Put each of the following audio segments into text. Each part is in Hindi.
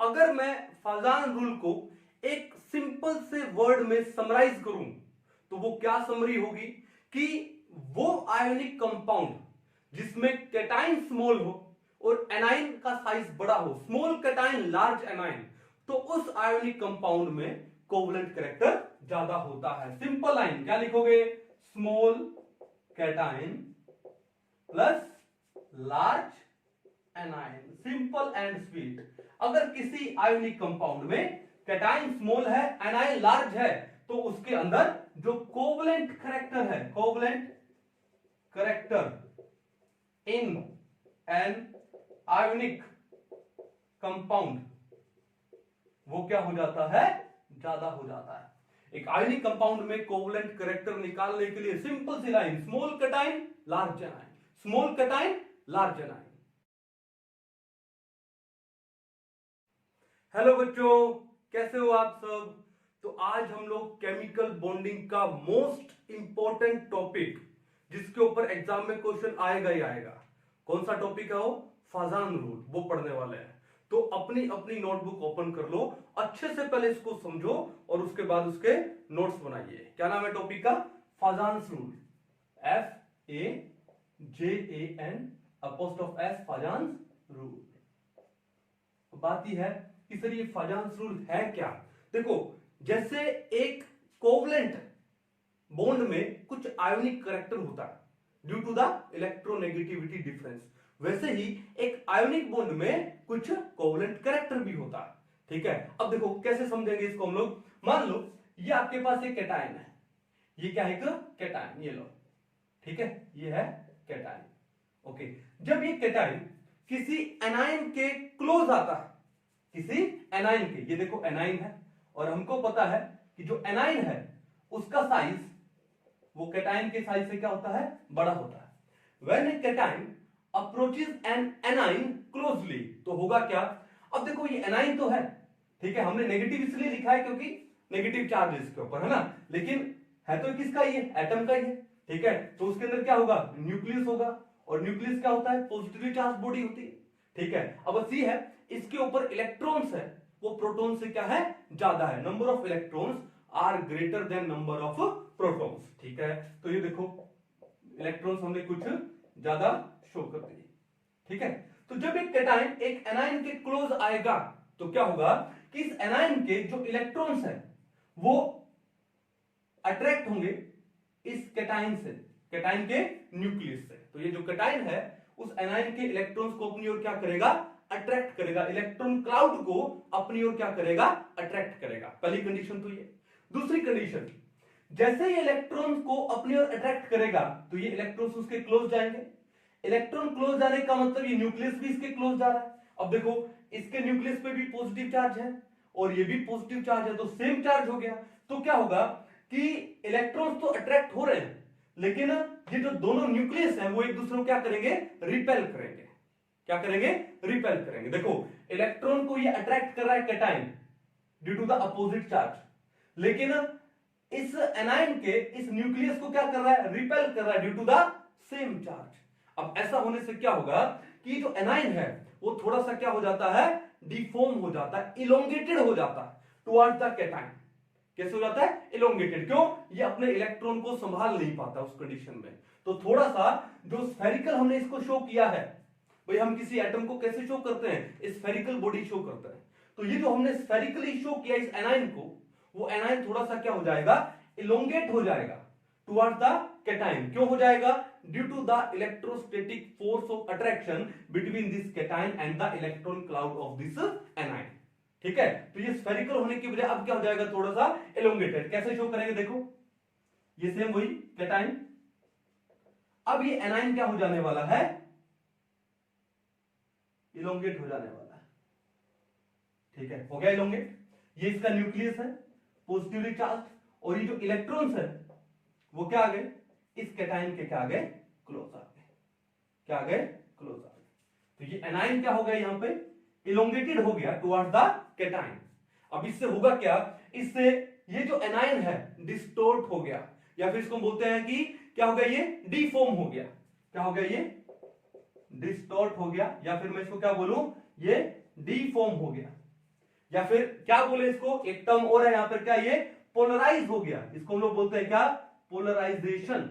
अगर मैं फाजान रूल को एक सिंपल से वर्ड में समराइज करूं तो वो क्या समरी होगी कि वो आयोनिक कंपाउंड जिसमें कैटाइन स्मॉल हो और एनाइन का साइज बड़ा हो, स्मॉल कैटाइन लार्ज एनाइन, तो उस आयोनिक कंपाउंड में कोवलेंट कैरेक्टर ज्यादा होता है। सिंपल लाइन क्या लिखोगे? Small cation plus large A9, simple and sweet. अगर किसी आयोनिक कंपाउंड में कैटाइन स्मॉल है, एनाइन लार्ज है, तो उसके अंदर जो कोवलेंट कैरेक्टर है, covalent character in an ionic compound, वो क्या हो जाता है? ज्यादा हो जाता है। एक आयोनिक कंपाउंड में कोवलेंट कैरेक्टर निकालने के लिए सिंपल सी line, small cation large anion, small cation large anion. Hello बच्चों, कैसे हो आप सब? तो आज हम लोग केमिकल बॉन्डिंग का मोस्ट इंपॉर्टेंट टॉपिक, जिसके ऊपर एग्जाम में क्वेश्चन आएगा ही आएगा, कौन सा टॉपिक है वो? फाजान रूल, वो पढ़ने वाले हैं। तो अपनी अपनी नोटबुक ओपन कर लो, अच्छे से पहले इसको समझो और उसके बाद उसके नोट्स बनाइए। क्या नाम है टॉपिक का? फाजान रूल, FAJAN फाजान रूल। बात यह है कि सर ये फाजान रूल है क्या? देखो, जैसे एक कोवलेंट बॉन्ड में कुछ आयोनिक कैरेक्टर होता है due to the electronegativity difference, वैसे ही एक आयोनिक बॉन्ड में कुछ कोवलेंट कैरेक्टर भी होता है। ठीक है, अब देखो कैसे समझेंगे इसको हम लोग। मान लो ये आपके पास एक कैटायन है, ये क्या है? कैटायन, ये लो, ठीक है, ये है कैटायन। ओके, जब ये कैटायन किसी एनायन के क्लोज आता है, किसी एनायन के, ये देखो एनायन है, और हमको पता है कि जो एनायन है उसका साइज वो कैटायन के साइज से क्या होता है? बड़ा होता है। When a cation approaches an anion closely, तो होगा क्या? अब देखो ये एनायन तो है, ठीक है, हमने नेगेटिव इसलिए लिखा है क्योंकि नेगेटिव चार्ज है इसके ऊपर, है ना, लेकिन है तो किसका? ये एटम का ही है, ठीक है। तो उसके अंदर क्या होगा? न्यूक्लियस होगा, और न्यूक्लियस क्या होता है? पॉजिटिवली चार्ज बॉडी होती है, ठीक है। अब सी है, इसके ऊपर इलेक्ट्रॉन्स है, वो प्रोटॉन से क्या है? ज्यादा है। Number of electrons are greater than number of protons, ठीक है। तो ये देखो इलेक्ट्रॉन्स हमने कुछ ज्यादा शो कर दिए, ठीक है। तो जब एक कैटायन एक एनायन के क्लोज आएगा तो क्या होगा कि इस एनायन के जो इलेक्ट्रॉन्स है वो अट्रैक्ट होंगे इस कैटायन से, कैटायन के न्यूक्लियस से। तो ये जो कैटायन है उस एनायन के इलेक्ट्रॉन्स को अपनी ओर क्या करेगा? अट्रैक्ट करेगा, इलेक्ट्रॉन क्लाउड को अपनी ओर क्या करेगा? अट्रैक्ट करेगा। पहली कंडीशन तो ये। दूसरी कंडीशन, जैसे ये इलेक्ट्रॉन को अपनी ओर अट्रैक्ट करेगा तो ये इलेक्ट्रॉन्स उसके क्लोज जाएंगे। इलेक्ट्रॉन क्लोज जाने का मतलब ये न्यूक्लियस भी इसके क्लोज जा रहा है। अब देखो इसके न्यूक्लियस पे भी पॉजिटिव चार्ज है और ये भी पॉजिटिव चार्ज है, तो सेम चार्ज हो गया। तो क्या होगा कि इलेक्ट्रॉन्स तो अट्रैक्ट हो रहे हैं, लेकिन ये जो दोनों न्यूक्लियस हैं वो एक दूसरे को क्या करेंगे? रिपेल करेंगे। क्या करेंगे? रिपेल करेंगे। देखो इलेक्ट्रॉन को ये अट्रैक्ट कर रहा है cation due to the opposite charge, लेकिन इस एनायन के इस न्यूक्लियस को क्या कर रहा है? रिपेल कर रहा है due to the same charge. अब ऐसा होने से क्या होगा कि जो एनायन है वो थोड़ा सा क्या हो जाता है? डिफॉर्म हो जाता है, इलोंगेटेड हो जाता है टुवर्ड्स द कैटायन। कैसे हो जाता है? इलोंगेटेड। क्यों? ये अपने इलेक्ट्रॉन को संभाल नहीं पाता उस कंडीशन में। तो थोड़ा सा जो स्फेरिकल हमने इसको शो किया है, भाई हम किसी एटम को कैसे शो करते हैं? स्फेरिकल बॉडी शो करते हैं। तो ये जो हमने स्फेरिकली शो किया इस एनायन को, वो एनायन थोड़ा सा क्या हो जाएगा? इलोंगेट हो जाएगा टुवर्ड्स द कैटायन। क्यों हो जाएगा? Due to the electrostatic force of attraction between this cation and the electron cloud of this anion, ठीक है। तो ये स्फेरिकल होने की वजह अब क्या हो जाएगा? थोड़ा सा इलोंगेटेड। कैसे शो करेंगे? देखो ये सेम वही कैटायन, अब ये एनायन क्या हो जाने वाला है? इलोंगेट हो जाने वाला है, ठीक है, हो गया इलोंगेट। ये इसका न्यूक्लियस है पॉजिटिवली चार्ज, और ये जो इलेक्ट्रॉन्स है वो क्या आ गए? इस कैटायन के क्या आ गए? क्लोज आ गए। क्या आ गए? क्लोज आ गए। तो ये एनायन क्या हो गया? यहां पे इलोंगेटेड हो गया टुवर्ड्स द कैटायन। अब इससे होगा क्या? इससे ये जो एनायन है डिस्टोर्ट हो गया, या फिर इसको बोलते हैं कि क्या हो गया? ये डिफॉर्म हो गया। क्या हो गया? ये डिस्टोर्ट हो गया, या फिर मैं इसको क्या बोलूं? ये डिफॉर्म हो गया। या फिर क्या बोले इसको, एक टर्म और है यहां पर, क्या ये पोलराइज हो गया, इसको हम लोग बोलते हैं क्या, पोलराइजेशन।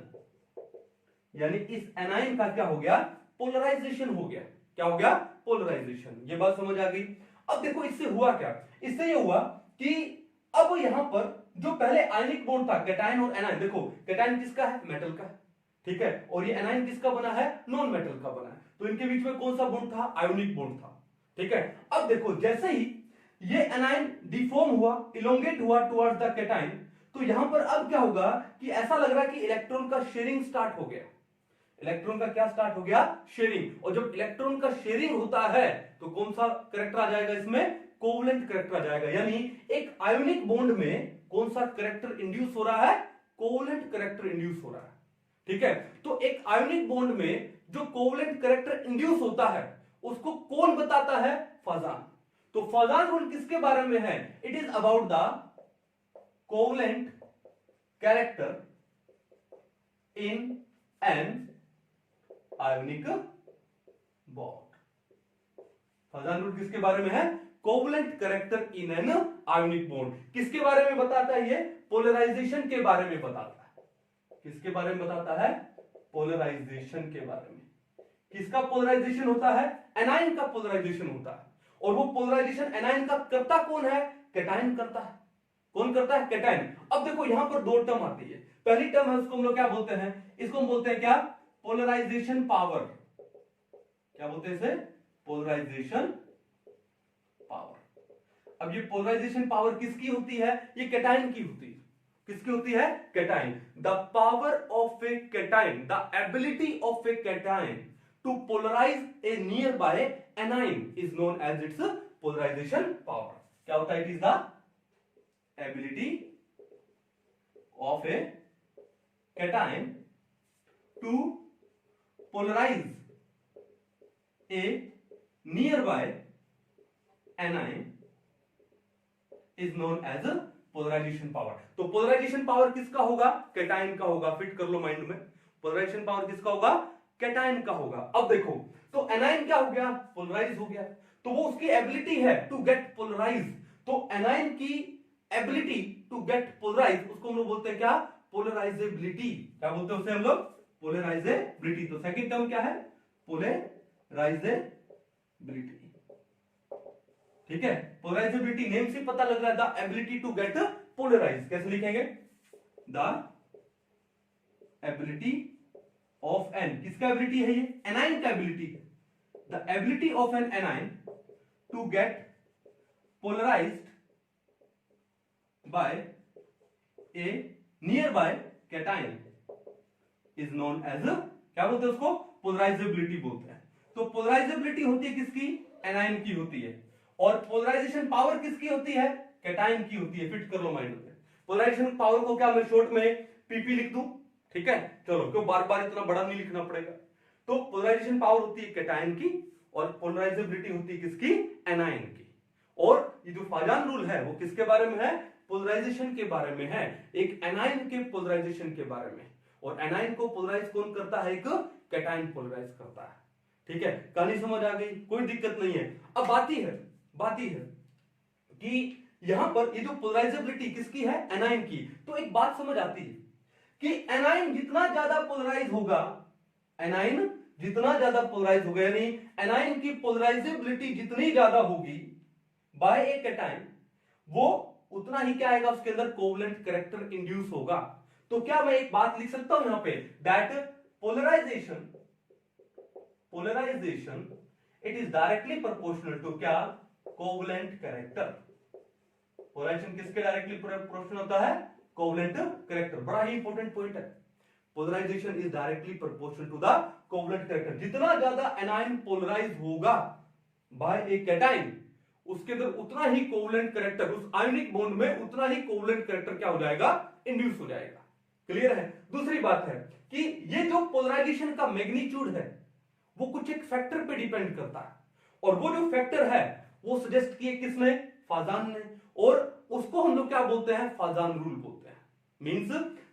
यानी इस एनाइन का क्या हो गया, पोलराइजेशन हो गया। क्या हो गया, पोलराइजेशन। ये बात समझ आ गई। अब देखो इससे हुआ क्या, इससे ये हुआ कि अब यहां पर जो पहले आयनिक बॉन्ड था कैटायन और एनायन, देखो कैटायन किसका है, मेटल का है, ठीक है, और ये एनायन किसका बना है, नॉन मेटल का बना है। तो इनके बीच में कौन सा बॉन्ड था, आयोनिक बॉन्ड था, ठीक है। अब देखो जैसे ही ये एनायन डिफॉर्म हुआ, इलोंगेट हुआ टुवर्ड्स द कैटायन, तो यहां पर अब क्या होगा कि ऐसा लग रहा है कि इलेक्ट्रॉन का शेयरिंग स्टार्ट हो गया। इलेक्ट्रॉन का क्या स्टार्ट हो गया, शेयरिंग। और जब इलेक्ट्रॉन का शेयरिंग होता है तो कौन सा करेक्टर आ जाएगा इसमें, कोवलेंट करेक्टर आ जाएगा। यानी एक आयोनिक बॉन्ड में कौन सा करेक्टर इंड्यूस हो रहा है, कोवलेंट करेक्टर इंड्यूस हो रहा है, ठीक है। तो एक आयोनिक बॉन्ड में जो कोवलेंट करेक्टर इंड्यूस होता है उसको कौन बताता है, फाजान। तो फाजान रूल किसके बारे में है, it is about the covalent character in an ionic bond. Fajan rule किसके बारे में है, covalent character in an ionic bond. किसके बारे में बताता है ये, पोलराइजेशन के बारे में बताता है। किसके बारे में बताता है, पोलराइजेशन के बारे में। किसका पोलराइजेशन होता है, एनायन का पोलराइजेशन होता है। और वो पोलराइजेशन एनायन का करता कौन है, कैटायन करता है। कौन करता है, कैटायन। अब देखो यहां पर दो टर्म आती है। पहली टर्म है उसको हम लोग क्या बोलते हैं, इसको हम बोलते हैं क्या, पोलराइजेशन पावर। क्या बोलते हैं इसे, पोलराइजेशन पावर। अब ये पोलराइजेशन पावर किसकी होती है, ये कैटायन की होती है। किसकी होती है, cation. The power of a cation, the ability of a cation to polarize a nearby anion is known as its polarization power. क्या होता है, it is the ability of a cation to polarize a nearby anion is known as a polarization power। तो पोलराइजेशन पावर किसका होगा, कैटायन का होगा। फिट कर लो माइंड में, पोलराइजेशन पावर किसका होगा, कैटायन का होगा। अब देखो तो एनायन क्या हो गया, पोलराइज हो गया, तो वो उसकी एबिलिटी है टू गेट पोलराइज। तो एनायन की एबिलिटी टू गेट पोलराइज उसको हम लोग बोलते हैं क्या, पोलराइजेबिलिटी। क्या बोलते हैं उसे हम लोग, पोलराइजेबिलिटी। तो सेकंड टर्म क्या है, पोलराइजेबिलिटी, ठीक है। पोलराइजेबिलिटी नेम से पता लग रहा है, the ability to get polarize. कैसे लिखेंगे, द एबिलिटी ऑफ एन, किसका एबिलिटी है ये, एनायन का एबिलिटी है। The ability of an anion to get polarized by a nearby cation is known as, क्या बोलते हैं उसको, पोलराइजेबिलिटी बोलते हैं। तो पोलराइजेबिलिटी होती है किसकी, एनायन की होती है। और पोलराइजेशन पावर किसकी होती है, कैटायन की होती है। फिट कर लो माइंड में। पोलराइजेशन पावर को क्या मैं शॉर्ट में पीपी लिख दूं, ठीक है, चलो, क्यों बार बार इतना बड़ा नहीं लिखना पड़ेगा। तो पोलराइजेशन पावर होती है कैटायन की और पोलराइजेबिलिटी होती है किसकी, एनायन की। और ये जो फाजान रूल है वो किसके बारे में है, पोलराइजेशन के बारे में है, एक एनायन के पोलराइजेशन के बारे में। और एनायन को पोलराइज कौन करता है, एक कैटायन पोलराइज करता है, ठीक है। कहानी समझ आ गई, कोई दिक्कत नहीं है। अब बात ही है कि यहां पर ये जो पोलराइजेबिलिटी किसकी है, एनायन की। तो एक बात समझ आती है कि एनायन जितना ज्यादा पोलराइज होगा, एनायन जितना ज्यादा पोलराइज होगा, यानी एनायन की पोलराइजेबिलिटी जितनी ज्यादा होगी बाय ए कैटायन, वो उतना ही क्या आएगा, उसके अंदर कोवलेंट कैरेक्टर इंड्यूस होगा। तो क्या मैं एक बात लिख सकता हूं यहां पे, that polarization it is directly proportional to क्या, कोवलेंट कैरेक्टर। पोलराइजेशन किसके डायरेक्टली प्रोपोर्शनल होता है, कोवलेंट कैरेक्टर। बड़ा ही इंपॉर्टेंट पॉइंट है, polarization is directly proportional to the covalent character. जितना ज्यादा एनायन पोलराइज होगा बाय ए कैटायन, उसके अंदर उतना ही कोवलेंट कैरेक्टर, उस आयोनिक बॉन्ड में उतना ही कोवलेंट कैरेक्टर क्या हो जाएगा, इंड्यूस हो जाएगा। क्लियर है। दूसरी बात है कि ये जो पोलराइजेशन का मैग्नीट्यूड है वो कुछ एक फैक्टर पे डिपेंड करता है, और वो जो फैक्टर है वो सजेस्ट किए किसने, फाजान ने। और उसको हम लोग क्या बोलते हैं, फाजान रूल बोलते हैं। मींस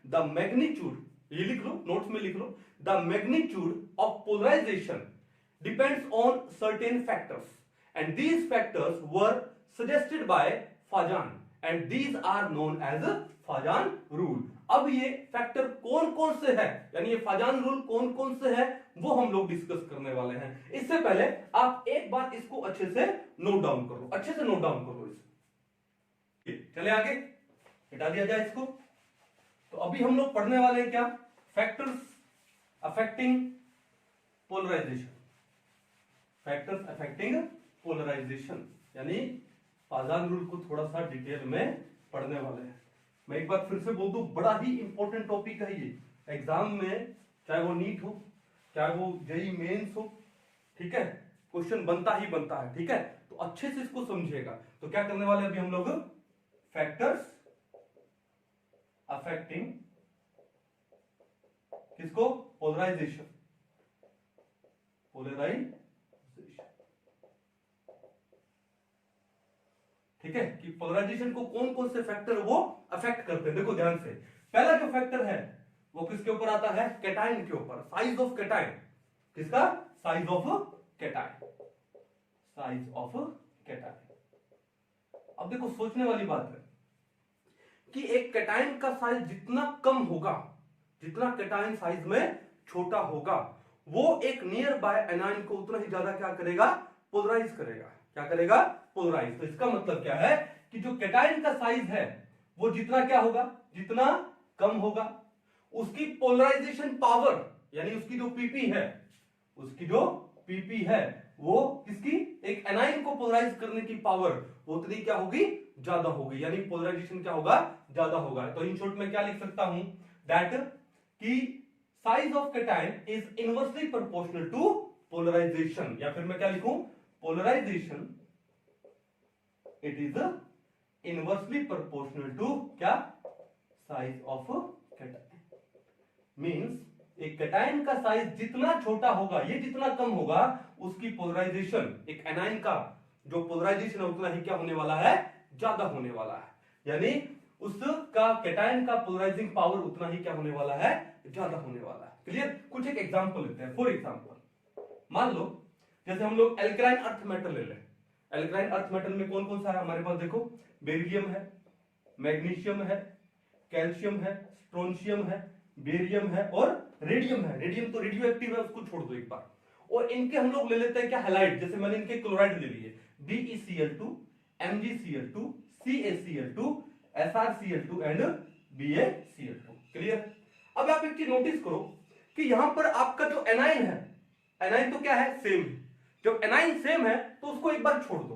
द मैग्नीट्यूड, ये लिख लो नोट्स में लिख लो, the magnitude of polarization depends on certain factors and these factors were suggested by Fajan and these are known as Fajan rule. अब ये फैक्टर कौन कौन से है, यानी ये फाजान रूल कौन कौन से है, वो हम लोग डिस्कस करने वाले हैं। इससे पहले आप एक बात इसको अच्छे से नोट डाउन करो, अच्छे से नोट डाउन करो इसे। चले आगे, हटा दिया जाए इसको। तो अभी हम लोग पढ़ने वाले हैं क्या, factors affecting polarization, factors affecting polarization, यानी फाजान रूल को थोड़ा सा डिटेल में पढ़ने वाले हैं। मैं एक बार फिर से बोल दूं, बड़ा ही इंपॉर्टेंट टॉपिक है ये एग्जाम में, चाहे वो नीट हो चाहे वो जेई मेंस हो, ठीक है, क्वेश्चन बनता ही बनता है, ठीक है। तो अच्छे से इसको समझिएगा। तो क्या करने वाले अभी हम लोग, फैक्टर्स अफेक्टिंग किसको, पोलराइजेशन, पोलराइजेशन, ठीक है, कि पोलराइजेशन को कौन कौन से फैक्टर वो अफेक्ट करते हैं। देखो ध्यान से, पहला जो फैक्टर है वो किसके ऊपर आता है, कैटायन के ऊपर, साइज ऑफ कैटायन, किसका, size of cation, size of cation. अब देखो सोचने वाली बात है कि एक कैटायन का साइज जितना कम होगा, जितना कैटायन साइज में छोटा होगा, वो एक नियर बाय एनायन को उतना ही ज्यादा क्या करेगा, पोलराइज करेगा। क्या करेगा, पोलराइज। तो इसका मतलब क्या है कि जो कैटायन का साइज है वो जितना क्या होगा, जितना कम होगा, उसकी पोलराइजेशन पावर, यानी उसकी जो पीपी है, उसकी जो पीपी है वो किसकी, एक एनायन को पोलराइज करने की पावर वो उतनी क्या होगी, ज्यादा होगी, यानी पोलराइजेशन क्या होगा, ज्यादा होगा। तो इन शॉर्ट में क्या लिख सकता हूं, दैट कि size of cation is inversely proportional to polarization, या फिर मैं क्या लिखूं, polarization it is inversely proportional to क्या, साइज ऑफ कैटायन। मींस एक कैटायन का साइज जितना छोटा होगा, ये जितना कम होगा, उसकी पोलराइजेशन, एक एनायन का जो पोलराइजेशन है उतना ही क्या होने वाला है, ज्यादा होने वाला है, यानी उसका कैटायन का पोलराइजिंग पावर उतना ही क्या होने वाला है, ज्यादा होने वाला है। क्लियर। कुछ एक एग्जांपल लेते हैं। फॉर एग्जांपल मान लो जैसे हम लोग एल्कलाइन अर्थ मेटल ले लें। एल्कलाइन अर्थ मेटल में कौन कौन सा है हमारे पास, देखो बेरिलियम है, मैग्नीशियम है, कैल्शियम है, स्ट्रोंशियम है, बेरियम है और रेडियम है। रेडियम तो रेडियो एक्टिव है, उसको छोड़ दो एक बार। और इनके हम लोग ले लेते हैं क्या, हैलाइड, जैसे मैंने इनके क्लोराइड ले लिए, BeCl2, MgCl2, CaCl2, SrCl2 and BaCl2। Clear. अब आप एक चीज नोटिस करो कि यहां पर आपका जो एनाइन है, एनाइन तो क्या है, सेम है। जब एनाइन सेम है तो उसको एक बार छोड़ दो,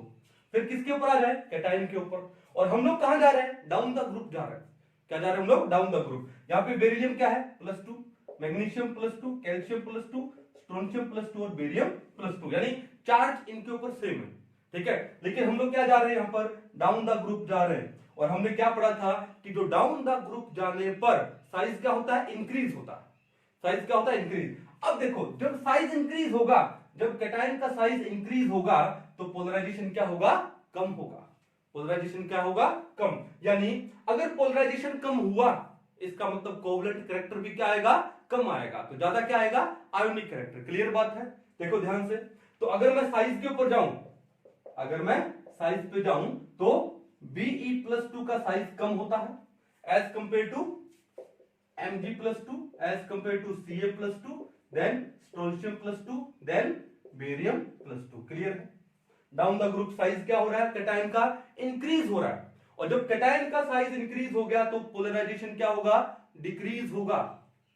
फिर किसके ऊपर आ जाए, कैटायन के ऊपर। और हम लोग कहां जा रहे हैं, डाउन द ग्रुप जा रहे हैं। क्या जा रहे हैं हम लोग, डाउन द ग्रुप। यहाँ पे बेरिलियम क्या है, +2, मैग्नीशियम +2, कैल्शियम +2, स्ट्रोंशियम +2 और बेरियम +2, यानी चार्ज इनके ऊपर सेम है, ठीक है। लेकिन हम लोग क्या जा रहे हैं, यहाँ पर डाउन द ग्रुप जा रहे हैं। और हमने क्या पढ़ा था कि जो डाउन द ग्रुप जाने पर साइज क्या होता है, इंक्रीज होता है। साइज क्या होता है, इंक्रीज। अब देखो जब साइज इंक्रीज होगा, जब कैटायन का साइज इंक्रीज होगा तो पोलराइजेशन क्या होगा, कम होगा। पोलराइजेशन क्या होगा, कम। यानी अगर पोलराइजेशन कम हुआ, इसका मतलब कोवलेंट कैरेक्टर भी क्या आएगा, कम आएगा। तो ज्यादा क्या आएगा, आयोनिक कैरेक्टर। क्लियर बात है। देखो ध्यान से, तो अगर मैं साइज के ऊपर जाऊं, अगर मैं साइज पे जाऊं तो Be+2 का साइज कम होता है as compare to Mg+2, as compare to Ca+2, then strontium +2, then barium +2। Clear है। डाउन द ग्रुप साइज क्या हो रहा है, कैटायन का इंक्रीज हो रहा है। और जब कैटायन का साइज इंक्रीज हो गया तो पोलराइजेशन क्या होगा, डिक्रीज होगा।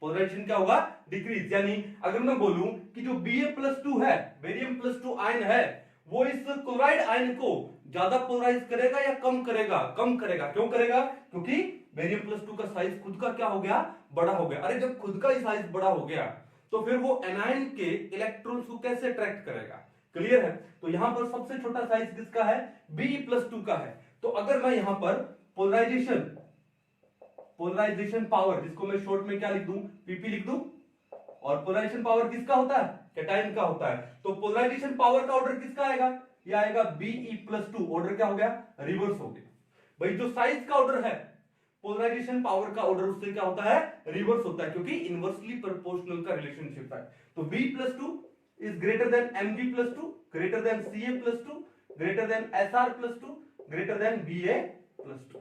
पोलराइजेशन क्या होगा, डिक्रीज। यानी अगर मैं बोलूं कि जो Ba+2 है, बेरियम +2 आयन है, वो इस क्लोराइड आयन को ज्यादा पोलराइज करेगा या कम करेगा, कम करेगा। क्यों करेगा, क्योंकि बेरियम +2 का साइज खुद का क्या हो गया, बड़ा हो गया। अरे जब खुद का ही साइज बड़ा हो गया तो फिर वो एनायन के इलेक्ट्रॉन्स को कैसे अट्रैक्ट करेगा। क्लियर है। तो यहां पर सबसे छोटा साइज किसका है, Be+2 का है। तो अगर मैं यहां पर पोलराइजेशन पावर, जिसको मैं शॉर्ट में क्या लिख दूं, PP लिख दूं, और पोलराइजेशन पावर किसका होता है, कैटायन का होता है। तो पोलराइजेशन पावर का ऑर्डर किसका आएगा, ये आएगा Be+2। ऑर्डर क्या हो गया, रिवर्स हो गया। भाई जो साइज का ऑर्डर है, पोलराइजेशन पावर का ऑर्डर उससे क्या होता है, रिवर्स होता है, क्योंकि इनवर्सली प्रोपोर्शनल का रिलेशनशिप है। तो Be+2 is greater than Mg+2, greater than Ca+2, greater than Sr+2, greater than Ba+2।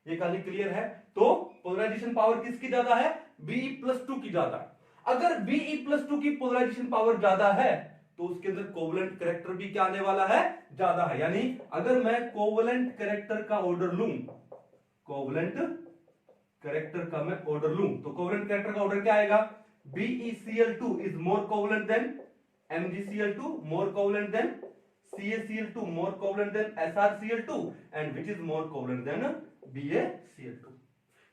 ये कहानी क्लियर है। तो पोलराइजेशन पावर किसकी ज्यादा है? Be+2 की ज्यादा है। अगर Be+2 की पोलराइजेशन पावर ज्यादा है तो उसके अंदर कोवलेंट कैरेक्टर भी क्या आने वाला है? ज्यादा है। यानी अगर मैं कोवलेंट कैरेक्टर का ऑर्डर लूं, कोवलेंट कैरेक्टर का मैं ऑर्डर लूं, तो कोवलेंट कैरेक्टर का ऑर्डर क्या आएगा? BeCl2 is more covalent than MgCl2, more covalent than CaCl2, more covalent than SrCl2, and which is more covalent than BaCl2।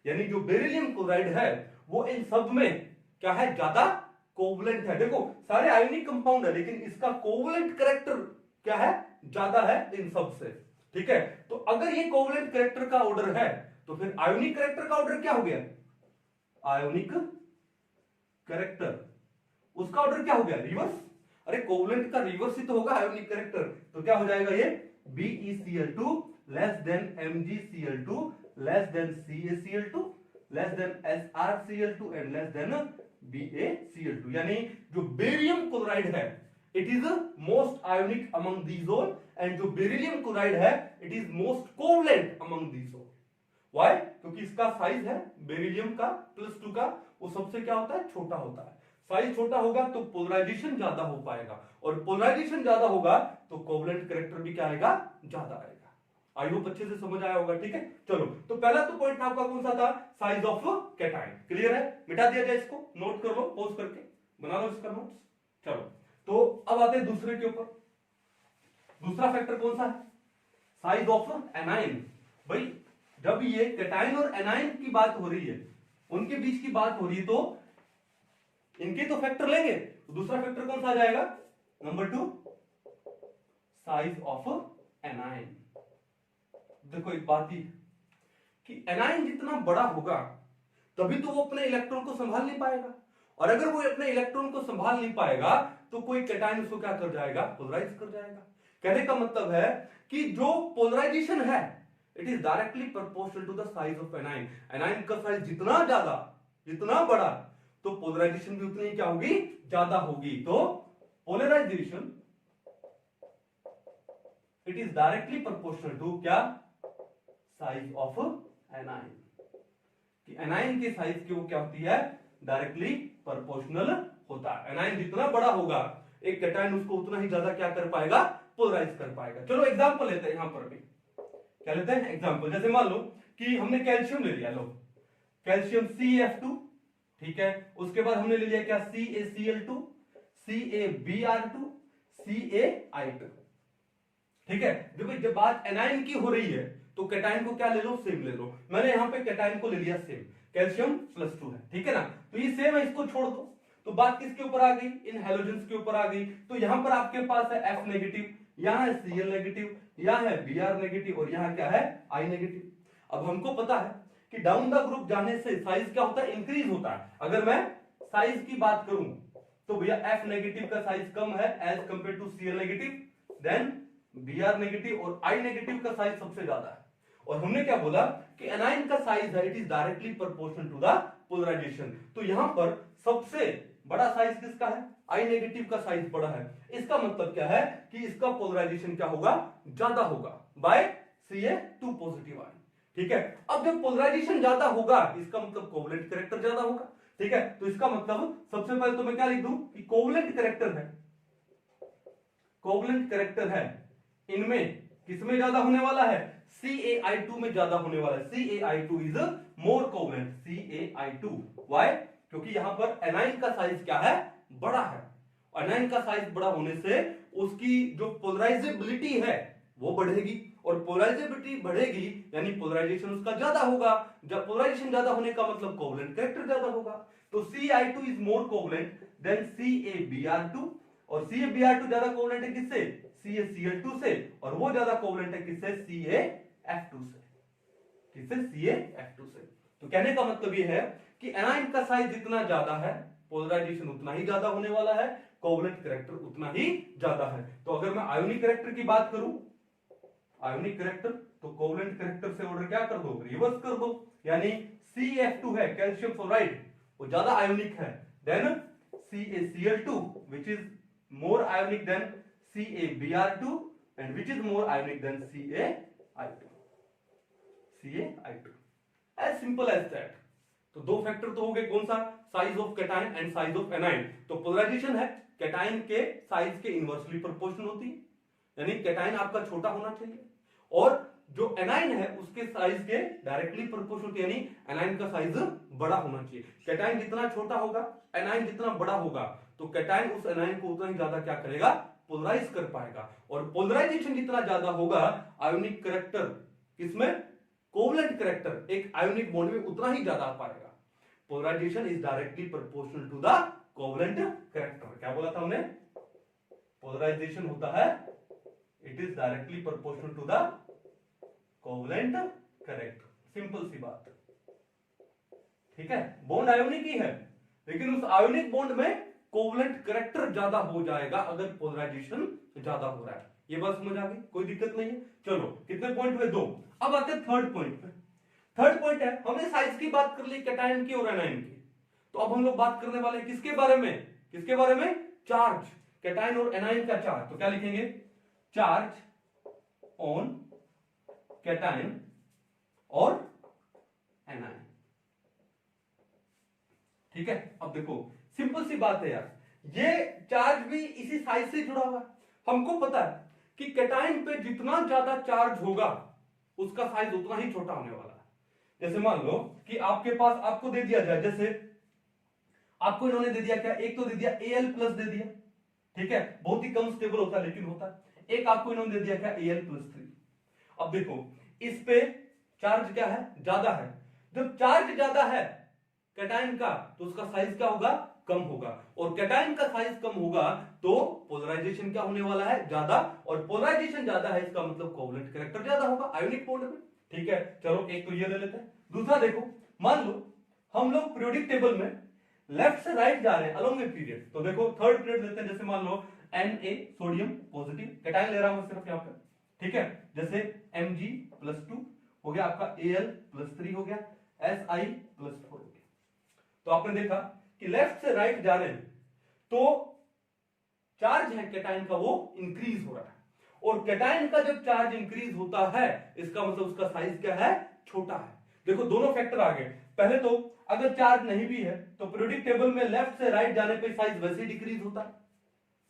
यानी जो बेरिलियम क्लोराइड है वो इन सब में क्या है? ज्यादा कोवलेंट है। देखो सारे आयोनिक कंपाउंड है लेकिन इसका कोवलेंट कैरेक्टर क्या है? ज्यादा है इन सब से। ठीक है, तो अगर ये कोवलेंट कैरेक्टर का ऑर्डर है तो फिर आयोनिक कैरेक्टर का ऑर्डर क्या हो गया? आयोनिक कैरेक्टर, उसका ऑर्डर क्या हो गया? रिवर्स। अरे कोवलेंट का रिवर्स ही तो होगा आयोनिक कैरेक्टर, तो क्या हो जाएगा ये? BeCl2 less than MgCl2 less than CaCl2 less than SrCl2 and less than BaCl2। यानी जो बेरियम क्लोराइड है it is most ionic among these all, and जो बेरिलियम क्लोराइड है it is most covalent among these all. Why? क्योंकि इसका साइज है बेरिलियम का +2 का, वो सबसे क्या होता है? छोटा होता है। साइज छोटा होगा तो पोलराइजेशन ज्यादा हो पाएगा, और पोलराइजेशन ज्यादा होगा तो कोवलेंट कैरेक्टर भी क्या आएगा? ज्यादा आएगा। आई होप अच्छे से समझ आया होगा। ठीक है, चलो तो पहला तो पॉइंट आपका कौन सा था? Size of cation. क्लियर है? मिटा दिया जाए इसको, नोट कर लो, पॉज करके बना लो इसका नोट्स। चलो तो अब आते हैं दूसरे के ऊपर। दूसरा फैक्टर कौन सा है? Size of A9. भाई जब ये कैटायन और एनाइन की बात हो रही है, उनके बीच की बात हो रही है, तो इनके तो फैक्टर लेंगे, तो दूसरा फैक्टर कौन सा आ जाएगा? Number 2, size of A9. देखो एक बात ही कि एनाइन जितना बड़ा होगा तभी तो वो अपने इलेक्ट्रॉन को संभाल नहीं पाएगा, और अगर वो अपने इलेक्ट्रॉन को संभाल नहीं पाएगा तो कोई कैटायन उसको क्या कर जाएगा? पोलराइज कर जाएगा। कहने का मतलब है कि जो पोलराइजेशन है it is directly proportional to the size of anion. Anion का साइज जितना ज्यादा, जितना बड़ा, तो पोलराइजेशन भी उतनी क्या होगी? ज्यादा होगी। तो polarization it is directly proportional to क्या? Size of anion. कि एनाइन के साइज की वो क्या होती है? डायरेक्टली प्रोपोर्शनल होता है। एनाइन जितना बड़ा होगा एक कैटायन उसको उतना ही ज्यादा क्या कर पाएगा? पोलराइज कर पाएगा। चलो एग्जांपल लेते हैं, यहां पर भी क्या लेते हैं? एग्जांपल। जैसे मान लो कि हमने कैल्शियम ले लिया, लो कैल्शियम CF2, ठीक है, उसके बाद हमने ले लिया क्या? CaCl2, CaBr2, CaI2। ठीक है, जब बात एनाइन की हो रही है तो कैटायन को क्या ले लो? सेम ले लो। मैंने यहां पे कैटायन को ले लिया सेम, कैल्शियम +2 है, ठीक है ना, तो ये सेम है, इसको छोड़ दो। तो बात किसके ऊपर आ गई? इन हैलोजेंस के ऊपर आ गई। तो यहां पर आपके पास है F नेगेटिव, यहां है Cl नेगेटिव, यहां है Br नेगेटिव, और यहां क्या है? I negative. अब हमको पता है कि डाउन द ग्रुप जाने से साइज क्या होता है? इंक्रीज होता है। अगर मैं साइज की बात करूं तो भैया F नेगेटिव का साइज कम है as compare to Cl negative, then Br negative और I नेगेटिव का साइज सबसे ज्यादा है। और हमने क्या बोला कि एनाइन का साइज है it is directly proportional to the polarization. तो यहां पर सबसे बड़ा साइज किसका है? I नेगेटिव का साइज बड़ा है। इसका मतलब क्या है कि इसका पोलराइजेशन क्या होगा? ज्यादा होगा बाय Ca2 पॉजिटिव आयन। ठीक है, अब जब पोलराइजेशन ज्यादा होगा इसका मतलब कोवलेंट कैरेक्टर ज्यादा होगा। ठीक है, तो इसका मतलब सबसे पहले तो मैं क्या लिख दूं कि कोवलेंट कैरेक्टर है, कोवलेंट कैरेक्टर है इनमें किसमें ज्यादा होने वाला है? CaI2 में ज्यादा होने वाला है। CaI2 is more covalent, CaI2। Why? क्योंकि यहां पर एनाइन का साइज क्या है? बड़ा है। एनाइन का साइज बड़ा होने से उसकी जो पोलराइजेबिलिटी है वो बढ़ेगी, और पोलराइजेबिलिटी बढ़ेगी यानी पोलराइजेशन उसका ज्यादा होगा। जब पोलराइजेशन ज्यादा होने का मतलब कोवलेंट कैरेक्टर ज्यादा होगा। तो CI2 is more covalent then CaBr2, और CaBr2 ज्यादा कोवलेंट है किससे? CaCl2 से, और वो ज्यादा कोवलेंट है किससे? CaF2 से। किससे? CaF2 से। तो कहने का मतलब ये है कि एनाइन का साइज जितना ज्यादा है पोलराइजेशन उतना ही ज्यादा होने वाला है, कोवलेंट कैरेक्टर उतना ही ज्यादा है। तो अगर मैं आयोनिक कैरेक्टर की बात करूं, आयोनिक कैरेक्टर, तो कोवलेंट कैरेक्टर से ऑर्डर क्या कर दो? रिवर्स कर दो। यानी CF2 है कैल्शियम फ्लोराइड, वो ज्यादा आयोनिक है then CaCl2 which is more ionic than CaBr2 and which is more ionic than CaI2। I2, CaI2, as simple as that. तो दो फैक्टर तो हो गए, कौन सा, size of cation and size of anion. तो पोलराइजेशन है कैटायन के साइज के इनवर्सली प्रोपोर्शनल होती है, यानी कैटायन आपका छोटा होना चाहिए, और जो एनायन है उसके साइज के डायरेक्टली प्रोपोर्शनल, यानी एनायन का साइज बड़ा होना चाहिए। कैटायन जितना छोटा होगा, एनायन जितना बड़ा होगा, तो कैटायन उस एनायन को उतना ही ज्यादा क्या करेगा, पोलराइज कर पाएगा। और पोलराइजेशन जितना ज्यादा होगा, आयोनिक कैरेक्टर किसमें, कोवलेंट कैरेक्टर एक आयोनिक बॉन्ड में उतना ही ज्यादा आ पाएगा। Polarization is directly proportional to the covalent character. क्या बोला था हमने, पोलराइजेशन होता है, it is directly proportional to the covalent character. Simple सी बात, ठीक है। बॉन्ड आयोनिक ही है, लेकिन उस आयोनिक बॉन्ड में कोवलेंट कैरेक्टर ज्यादा हो जाएगा अगर पोलराइजेशन ज्यादा हो रहा है। ये बात समझ आ गई, कोई दिक्कत नहीं है। चलो कितने पॉइंट हुए, 2। अब आते हैं थर्ड पॉइंट पे। थर्ड पॉइंट है, हमने साइज की बात कर ली कैटायन की और एनायन की, तो अब हम लोग बात करने वाले किसके बारे में, किसके बारे में, चार्ज, कैटायन और एनायन का चार्ज। तो क्या लिखेंगे, चार्ज ऑन कैटायन और एनायन, ठीक है। अब देखो सिंपल सी बात है यार, ये चार्ज भी इसी साइज से जुड़ा हुआ है। हमको पता है कि कैटायन पे जितना ज्यादा चार्ज होगा उसका साइज उतना ही छोटा होने वाला है। जैसे मान लो कि आपके पास, आपको दे दिया जाए, जैसे आपको इन्होंने दे दिया क्या, एक तो दे दिया Al+ दे दिया, ठीक है, बहुत ही कम स्टेबल होता है लेकिन होता है। एक आपको इन्होंने दे दिया क्या, Al+3। अब देखो इस पे चार्ज क्या है, ज्यादा है। जब चार्ज ज्यादा है कैटायन का, तो उसका साइज क्या होगा, कम होगा, और कैटायन का साइज कम होगा तो पोलराइजेशन क्या होने वाला है, ज्यादा, और पोलराइजेशन ज्यादा है इसका मतलब कोवलेंट कैरेक्टर ज्यादा होगा आयोनिक बॉन्ड में, ठीक है। चलो एक तो ये ले लेते हैं। दूसरा देखो, मान लो हम लोग पीरियोडिक टेबल में लेफ्ट से राइट जा रहे हैं अलोंग ए पीरियड, तो देखो थर्ड पीरियड लेते हैं। जैसे मान लो Na सोडियम पॉजिटिव, कैटायन ले रहा हूं सिर्फ यहां पे, ठीक है। जैसे Mg+2 हो गया, आपका Al+3 हो गया, Si+4 हो गया। तो आपने देखा कि लेफ्ट से राइट जा रहे हैं तो चार्ज है कैटायन का वो इंक्रीज हो रहा है, और कैटायन का जब चार्ज इंक्रीज होता है इसका मतलब उसका साइज क्या है, छोटा है। देखो दोनों फैक्टर आ गए। पहले तो अगर चार्ज नहीं भी है तो पीरियोडिक टेबल में लेफ्ट से राइट जाने पे साइज वैसे ही डिक्रीज होता है,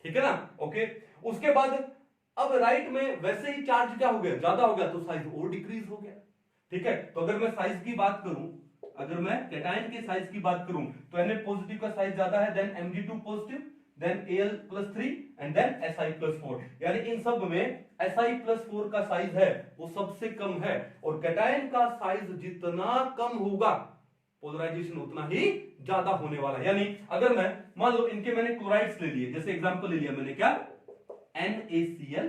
ठीक है ना, ओके। उसके बाद अब राइट में वैसे ही चार्ज क्या हो गया, ज्यादा हो गया, तो साइज और डिक्रीज हो गया, ठीक है। तो अगर मैं साइज की बात करूं, अगर मैं कैटायन के साइज की बात करूं तो Na पॉजिटिव का साइज ज्यादा है, then Mg2 positive, then Al+3 and then Si+4, यानी इन सब में Si+4 का साइज है वो सबसे कम है, और कैटायन का साइज जितना कम होगा पोलराइजेशन उतना ही ज्यादा होने वाला है। यानी अगर मैं मान लो इनके मैंने क्लोराइड्स ले लिए, जैसे एग्जांपल ले लिया मैंने क्या, NaCl,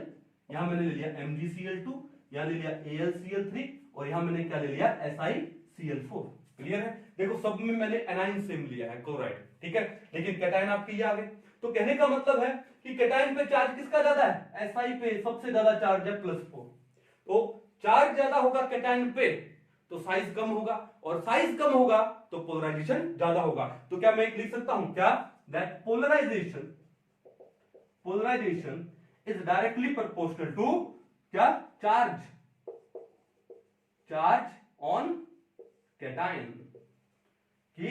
यहां मैंने ले लिया MgCl2, यहां ले लिया AlCl3, और यहां मैंने क्या ले लिया, SiCl4। क्लियर है, देखो सब में मैंने एनाइन सेम लिया है, क्लोराइड, ठीक है, लेकिन कैटायन आपके ये आ गए। तो कहने का मतलब है कि कैटायन पे चार्ज किसका ज्यादा है, Si पे सबसे ज्यादा चार्ज है +4। तो चार्ज ज्यादा होगा कैटायन पे तो साइज कम होगा, और साइज कम होगा तो पोलराइजेशन ज्यादा होगा। तो क्या मैं एक लिख सकता हूं क्या, that polarization is directly proportional to क्या, चार्ज ऑन कैटायन, कि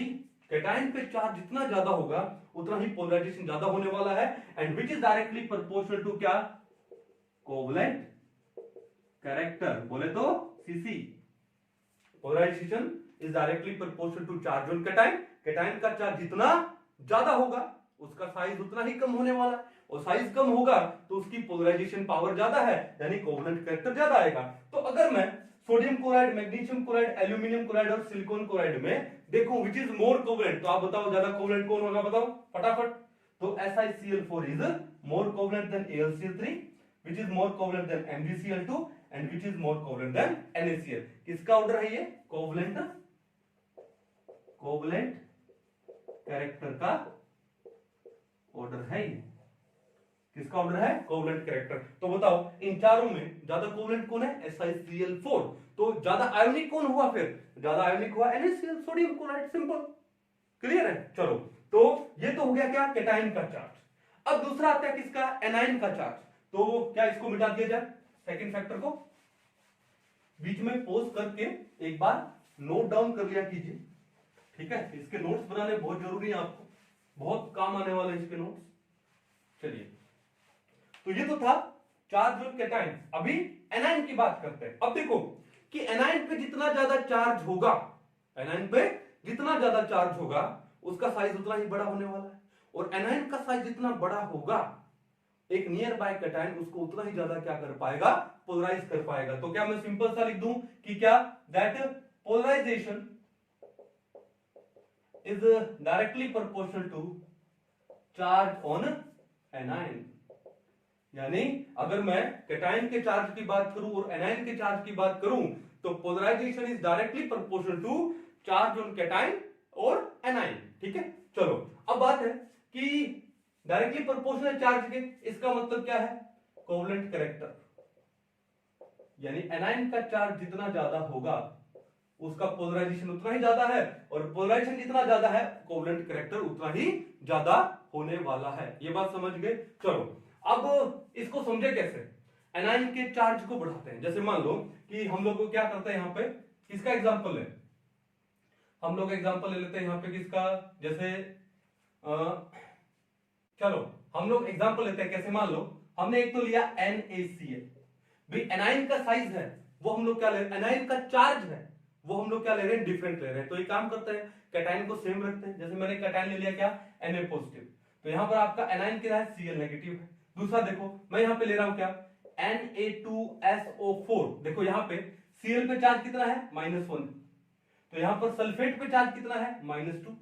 कैटायन पे चार्ज जितना ज्यादा होगा उतना ही पोलराइजेशन ज्यादा होने वाला है, and which is directly proportional to क्या, कोवलेंट कैरेक्टर, बोले तो Cc। Polarization is directly proportional to charge on cation, cation का चार्ज जितना ज्यादा होगा उसका साइज उतना ही कम होने वाला है, और साइज कम होगा तो उसकी पोलराइजेशन पावर ज्यादा है, यानी कोवलेंट कैरेक्टर ज्यादा आएगा। तो अगर मैं sodium chloride, magnesium chloride, aluminium chloride और सिलिकॉन क्लोराइड में देखो विच इज मोर कोवलेंट, तो आप बताओ ज्यादा कोवलेंट कौन होगा, बताओ फटाफट। तो SiCl4 is more covalent than AlCl3, which is more covalent than MgCl2 and which is more covalent than NaCl। किसका ऑर्डर है ये, कोवलेंट कैरेक्टर का ऑर्डर है ये, किसका ऑर्डर है, कोवलेंट कैरेक्टर। तो बताओ इन चारों में ज्यादा कोवलेंट कौन है, SiCl4। तो ज्यादा आयोनिक कौन हुआ, फिर ज्यादा आयोनिक हुआ NaCl, sodium chloride, simple, clear है। चलो तो ये तो हो गया क्या, कैटायन का चार्ज। अब दूसरा आता है किसका, एनायन का चार्ज। तो क्या इसको मिटा दिया जाए, सेकंड फैक्टर को, बीच में पॉज करके एक बार नोट डाउन कर लिया कीजिए, ठीक है। इसके नोट्स बनाने बहुत जरूरी है, आपको बहुत काम आने वाले हैं इसके नोट्स। चलिए, तो ये तो था चार्ज ऑन कैटायन। अभी एनायन की बात करते हैं। अब देखो कि एनायन पे जितना ज्यादा चार्ज होगा, एनायन पे जितना ज्यादा चार्ज होगा उसका साइज उतना ही बड़ा होने वाला है, और एनायन का साइज जितना बड़ा होगा एक नियर बाय कैटायन उसको उतना ही ज्यादा क्या कर पाएगा, पोलराइज कर पाएगा। तो क्या मैं सिंपल सा लिख दूं कि क्या, that polarization is directly proportional to charge on anion. यानी अगर मैं कैटायन के चार्ज की बात करूं और एनायन के चार्ज की बात करूं तो polarization is directly proportional to charge on cation और एनायन, ठीक है। चलो, अब बात है कि डायरेक्टली प्रोपोर्शनल चार्ज के, इसका मतलब क्या है, कोवलेंट कैरेक्टर। यानी एनायन का चार्ज जितना ज्यादा होगा उसका पोलराइजेशन उतना ही ज्यादा है, और पोलराइजेशन जितना ज्यादा है कोवलेंट कैरेक्टर उतना ही ज्यादा होने वाला है। ये बात समझ गए। चलो, अब इसको समझे कैसे, एनायन के चार्ज को बढ़ाते हैं। जैसे मान लो कि हम लोग को क्या करते हैं, यहां पे किसका एग्जांपल है, हम लोग एग्जांपल ले लेते हैं यहां पे किसका, जैसे चलो हम लोग एग्जांपल लेते हैं। कैसे, मान लो हमने एक तो लिया NaCl, भाई एनायन का साइज है वो हम लोग क्या ले रहे हैं, एनायन का चार्ज है वो हम लोग क्या ले रहे हैं, डिफरेंट ले रहे हैं। तो एक काम करते हैं, कैटायन को सेम रखते हैं। जैसे मैंने कैटायन ले लिया क्या, Na पॉजिटिव, तो यहां पर आपका एनायन क्या है, Cl नेगेटिव है। दूसरा देखो मैं यहां पे ले रहा हूं क्या, Na2SO4, देखो यहां पे Cl पे चार्ज कितना है, -1, तो यहां पर सल्फेट पे चार्ज कितना है, -2।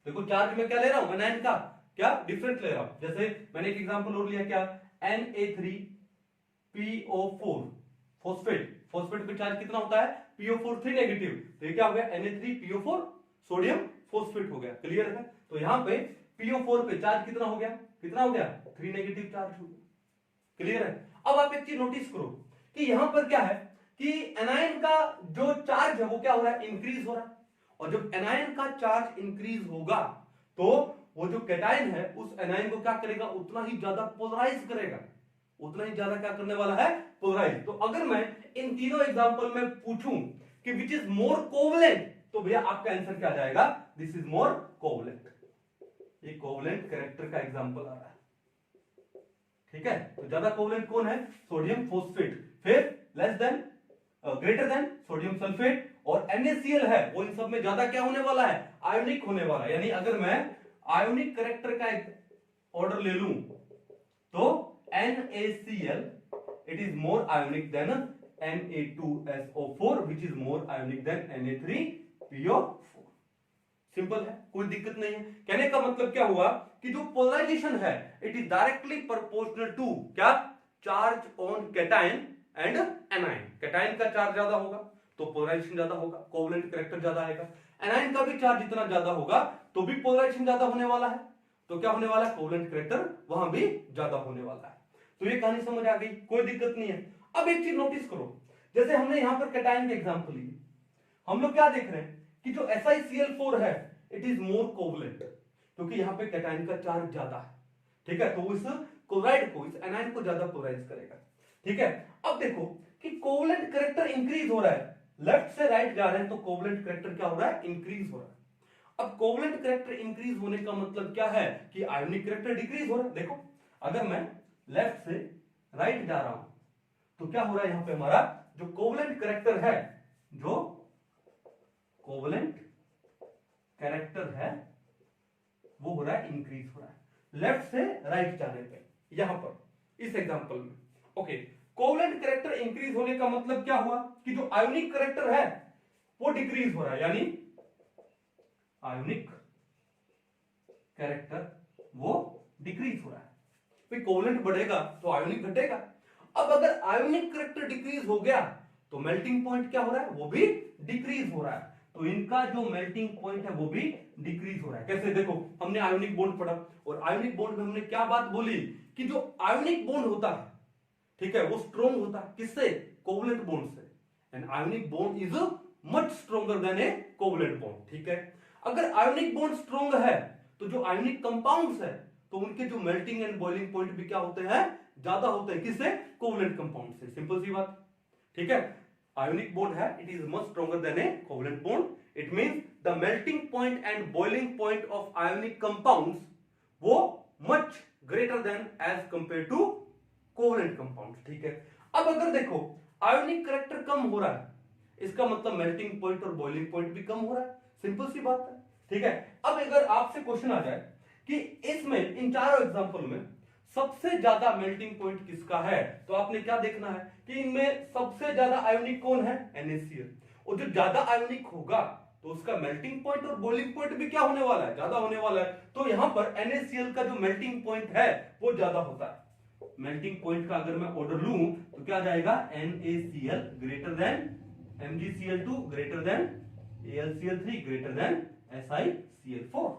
देखो चार्ज में क्या ले रहा हूं, एनायन का क्या डिफरेंट ले रहा हूं। जैसे मैंने एक एग्जांपल और लिया क्या, Na3PO4 फॉस्फेट, फॉस्फेट पे चार्ज कितना होता है, PO4 3 नेगेटिव, तो ये क्या हो गया, Na3PO4 सोडियम फॉस्फेट हो गया। क्लियर है। तो यहां पे PO4 पे चार्ज कितना हो गया, कितना हो गया, 3 नेगेटिव चार्ज हो गया। क्लियर है। अब आप एक चीज नोटिस करो कि यहां पर क्या है कि एनायन का जो चार्ज है वो क्या हो रहा है, इंक्रीज हो रहा है, और जब एनायन का चार्ज इंक्रीज होगा तो वो जो कैटायन है उस एनायन को क्या करेगा, उतना ही ज्यादा पोलराइज करेगा, उतना ही ज्यादा क्या करने वाला है, पोलराइज। तो अगर मैं इन तीनों एग्जांपल में पूछूं कि विच इज मोर कोवलेंट, तो भैया आपका आंसर क्या जाएगा, दिस इज मोर कोवलेंट। ये कोवलेंट कैरेक्टर का एग्जांपल आ रहा है, ठीक है। तो ज्यादा कोवलेंट कौन है, सोडियम फॉस्फेट, फिर less than greater than sodium sulphate, और NaCl है वो इन सब में ज्यादा क्या होने वाला है, आयोनिक होने वाला है। यानी अगर मैं आयोनिक कैरेक्टर का एक ऑर्डर ले लूं तो NaCl it is more ionic than Na2SO4 which is more ionic than Na3PO4। Simple है, कोई दिक्कत नहीं है। कहने का मतलब क्या हुआ कि जो पोलराइजेशन है it is directly proportional to क्या, charge on cation and anion. Cation का चार्ज ज्यादा होगा तो पोलराइजेशन ज्यादा होगा, कोवलेंट कैरेक्टर ज्यादा आएगा। एनायन का भी चार्ज जितना ज्यादा होगा तो भी पोलराइजेशन ज्यादा होने वाला है, तो क्या होने वाला है, कोवलेंट कैरेक्टर वहां भी ज्यादा होने वाला है। तो ये कहानी समझ आ गई, कोई दिक्कत नहीं है। अब एक चीज नोटिस करो, जैसे हमने यहां पर कैटायन के एग्जांपल लिए, हम लोग क्या देख रहे हैं कि जो SiCl4 है इट इज मोर कोवलेंट, क्योंकि यहां पे कैटायन का चार्ज ज्यादा है, ठीक है। तो इस क्लोराइड को, इस एनायन को ज्यादा पोलराइज करेगा, ठीक है। अब देखो कि कोवलेंट कैरेक्टर इंक्रीज हो रहा है, लेफ्ट से राइट जा रहे हैं तो कोवलेंट कैरेक्टर क्या हो रहा है, इंक्रीज हो रहा है। अब कोवलेंट कैरेक्टर इंक्रीज होने का मतलब क्या है कि आयोनिक कैरेक्टर डिक्रीज हो रहा है। देखो अगर मैं लेफ्ट से राइट जा रहा हूं तो क्या हो रहा है, यहां पे हमारा जो कोवलेंट कैरेक्टर है, जो कोवलेंट कैरेक्टर है वो हो रहा है, इंक्रीज हो रहा है लेफ्ट से राइट जाने पे, यहां पर इस एग्जांपल में। ओके, कोवलेंट कैरेक्टर इंक्रीज होने का मतलब क्या हुआ कि जो आयोनिक कैरेक्टर है वो डिक्रीज हो रहा है, यानी आयोनिक कैरेक्टर वो डिक्रीज हो रहा है। भाई कोवलेंट बढ़ेगा तो आयोनिक घटेगा। अब अगर आयोनिक कैरेक्टर डिक्रीज हो गया तो मेल्टिंग पॉइंट क्या हो रहा है, वो भी डिक्रीज हो रहा है। तो इनका जो मेल्टिंग पॉइंट है वो भी डिक्रीज हो रहा है। कैसे, देखो हमने आयोनिक बॉन्ड पढ़ा और आयोनिक बॉन्ड में हमने क्या बात बोली कि जो आयोनिक बॉन्ड होता है, ठीक है, वो स्ट्रॉन्ग होता है किससे, कोवलेंट बॉन्ड से, and ionic bond is much stronger than a covalent bond, ठीक है। अगर आयोनिक बॉन्ड स्ट्रॉन्ग है तो जो आयोनिक कंपाउंड्स है तो उनके जो मेल्टिंग एंड बॉइलिंग पॉइंट भी क्या होते हैं, ज्यादा होते हैं, किससे, कोवलेंट कंपाउंड से। सिंपल सी बात, ठीक है। आयोनिक बॉन्ड है, it is much stronger than a covalent bond. It means the melting point and boiling point of ionic compounds वो much greater than as compare to covalent compounds. ठीक है, अब अगर देखो आयोनिक करैक्टर कम हो रहा है, इसका मतलब मेल्टिंग पॉइंट और बॉइलिंग पॉइंट भी कम हो रहा है, सिंपल सी बात है। ठीक है, अब अगर आपसे क्वेश्चन आ जाए कि इसमें इन चारों एग्जांपल में सबसे ज्यादा मेल्टिंग पॉइंट किसका है, तो आपने क्या देखना है कि इनमें सबसे ज्यादा आयोनिक कौन है, NaCl। और जो ज्यादा आयोनिक होगा तो उसका मेल्टिंग पॉइंट और बॉइलिंग पॉइंट भी क्या होने वाला है, ज्यादा होने वाला है। तो यहां पर NaCl का जो मेल्टिंग पॉइंट है वो ज्यादा होता है। मेल्टिंग पॉइंट का अगर मैं ऑर्डर लूं तो क्या जाएगा, NaCl greater than MgCl2 greater than AlCl3 greater than SiCl4।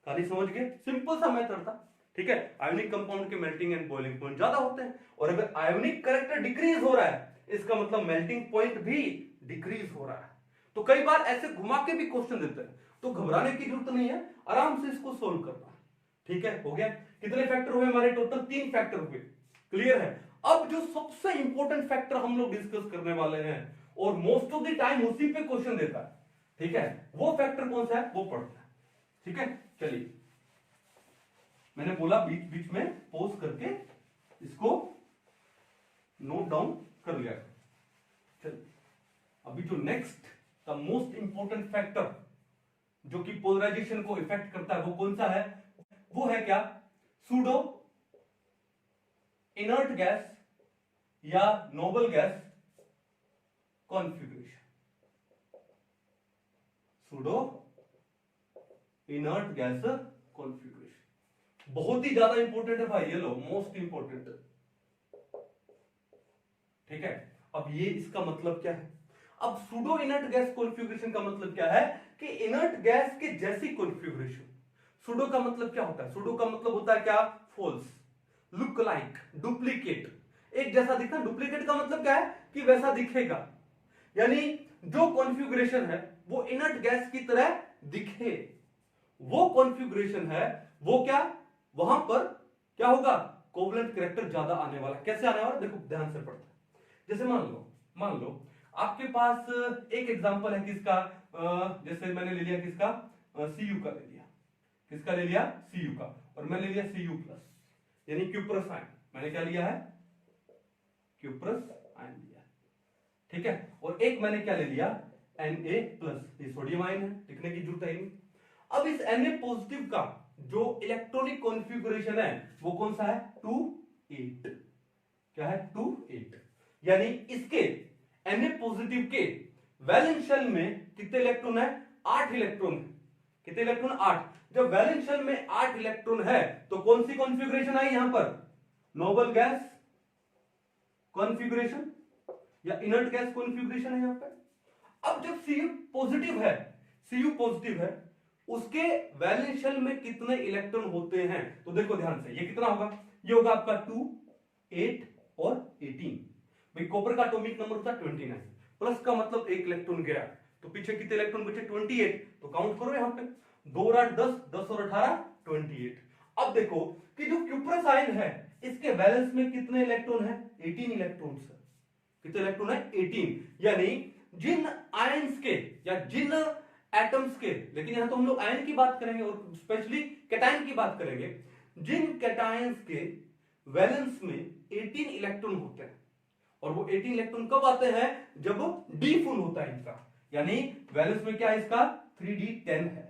खाली समझ गए, सिंपल सा मेथड था। ठीक है, आयोनिक कंपाउंड के मेल्टिंग एंड बॉइलिंग पॉइंट ज्यादा होते हैं, और अगर आयोनिक करैक्टर डिक्रीज हो रहा है इसका मतलब मेल्टिंग पॉइंट भी डिक्रीज हो रहा है। तो कई बार ऐसे घुमा के भी क्वेश्चन देते हैं, तो घबराने की जरूरत नहीं है, आराम से इसको सोल्व करना है। ठीक है, हो गया। कितने फैक्टर हुए हमारे, टोटल 3 फैक्टर हुए, क्लियर है। अब जो सबसे इंपॉर्टेंट फैक्टर हम लोग डिस्कस करने वाले हैं और मोस्ट ऑफ द टाइम उसी पे क्वेश्चन देता है, ठीक है, वो फैक्टर कौन सा है वो पढ़ते हैं। ठीक है, चलिए मैंने बोला बीच बीच में पॉज करके इसको नोट डाउन कर लिया। चलिए अभी जो next the most important factor जो कि पोलराइजेशन को इफेक्ट करता है वो कौन सा है, वो है क्या, सूडो इनर्ट गैस या noble gas configuration. Pseudo inert gas configuration बहुत ही ज्यादा इंपॉर्टेंट है भाई, ये लो मोस्ट इंपॉर्टेंट। ठीक है, अब ये इसका मतलब क्या है, अब सूडो इनर्ट गैस कॉन्फ़िगरेशन का मतलब क्या है कि इनर्ट गैस के जैसी कॉन्फ़िगरेशन। सूडो का मतलब क्या होता है, सूडो का मतलब होता है क्या, फॉल्स, लुक लाइक, डुप्लीकेट, एक जैसा दिखना। डुप्लीकेट का मतलब क्या है कि वैसा दिखेगा, यानी जो कॉन्फ़िगरेशन है वो इनर्ट गैस की तरह दिखे, वो कॉन्फ़िगरेशन है वो क्या, वहां पर क्या होगा, कोवलेंट कैरेक्टर ज्यादा आने वाला। कैसे आने वाला, देखो ध्यान से पढ़ते हैं। जैसे मान लो आपके पास एक एग्जांपल है किसका, जैसे मैंने ले लिया किसका, Cu का ले लिया, किसका ले लिया, Cu का, और मैंने ले लिया Cu+, यानी क्यूप्रस आयन। मैंने क्या लिया है, क्यूप्रस आयन लिया, ठीक है। और एक मैंने क्या ले लिया, Na+, ये सोडियम आयन है, लिखने की जरूरत है नहीं। अब इस Na पॉजिटिव का जो इलेक्ट्रॉनिक कॉन्फ़िगरेशन है वो कौन सा है, 2-8। क्या है, 2-8, यानी इसके Na पॉजिटिव के वैलेंस शेल में कितने इलेक्ट्रॉन है, 8 इलेक्ट्रॉन है। कितने इलेक्ट्रॉन, 8। जब वैलेंस शेल में 8 इलेक्ट्रॉन है तो कौन सी कॉन्फ़िगरेशन आई यहां पर, नोबल गैस कॉन्फ़िगरेशन या इनर्ट गैस कॉन्फ़िगरेशन है यहां पर। अब जब Cu पॉजिटिव है उसके वैलेंस शेल में कितने इलेक्ट्रॉन होते हैं, तो देखो ध्यान से, ये कितना होगा, ये होगा आपका 2, 8 और 18। भाई कॉपर का एटॉमिक नंबर होता है 29, प्लस का मतलब एक इलेक्ट्रॉन गया, तो पीछे कितने इलेक्ट्रॉन बचे, 28। तो काउंट करो यहां पे, 2 और 8 10, 10 और 18 28। अब देखो कि जो क्यूप्रस आयन है इसके वैलेंस में कितने इलेक्ट्रॉन है, 18 इलेक्ट्रॉन है। कितने इलेक्ट्रॉन है, 18। यानी जिन आयंस के या जिन एटम्स के, लेकिन यहां तो हम लोग आयन की बात करेंगे और स्पेशली कैटायन की बात करेंगे, जिन कैटायंस के वैलेंस में 18 इलेक्ट्रॉन होते हैं, और वो 18 इलेक्ट्रॉन कब आते हैं, जब डी फुल होता है इनका, यानी वैलेंस में क्या है इसका, 3d10 है,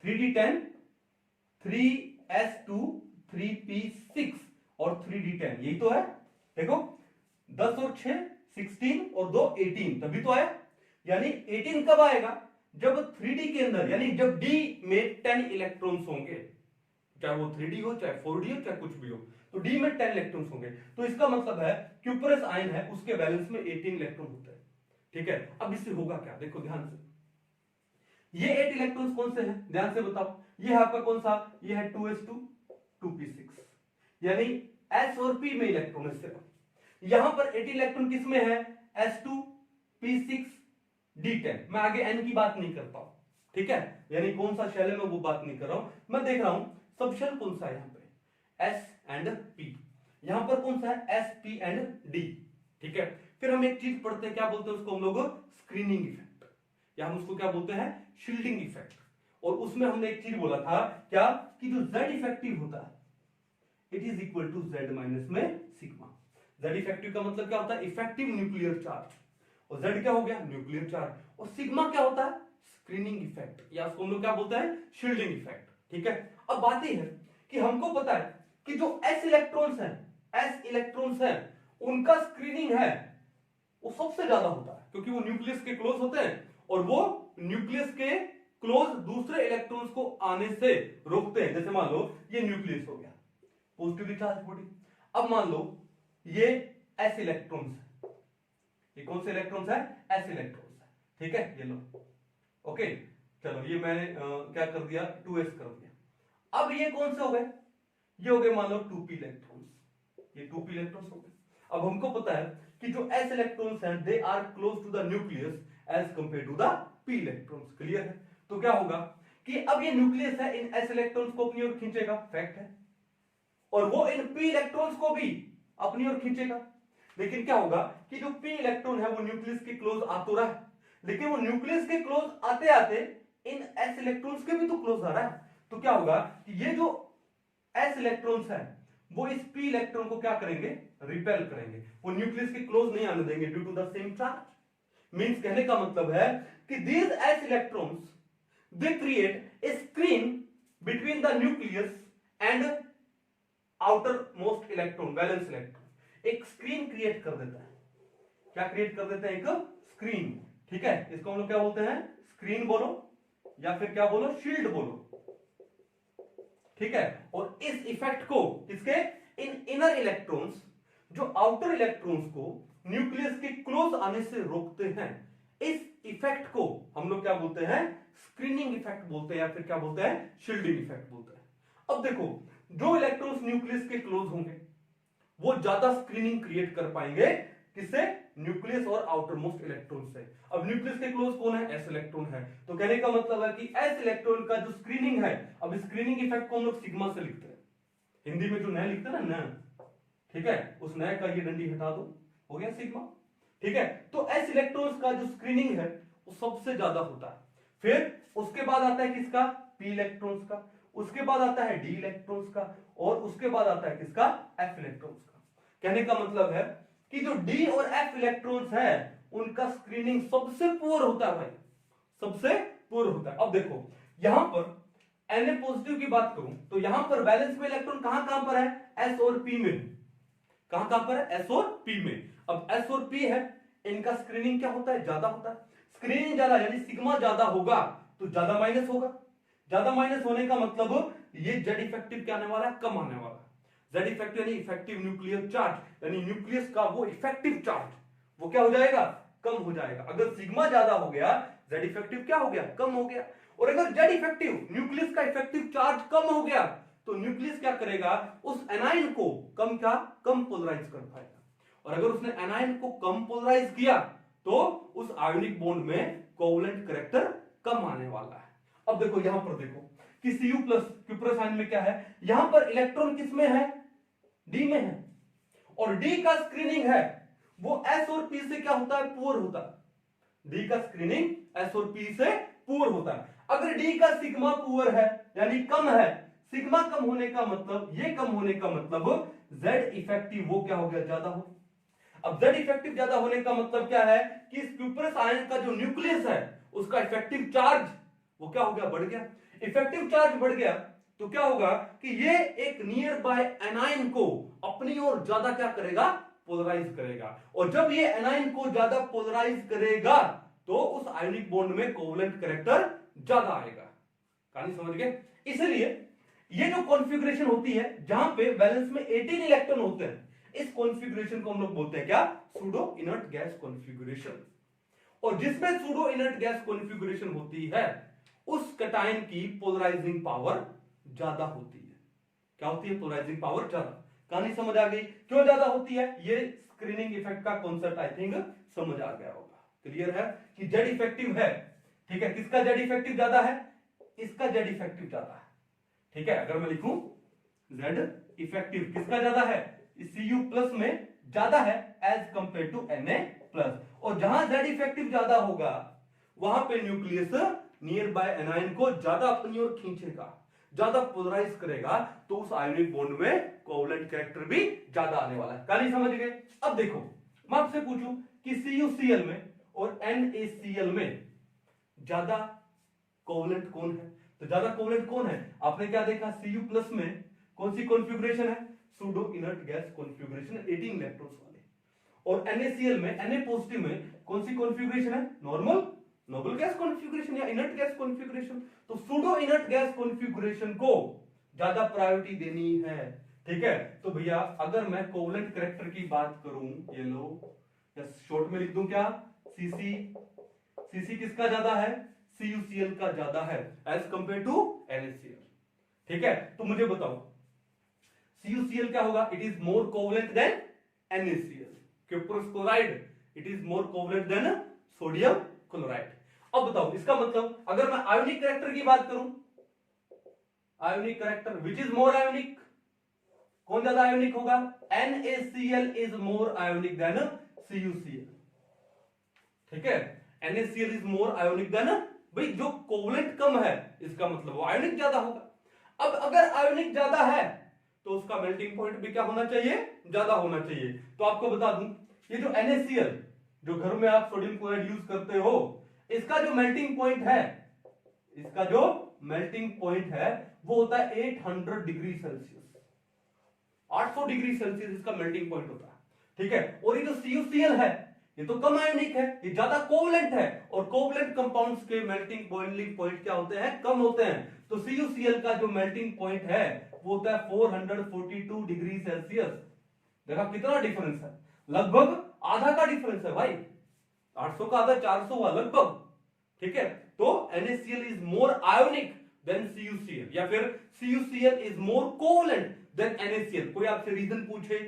3d10, 3s2, 3p6 और 3d10, यही तो है। देखो 10 और 6 16 और 2 18, तभी तो आया। यानी 18 कब आएगा, जब 3d के अंदर, यानी जब d में 10 इलेक्ट्रॉन्स होंगे, चाहे वो 3d हो, चाहे 4d हो, चाहे कुछ भी हो, तो d में 10 इलेक्ट्रॉन्स होंगे। तो इसका मतलब है क्यूपरस आयन है उसके वैलेंस में 18 इलेक्ट्रॉन होते हैं, ठीक है। अब इससे होगा क्या, देखो ध्यान से, ये 8 इलेक्ट्रॉन्स कौन से हैं, ध्यान से बताओ, ये है आपका कौन सा, ये है 2s2 2p6, यानी s और p में इलेक्ट्रॉन है सिर्फ। यहां पर 80 इलेक्ट्रॉन किस में है, s2 p6 d10। मैं आगे n की बात नहीं करता हूं, ठीक है, यानी कौन सा शेल है मैं वो बात नहीं कर रहा हूं, मैं देख रहा हूं सब शेल कौन सा है यहां पे, s एंड p। यहां पर कौन सा है, s p एंड d, ठीक है। फिर हम एक चीज पढ़ते हैं, क्या बोलते हैं उसको हम लोग, स्क्रीनिंग इफेक्ट, या हम उसको क्या बोलते हैं, शील्डिंग इफेक्ट। और उसमें हमने एक चीज बोला था क्या, कि जो Z इफेक्टिव होता है it is equal to Z minus में सिग्मा। Z इफेक्टिव का मतलब क्या होता है, इफेक्टिव न्यूक्लियर चार्ज, और Z क्या हो गया, न्यूक्लियर चार्ज, और सिग्मा क्या होता है, स्क्रीनिंग इफेक्ट, या उसको हम लोग क्या बोलते हैं, शील्डिंग इफेक्ट। ठीक है, अब बात यह है कि हमको पता है कि जो S इलेक्ट्रॉन्स हैं उनका स्क्रीनिंग है वो सबसे ज्यादा होता है, क्योंकि वो न्यूक्लियस के क्लोज होते हैं, और वो न्यूक्लियस के क्लोज दूसरे इलेक्ट्रॉन्स को आने से रोकते हैं। जैसे मान लो ये न्यूक्लियस हो गया, पॉजिटिवली चार्ज बॉडी। अब मान लो ये S इलेक्ट्रॉन्स है, ये कौन से इलेक्ट्रॉन्स है, S इलेक्ट्रॉन्स है। ठीक है, ये लो, ओके, चलो ये मैंने क्या कर दिया, 2s कर दिया। अब ये कौन से हो गए, ये हो गए मान लो 2p इलेक्ट्रॉन्स, ये 2p इलेक्ट्रॉन्स हो गए। अब हमको पता है कि जो s इलेक्ट्रॉन्स हैं they are close to the nucleus as compare to the p electrons. Clear है, तो क्या होगा कि अब ये न्यूक्लियस है, इन s इलेक्ट्रॉन्स को अपनी ओर खींचेगा, फैक्ट है, और वो इन p इलेक्ट्रॉन्स को भी अपनी ओर खींचेगा। लेकिन क्या होगा कि जो p इलेक्ट्रॉन है वो न्यूक्लियस के क्लोज आ तो रहा है, लेकिन वो न्यूक्लियस के क्लोज आते आते इन s इलेक्ट्रॉन्स के भी तो क्लोज आ रहा है। तो क्या होगा कि ये जो s इलेक्ट्रॉन्स है वो इस p इलेक्ट्रॉन को क्या करेंगे, रिपेल करेंगे, वो न्यूक्लियस के क्लोज नहीं आने देंगे due to the same charge. Means कहने का मतलब है कि these s electrons they create a screen between the nucleus and outermost electron, valence electron, एक स्क्रीन क्रिएट कर देता है। क्या क्रिएट कर देता है, एक स्क्रीन। ठीक है, इसको हम लोग क्या बोलते हैं, स्क्रीन बोलो या फिर क्या बोलो, शील्ड बोलो। ठीक है, और इस इफेक्ट को इसके इन इनर इलेक्ट्रॉन्स जो आउटर इलेक्ट्रॉन्स को न्यूक्लियस के क्लोज आने से रोकते हैं, इस इफेक्ट को हम लोग क्या बोलते हैं, स्क्रीनिंग इफेक्ट बोलते हैं, या फिर क्या बोलते हैं, शील्डिंग इफेक्ट बोलते हैं। अब देखो, जो इलेक्ट्रॉन्स न्यूक्लियस के क्लोज होंगे वो ज्यादा स्क्रीनिंग क्रिएट कर पाएंगे, किससे, न्यूक्लियस और आउटर मोस्ट इलेक्ट्रॉन से। अब न्यूक्लियस के क्लोज कौन है, एस इलेक्ट्रॉन है, तो कहने का मतलब है कि एस इलेक्ट्रॉन का जो स्क्रीनिंग है, अब स्क्रीनिंग इफेक्ट को हम लोग सिग्मा से लिखते हैं, हिंदी में जो नया लिखते हैं ना, न, ठीक है, उस नए का ये डंडी हटा दो, हो गया सिग्मा। ठीक है, तो एस इलेक्ट्रॉन्स का जो स्क्रीनिंग है वो सबसे ज्यादा होता है। फिर उसके बाद आता है किसका, पी इलेक्ट्रॉन्स का, उसके बाद आता है डी इलेक्ट्रॉन्स का, और उसके बाद आता है किसका, एफ इलेक्ट्रॉन्स का। कहने का मतलब है कि जो डी और एफ इलेक्ट्रॉन्स है उनका स्क्रीनिंग सबसे पुअर होता है भाई, सबसे पुअर होता है। अब देखो यहां पर Na पॉजिटिव की बात करूं तो यहां पर बैलेंस में इलेक्ट्रॉन कहां पर है, एस और पी में, कहां पर है, एस और पी में। अब एस और पी है, इनका स्क्रीनिंग क्या होता है, ज्यादा होता है। स्क्रीनिंग ज्यादा यानी सिग्मा ज्यादा होगा तो ज्यादा माइनस होगा, ज्यादा माइनस होने का मतलब ये जेड इफेक्टिव क्या आने वाला है, कम आने वाला है। जेड इफेक्टिव यानी इफेक्टिव न्यूक्लियर चार्ज, यानी न्यूक्लियस का वो इफेक्टिव चार्ज वो क्या हो जाएगा, कम हो जाएगा। अगर सिग्मा ज्यादा हो गया, जेड इफेक्टिव क्या हो गया, कम हो गया। और अगर जेड इफेक्टिव न्यूक्लियस का इफेक्टिव चार्ज कम हो गया तो न्यूक्लियस क्या करेगा, उस एनाइन को कम पोलराइज कर पाएगा। और अगर उसने एनाइन को कम पोलराइज किया तो उस आयोनिक बॉन्ड में कोवलेंट कैरेक्टर कम आने वाला है। अब देखो यहां पर देखो कि Cu प्लस क्यूप्रस आयन में क्या है, यहां पर इलेक्ट्रॉन किस में है, डी में है, और डी का स्क्रीनिंग है वो एस और पी से क्या होता है, पुअर होता है। डी का स्क्रीनिंग एस और पी से पुअर होता है। अगर डी का सिग्मा पुअर है यानी कम है, सिग्मा कम होने का मतलब, ये कम होने का मतलब जेड इफेक्टिव वो क्या हो गया, ज्यादा हो। अब जेड इफेक्टिव ज्यादा होने का मतलब क्या है कि इस क्यूप्रस आयन का जो न्यूक्लियस है उसका इफेक्टिव चार्ज वो क्या हो गया, बढ़ गया। इफेक्टिव चार्ज बढ़ गया तो क्या होगा कि ये एक नियर बाय एनाइन को अपनी ओर ज्यादा क्या करेगा, पोलराइज करेगा। और जब ये एनाइन को ज्यादा पोलराइज करेगा तो उस आयोनिक बॉन्ड में कोवलेंट कैरेक्टर ज्यादा आएगा। कहानी समझ गए। इसलिए ये जो कॉन्फ़िगरेशन होती है जहां पे बैलेंस में 18 इलेक्ट्रॉन होते हैं, इस कॉन्फ़िगरेशन को हम लोग बोलते हैं क्या, सूडो इनर्ट गैस कॉन्फ़िगरेशन। और जिसमें सूडो इनर्ट गैस कॉन्फ़िगरेशन होती है उस कैटायन की पोलराइजिंग पावर ज्यादा होती है। क्या होती है, पोलराइजिंग पावर ज्यादा। कहानी समझ आ गई, क्यों ज्यादा होती है, ये स्क्रीनिंग इफेक्ट का कॉन्सेप्ट आई थिंक समझ आ गया होगा। क्लियर है कि जेड इफेक्टिव है, ठीक है, किसका जेड इफेक्टिव ज्यादा है, इसका जेड इफेक्टिव ज्यादा है। ठीक है, अगर मैं लिखूं जेड इफेक्टिव किसका ज्यादा है, Cu प्लस में ज्यादा है एज कंपेयर टू Na+, और जहां Z इफेक्टिव ज्यादा होगा वहां पे न्यूक्लियस नियर बाय एनायन को ज्यादा अपनी ओर खींचेगा, ज्यादा पोलराइज करेगा, तो उस आयोनिक बॉन्ड में कोवलेंट कैरेक्टर भी ज्यादा आने वाला है। कहानी समझ गए? अब देखो मैं आपसे पूछूं कि CuCl में और NaCl में ज्यादा कोवलेंट कौन है? तो ज्यादा कोवलेंट कौन है? आपने क्या देखा, Cu+ में कौन सी कॉन्फ़िगरेशन है? Pseudo inert gas configuration, 18 electrons वाले। और NaCl में, Na+ में कौन सी कॉन्फ़िगरेशन है? नोबल गैस कॉन्फ़िगरेशन या इनर्ट गैस कॉन्फ़िगरेशन। तो सूडो इनर्ट गैस कॉन्फ़िगरेशन को ज्यादा प्रायोरिटी देनी है। ठीक है, तो भैया अगर मैं कोवलेंट कैरेक्टर की बात करूं, ये लो या शॉर्ट में लिख दूं क्या, Cc किसका ज्यादा है? CuCl का ज्यादा है एज कंपेयर टू NaCl। ठीक है, तो मुझे बताओ CuCl क्या होगा? It is more covalent than NaCl। Cuprous chloride it is more covalent than sodium chloride. अब बताओ इसका मतलब अगर मैं आयोनिक कैरेक्टर की बात करूं, ionic character which is more ionic, कौन ज्यादा आयोनिक होगा? NaCl is more ionic than CuCl। ठीक है, NaCl is more ionic than, भाई जो कोवलेंट कम है इसका मतलब वो आयोनिक ज्यादा होगा। अब अगर आयोनिक ज्यादा है तो उसका मेल्टिंग पॉइंट भी क्या होना चाहिए? ज्यादा होना चाहिए। तो आपको बता दूं ये जो NaCl जो घर में आप सोडियम क्लोराइड यूज करते हो, इसका जो मेल्टिंग पॉइंट है, इसका जो मेल्टिंग पॉइंट है वो होता है 800 डिग्री सेल्सियस, 800 डिग्री सेल्सियस इसका मेल्टिंग पॉइंट होता है। ठीक है, और ये जो CuCl है ये तो कम आयोनिक है, ये ज्यादा कोवलेंट है, और कोवलेंट कंपाउंड्स के मेल्टिंग बॉइलिंग पॉइंट क्या होते हैं? कम होते हैं। तो CuCl का जो मेल्टिंग पॉइंट है वो होता है 442 डिग्री सेल्सियस। देखा कितना डिफरेंस है, लगभग आधा का डिफरेंस है भाई, 800 का आधा 400 हुआ लगभग। ठीक है, तो NaCl is more ionic than CuCl, या फिर CuCl is more covalent than NaCl। कोई आपसे रीजन पूछे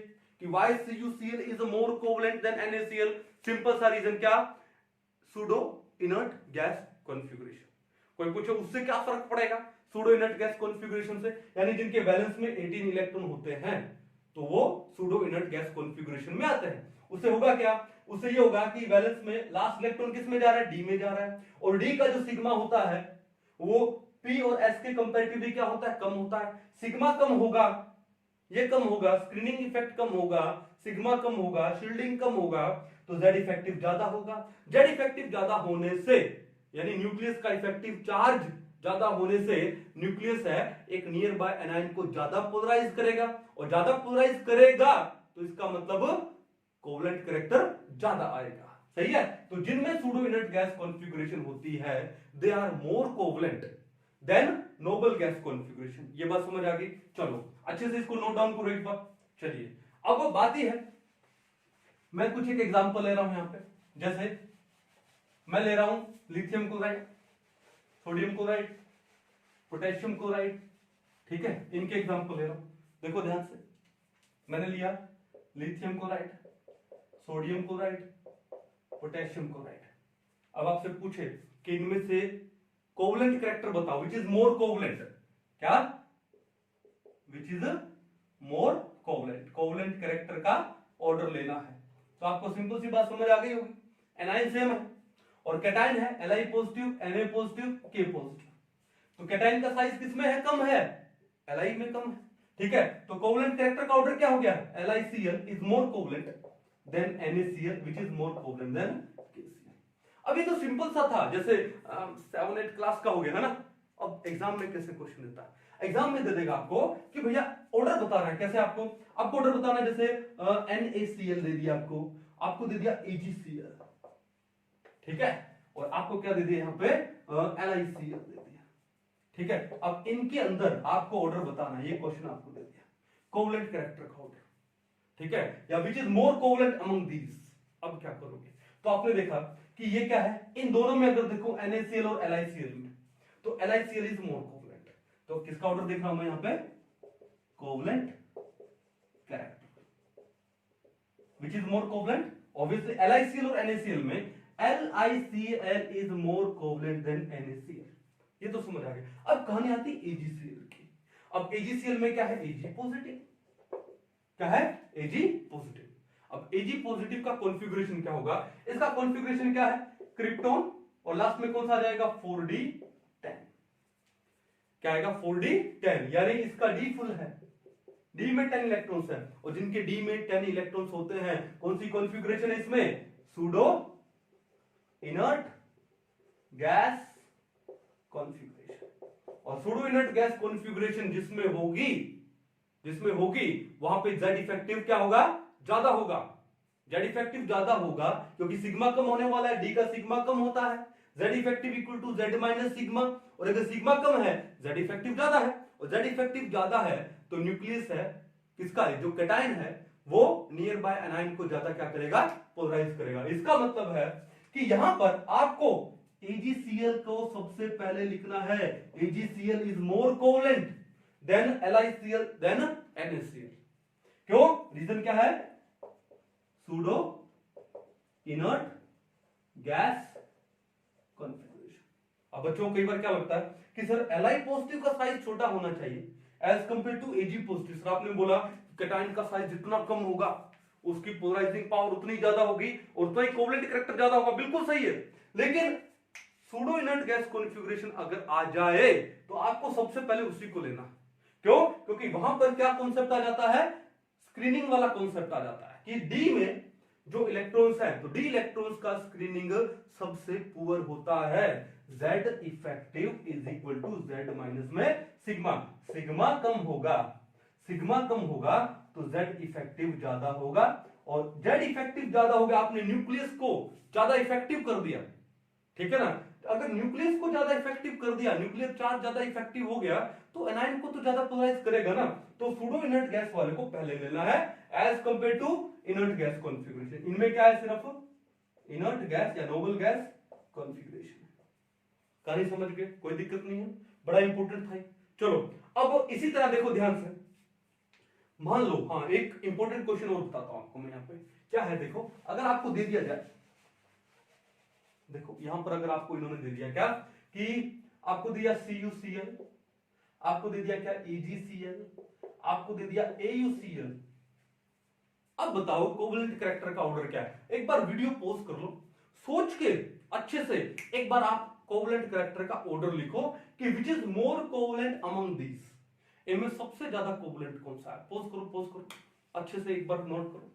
कि why CuCl is more covalent than NaCl, simple सा रीजन क्या? Pseudo inert gas configuration. कोई पूछे उससे क्या फर्क पड़ेगा सूडो इनर्ट गैस कॉन्फ़िगरेशन से, यानी जिनके वैलेंस में 18 इलेक्ट्रॉन होते हैं तो वो सूडो इनर्ट गैस कॉन्फ़िगरेशन में आते हैं। उससे होगा क्या? उससे ये होगा कि वैलेंस में लास्ट इलेक्ट्रॉन किस में जा रहा है? डी में जा रहा है, और डी का जो सिग्मा होता है वो पी और एस के कंपैरेटिवली क्या होता है? कम होता है। सिग्मा कम होगा, ये कम होगा, स्क्रीनिंग इफेक्ट कम होगा, सिग्मा कम होगा, शील्डिंग कम होगा, तो जेड इफेक्टिव ज्यादा होगा। जेड इफेक्टिव ज्यादा होने से यानी न्यूक्लियस का इफेक्टिव चार्ज ज्यादा होने से न्यूक्लियस है एक नियर बाय एनायन को ज्यादा पोलराइज करेगा, और ज्यादा पोलराइज करेगा तो इसका मतलब कोवलेंट कैरेक्टर ज्यादा आएगा। सही है, तो जिनमें सूडो इनर्ट गैस कॉन्फ़िगरेशन होती है they are more covalent than noble gas configuration. ये बात समझ आ गई? चलो अच्छे से इसको नोट डाउन करो एक बार। चलिए अब वो बात ही है, मैं कुछ एक एग्जांपल ले रहा हूं यहां पे, जैसे मैं ले रहा हूं lithium chloride, sodium chloride, potassium chloride. ठीक है, इनके एग्जांपल ले रहा हूं, देखो ध्यान से। मैंने लिया lithium chloride, sodium chloride, potassium chloride. अब आपसे पूछे कि इनमें से कोवलेंट कैरेक्टर बताओ, विच इज मोर कोवलेंट, क्या विच is more covalent, covalent character का ऑर्डर लेना है। तो आपको सिंपल सी बात समझ आ गई होगी, एनाइन सेम है और कैटाइन है Li positive, Na positive, K positive. तो कैटाइन का साइज किसमें है? कम है, Li में कम है। ठीक है, तो कोवलेंट कैरेक्टर का ऑर्डर क्या हो गया? LiCl is more covalent than NaCl which is more covalent than KCl। अब ये तो सिंपल सा था, जैसे 7-8 क्लास का हो गया है ना। अब एग्जाम में कैसे क्वेश्चन देता है? एग्जाम में दे देगा आपको कि भैया ऑर्डर बताना है। कैसे आपको ऑर्डर बताना है? जैसे NaCl दे दिया आपको दे दिया AgCl, ठीक है, और आपको क्या दे दिया यहाँ पे? LiCl दे दिया। ठीक है, अब इनके अंदर आपको ऑर्डर बताना है, ये क्वेश्चन आपको दे दिया कोवलेंट कैरेक्टर का ऑर्डर। ठीक है, या विच is more covalent among these. अब क्या करोगे? तो आपने देखा कि ये क्या है, इन दोनों में अगर देखो NaCl और LiCl में, तो LiCl इज मोर कोवलेंट। तो किसका ऑर्डर देख रहा हूं मैं यहां पे? Covalent character which is more covalent. Obviously LiCl और NaCl में LiCl is more covalent than NaCl, ये तो समझ आ गया। अब कहानी आती AgCl की। अब AgCl में क्या है? Ag पॉजिटिव, क्या है? Ag positive. अब Ag पॉजिटिव का कॉन्फ़िगरेशन क्या होगा, इसका कॉन्फ़िगरेशन क्या है, क्रिप्टॉन और लास्ट में कौन सा आ जाएगा 4d10, क्या आएगा 4d10, यानी इसका d फुल है, d में 10 इलेक्ट्रॉन्स है और जिनके d में 10 इलेक्ट्रॉन्स होते हैं कौन सी कॉन्फ़िगरेशन है इसमें, सूडो इनर्ट गैस कॉन्फ़िगरेशन। और सूडो इनर्ट गैस कॉन्फ़िगरेशन जिसमें होगी वहां पे Z इफेक्टिव क्या होगा, ज्यादा होगा, Z इफेक्टिव ज्यादा होगा क्योंकि सिग्मा कम होने वाला है, D का सिग्मा कम होता है, Z effective equal to Z minus sigma, और अगर सिग्मा कम है Z इफेक्टिव ज्यादा है, और Z इफेक्टिव ज्यादा है तो न्यूक्लियस है किसका, जो कैटायन है वो नियर बाय एनायन को ज्यादा क्या करेगा, पोलराइज करेगा। इसका मतलब है कि यहां पर आपको AgCl को सबसे पहले लिखना है, AgCl is more covalent than LiCl than NaCl। क्यों, रीजन क्या है, सूडो इनर्ट गैस कॉन्फ़िगरेशन। अब बच्चों कई बार क्या लगता है कि सर Li पॉजिटिव का साइज छोटा होना चाहिए as compare to Ag positive. Sir आपने बोला कैटायन का साइज जितना कम होगा उसकी पोलराइजिंग पावर उतनी ज्यादा होगी और उतना ही कोवलेंट कैरेक्टर ज्यादा होगा, बिल्कुल सही है, लेकिन सूडो इनर्ट गैस कॉन्फ़िगरेशन अगर आ जाए तो आपको सबसे पहले उसी को लेना। क्यों, क्योंकि वहां पर क्या कॉन्सेप्ट आ जाता है, स्क्रीनिंग वाला कॉन्सेप्ट आ जाता है कि डी में जो इलेक्ट्रॉन्स हैं तो डी इलेक्ट्रॉन्स का स्क्रीनिंग सबसे पुअर होता है, Z effective is equal to Z minus में सिग्मा, सिग्मा कम होगा तो Z इफेक्टिव ज्यादा होगा, और Z इफेक्टिव ज्यादा होगा, आपने न्यूक्लियस को ज्यादा इफेक्टिव कर दिया, ठीक है ना, अगर न्यूक्लियस को ज्यादा इफेक्टिव कर दिया, न्यूक्लियर चार्ज ज्यादा इफेक्टिव हो गया तो एनायन को तो ज्यादा पोलराइज करेगा ना, तो सूडो इनर्ट गैस वाले को पहले लेना है as compare to inert gas configuration. इनमें क्या है, सिर्फ इनर्ट गैस या नोबल गैस कॉन्फ़िगरेशन। कहानी समझ गए, कोई दिक्कत नहीं है, बड़ा इंपॉर्टेंट था। चलो अब इसी तरह देखो ध्यान से, मान लो, हाँ एक इंपॉर्टेंट क्वेश्चन और बताता हूं आपको मैं यहाँ पे, क्या है देखो, अगर आपको दे दिया जाए, देखो यहां पर अगर आपको इन्होंने दे दिया क्या कि आपको दिया CuCl, आपको दे दिया क्या AgCl, आपको दे दिया AuCl, अब बताओ कोवलेंट कैरेक्टर का ऑर्डर क्या है। एक बार वीडियो पॉज कर लो, सोच के अच्छे से एक बार आप कोवलेंट कैरेक्टर का ऑर्डर लिखो कि विच is more covalent among these, इनमें सबसे ज्यादा कोवलेंट कौन सा है। पॉज करो अच्छे से एक बार नोट करो,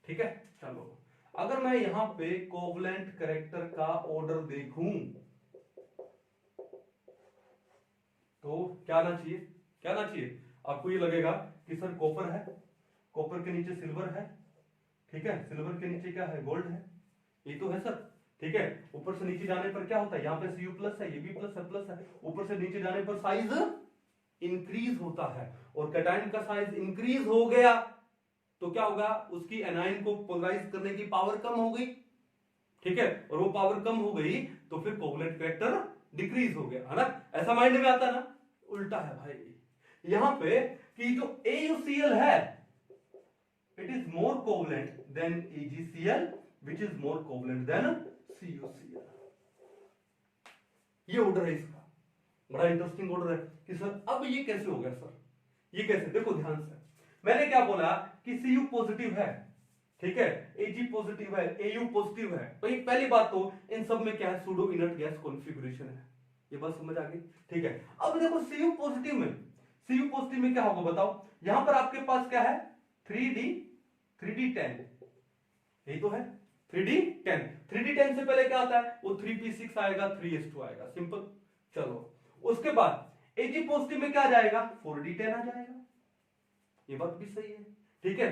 ठीक है। चलो अगर मैं यहां पे कोवलेंट कैरेक्टर का ऑर्डर देखूं तो क्या आना चाहिए, आपको ये लगेगा कि सर कॉपर है, कॉपर के नीचे सिल्वर है, ठीक है, सिल्वर के नीचे क्या है, गोल्ड है, ये तो है सर, ठीक है। ऊपर से नीचे जाने पर क्या होता है, यहाँ पे Cu प्लस है, ये भी प्लस है, ऊपर से नीचे जाने पर साइज इंक्रीज होता है, और कैटायन का साइज इंक्रीज हो गया तो क्या होगा, उसकी एनायन को पोलराइज करने की पावर कम हो गई, ठीक है, और वो पावर कम हो गई तो फिर कोवलेंट कैरेक्टर डिक्रीज हो गया, है ना, ऐसा माइंड में आता है ना। उल्टा है भाई, यहां पे कि जो AuCl है it is more covalent than AgCl which is more covalent than CuCl। ये ऑर्डर है इसका, बड़ा इंटरेस्टिंग ऑर्डर है कि सर अब ये कैसे हो गया, सर ये कैसे, देखो ध्यान से, मैंने क्या बोला कि Cu पॉजिटिव है, ठीक है, Ag पॉजिटिव है, Au पॉजिटिव है, तो ये पहली बात तो इन सब में क्या है, सूडो इनर्ट गैस कॉन्फ़िगरेशन है, ये बात समझ आ गई, ठीक है। अब देखो Cu पॉजिटिव में क्या होगा बताओ, यहां पर आपके पास क्या है 3d10, यही तो है 3d10 से पहले क्या आता है, वो 3p6 आएगा, 3s2 आएगा, सिंपल। चलो उसके बाद Ag पॉजिटिव में क्या आ जाएगा, 4d10 आ जाएगा, ये बात भी सही है, ठीक है।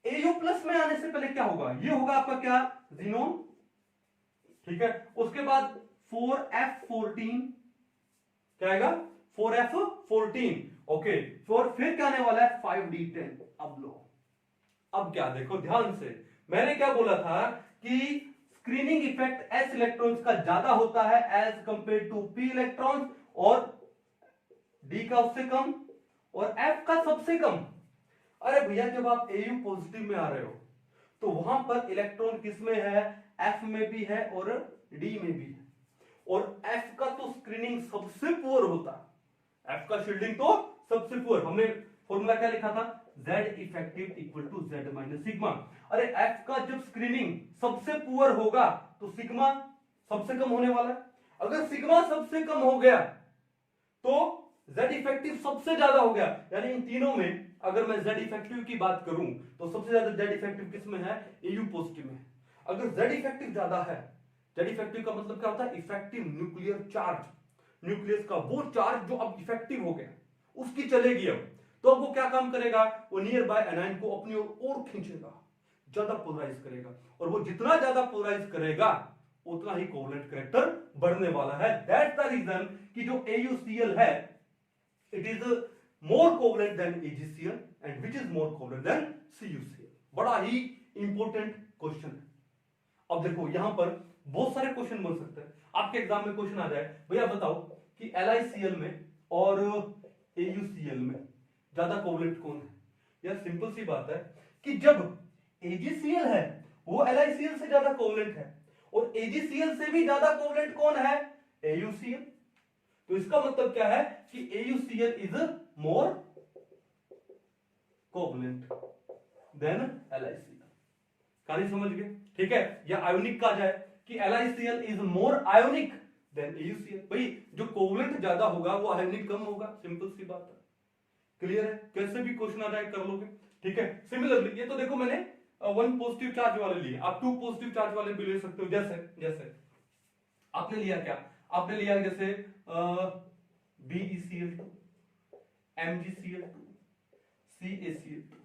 Au प्लस में आने से पहले क्या होगा, ये होगा आपका क्या, ज़ीनोन, ठीक है, उसके बाद 4f14, क्या आएगा 4f14, ओके, फिर क्या आने वाला है 5d10। अब लो, अब क्या, देखो ध्यान से, मैंने क्या बोला था कि स्क्रीनिंग इफेक्ट s इलेक्ट्रॉन्स का ज्यादा होता है as compare to p electrons, और d का उससे कम और f का सबसे कम। अरे भैया जब आप Au पॉजिटिव में आ रहे हो तो वहां पर इलेक्ट्रॉन किस में है, f में भी है और d में भी है, और f का तो स्क्रीनिंग सबसे पुअर होता है, f का शील्डिंग तो सबसे पुअर, हमने फॉर्मूला क्या लिखा था, Z effective equal to Z minus sigma. अरे F का जब स्क्रीनिंग सबसे पुअर होगा तो सिग्मा सबसे कम होने वाला है। अगर सिग्मा सबसे कम हो गया तो Z इफेक्टिव सबसे ज्यादा हो गया, यानी इन तीनों में अगर मैं Z इफेक्टिव की बात करूं तो सबसे ज्यादा Z इफेक्टिव किस में है? AU पॉजिटिव में। अगर Z इफेक्टिव ज्यादा है, Z इफेक्टिव का मतलब क्या होता है? इफेक्टिव न्यूक्लियर चार्ज, न्यूक्लियस का वो चार्ज जो अब इफेक्टिव हो गया उसकी चलेगी अब, तो अब वो क्या काम करेगा? वो नियर बाय एनायन को अपनी ओर खींचेगा, ज्यादा पोलराइज करेगा, और वो जितना ज्यादा पोलराइज करेगा उतना ही कोवलेंट कैरेक्टर बढ़ने वाला है। दैट्स द रीजन कि जो AuCl है it is more covalent than AgCl and which is more covalent than CuCl। बड़ा ही इंपॉर्टेंट क्वेश्चन है। अब देखो यहां पर बहुत सारे क्वेश्चन बन सकते हैं, आपके एग्जाम में क्वेश्चन आ जाए, भैया बताओ कि LiCl में और AuCl में ज्यादा कोवलेंट कौन है? यार सिंपल सी बात है कि जब AgCl है वो LiCl से ज्यादा कोवलेंट है, और AgCl से भी ज्यादा कोवलेंट कौन है? AuCl। तो इसका मतलब क्या है कि AuCl is more covalent than LiCl। कहानी समझ गए? ठीक है, या आयोनिक कहा जाए कि LiCl is more ionic than AuCl। भाई जो कोवलेंट ज्यादा होगा वो आयोनिक कम होगा, सिंपल सी बात है। क्लियर है? कैसे भी क्वेश्चन आ जाए कर लोगे। ठीक है, सिमिलरली ये तो देखो मैंने 1 पॉजिटिव चार्ज वाले लिए, आप 2 पॉजिटिव चार्ज वाले भी ले सकते हो। जैसे आपने लिया क्या? आपने लिया जैसे BeCl2, MgCl2, CaCl2।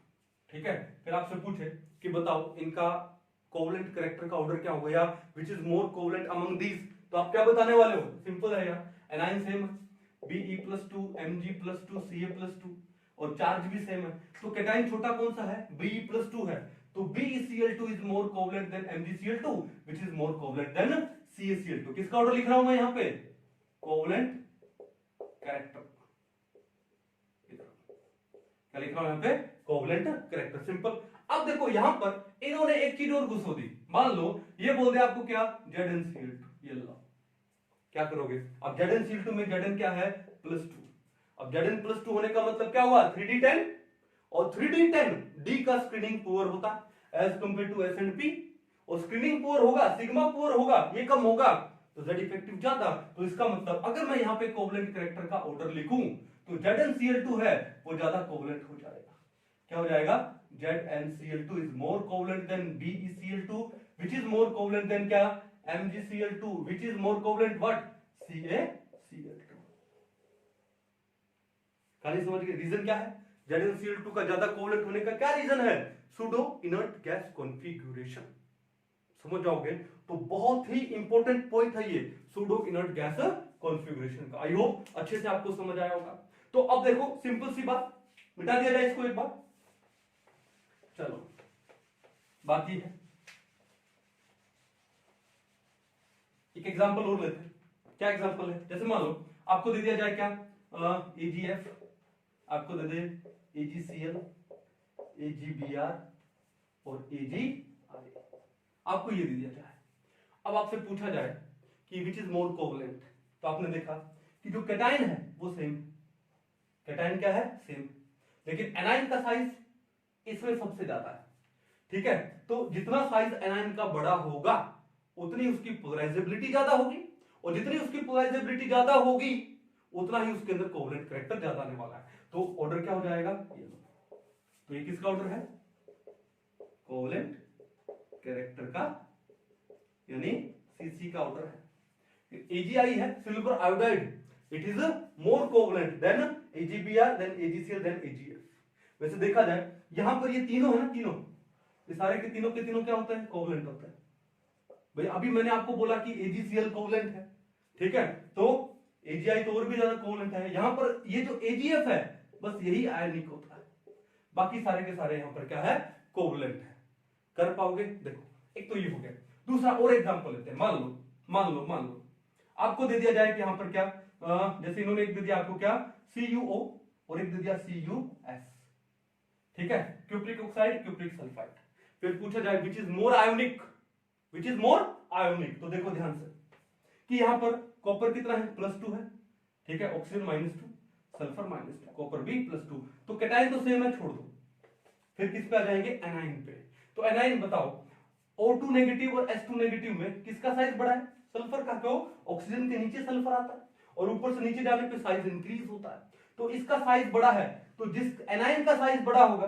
ठीक है, फिर आपसे पूछे कि बताओ इनका कोवलेंट कैरेक्टर का ऑर्डर क्या होगा, या विच is more covalent among these, तो आप क्या बताने वाले हो? सिंपल है यार, एनाइन सेम है, Be+2, Mg+2, Ca+2, और चार्ज भी सेम है, तो कैटाइन छोटा कौन सा है? Be+2 है, तो BeCl2 is more covalent than MgCl2 which is more covalent than CaCl2। किसका ऑर्डर लिख रहा हूं मैं यहां पे? Covalent character. क्या लिख रहा हूं यहां पे? Covalent character, simple. अब देखो यहां पर इन्होंने एक चीज और घुसो दी, मान लो ये बोल दे आपको क्या? ZnCl2, ये लो, क्या करोगे? अब ZnCl2 में Zn क्या है? +2। अब Zn+2 होने का मतलब क्या हुआ? 3d10, और 3d10 D का स्क्रीनिंग पुअर होता as compare to S and P, और स्क्रीनिंग पुअर होगा, सिग्मा पुअर होगा, ये कम होगा, तो Z इफेक्टिव ज्यादा। तो इसका मतलब अगर मैं यहां पे कोवलेंट कैरेक्टर का ऑर्डर लिखूं तो ZnCl2 है वो ज्यादा कोवलेंट हो जाएगा। क्या हो जाएगा? ZnCl2 is more covalent than BeCl2 which is more covalent than क्या? MgCl2 which is more covalent what? CaCl2। कहानी समझ गए? रीजन क्या है? ZnCl2 का ज्यादा कोवलेंट होने का क्या रीजन है? Pseudo inert gas configuration. समझ जाओगे तो बहुत ही इंपॉर्टेंट पॉइंट है ये सूडो इनर्ट गैस कॉन्फ़िगरेशन का। आई होप अच्छे से आपको समझ आया होगा। तो अब देखो सिंपल सी बात, मिटा दिया जाए इसको एक बार। चलो बाकी है, एक एग्जांपल और लेते हैं। क्या एग्जांपल है? जैसे मान लो आपको दे दिया जाए क्या? AgF, आपको दे दे AgCl, AgBr और AgI, आपको ये दे दिया जाए। अब आपसे पूछा जाए कि विच इज मोर कोवलेंट, तो आपने देखा कि जो कैटाइन है वो सेम, कैटाइन क्या है? सेम, लेकिन एनाइन का साइज इसमें सबसे ज्यादा है। ठीक है, तो जितना साइज एनाइन का बड़ा होगा उतनी उसकी पोलराइजेबिलिटी ज्यादा होगी, और जितनी उसकी पोलराइजेबिलिटी ज्यादा होगी उतना ही उसके अंदर कोवलेंट कैरेक्टर ज्यादा आने वाला है। तो ऑर्डर क्या हो जाएगा? ये लो, तो ये किसका ऑर्डर है? कोवलेंट कैरेक्टर का, यानी CC का ऑर्डर है। AgI है silver iodide, it is more covalent than AgBr then AgCl then AgF। वैसे देखा जाए यहां पर ये तीनों है ना, तीनों ये सारे के तीनों क्या होता है? कोवलेंट होता है। भाई अभी मैंने आपको बोला कि AgCl कोवलेंट है, ठीक है, तो AgI तो और भी ज्यादा कोवलेंट है। यहां पर ये जो AgF है बस यही आयनिक होता है, बाकी सारे के सारे यहां पर क्या है? कोवलेंट है। कर पाओगे? देखो एक तो ये हो गया। दूसरा और एग्जांपल लेते हैं। मान लो आपको दे दिया जाए कि यहां पर क्या, जैसे इन्होंने एक दे दिया आपको क्या? CuO और एक दे दिया CuS। ठीक है, क्यूप्रिक ऑक्साइड, क्यूप्रिक सल्फाइड। फिर पूछा जाए विच is more ionic, which is more ionic, तो देखो ध्यान से कि यहां पर कॉपर कितना है? +2 है। ठीक है, ऑक्सीजन -2, सल्फर -2, कॉपर भी +2, तो कैटाइन तो सेम है, छोड़ दो। फिर किस पे आ जाएंगे, एनाइन पे। तो एनाइन बताओ, O2 नेगेटिव और H2 नेगेटिव में किसका साइज बड़ा है, सल्फर का। क्यों, ऑक्सीजन के नीचे सल्फर आता है और ऊपर से नीचे जाने पे साइज इंक्रीज होता है, तो इसका साइज बड़ा है। तो जिस एनाइन का साइज बड़ा होगा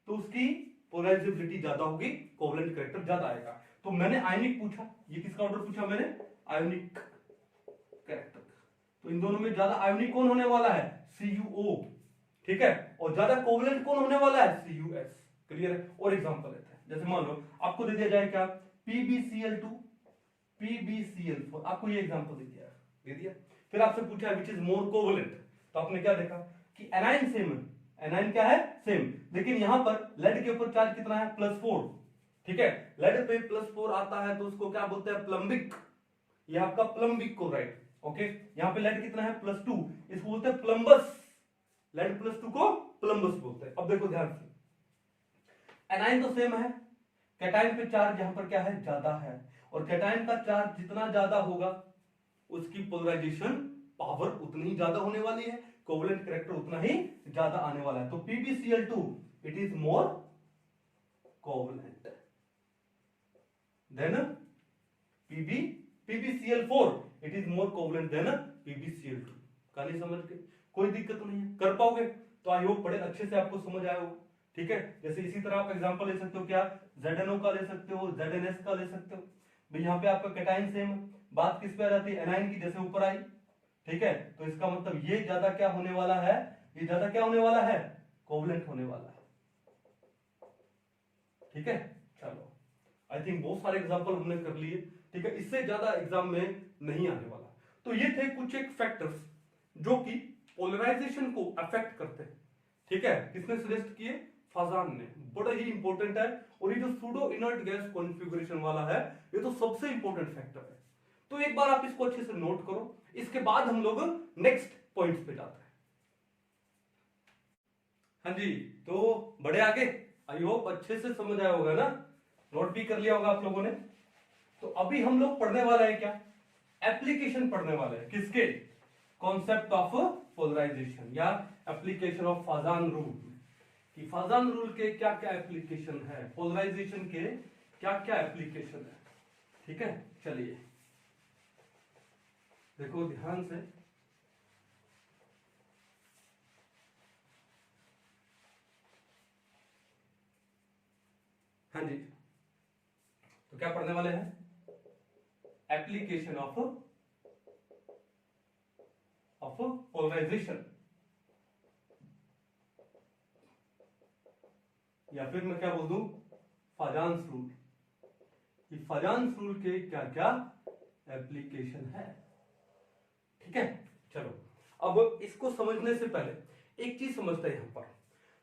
तो उसकी पोलराइजेबिलिटी ज्यादा होगी, कोवेलेंट कैरेक्टर ज्यादा आएगा। तो मैंने आयनिक पूछा, ये किसका ऑर्डर पूछा मैंने, आयोनिक कैरेक्टर। तो इन दोनों में ज्यादा आयोनिक कौन होने वाला है, CuO, ठीक है, और ज्यादा कोवेलेंट कौन होने वाला है, CuS। क्लियर है। और एग्जांपल लेते हैं, जैसे मान लो आपको दे दिया जाए क्या, PbCl2 PbCl4, आपको ये एग्जांपल दे दिया, फिर आपसे पूछा विच इज मोर कोवेलेंट, तो आपने क्या देखा कि एनाइन सेम है, एनाइन क्या है, सेम, लेकिन यहां पर लेड के ऊपर चार्ज कितना है, +4, ठीक है, लेड पे +4 आता है तो उसको क्या बोलते हैं, प्लम्बिक, ये आपका प्लम्बिक क्लोराइड, ओके। यहां पे लेड कितना है, +2, इसको बोलते हैं प्लम्बस, लेड +2 को प्लम्बस बोलते हैं। अब देखो ध्यान से, एनाइन तो सेम है, कैटायन पे चार्ज यहां पर क्या है, ज्यादा है, और कैटायन का चार्ज जितना ज्यादा होगा उसकी पोलराइजेशन पावर उतनी ही ज्यादा होने वाली है, कोवेलेंट कैरेक्टर उतना ही ज्यादा आने वाला है। तो PbCl2 it is more covalent than PbCl4 it is more covalent than PbCl2। कहानी समझ के कोई दिक्कत नहीं है, कर पाओगे तो आई होप बड़े अच्छे से आपको समझ आया होगा, ठीक है। जैसे इसी तरह आप एग्जांपल ले सकते हो, क्या ZNO का ले सकते हो, ZNS का ले सकते हो। भाई यहाँ पे आपका कैटायन सेम, बात किस पे आ जाती है, एनाइन की, जैसे ऊपर आई, ठीक है। तो इसका मतलब ये ज्यादा क्या होने वाला है, ये ज्यादा क्या होने वाला है, कोवेलेंट होने वाला है, ठीक है। चलो, आई थिंक बहुत सारे एग्जांपल हमने कर लिए, ठीक है, इससे ज्यादा एग्जाम में नहीं आने वाला। तो ये थे कुछ एक फैक्टर्स जो कि पोलराइजेशन को अफेक्ट करते हैं, ठीक है। किसने सजेस्ट किए, फाजान ने, बड़ा ही इंपॉर्टेंट है। और ये जो सूडो इनर्ट गैस कॉन्फ़िगरेशन वाला है, ये तो सबसे इंपॉर्टेंट फैक्टर है। तो एक बार आप इसको अच्छे से नोट करो, इसके बाद हम लोग नेक्स्ट पॉइंट्स पे जाते हैं। हाँ जी, तो बड़े आगे, आई होप अच्छे से समझ आया होगा ना, नोट भी कर लिया होगा आप लोगों ने। तो अभी हम लोग पढ़ने वाला है क्या, एप्लीकेशन पढ़ने वाले हैं, किसके, कॉन्सेप्ट ऑफ पोलराइजेशन या एप्लीकेशन ऑफ फाजान रूल, कि फाजान रूल के क्या क्या एप्लीकेशन है, पोलराइजेशन के क्या क्या एप्लीकेशन है, ठीक है। चलिए देखो ध्यान से, हाँ जी, तो क्या पढ़ने वाले हैं, एप्लीकेशन ऑफ पोलराइजेशन, या फिर मैं क्या बोल दूं, फाजान्स रूल, कि फाजान्स रूल के क्या क्या एप्लीकेशन है, ठीक है। चलो, अब इसको समझने से पहले एक चीज समझते हैं। यहां पर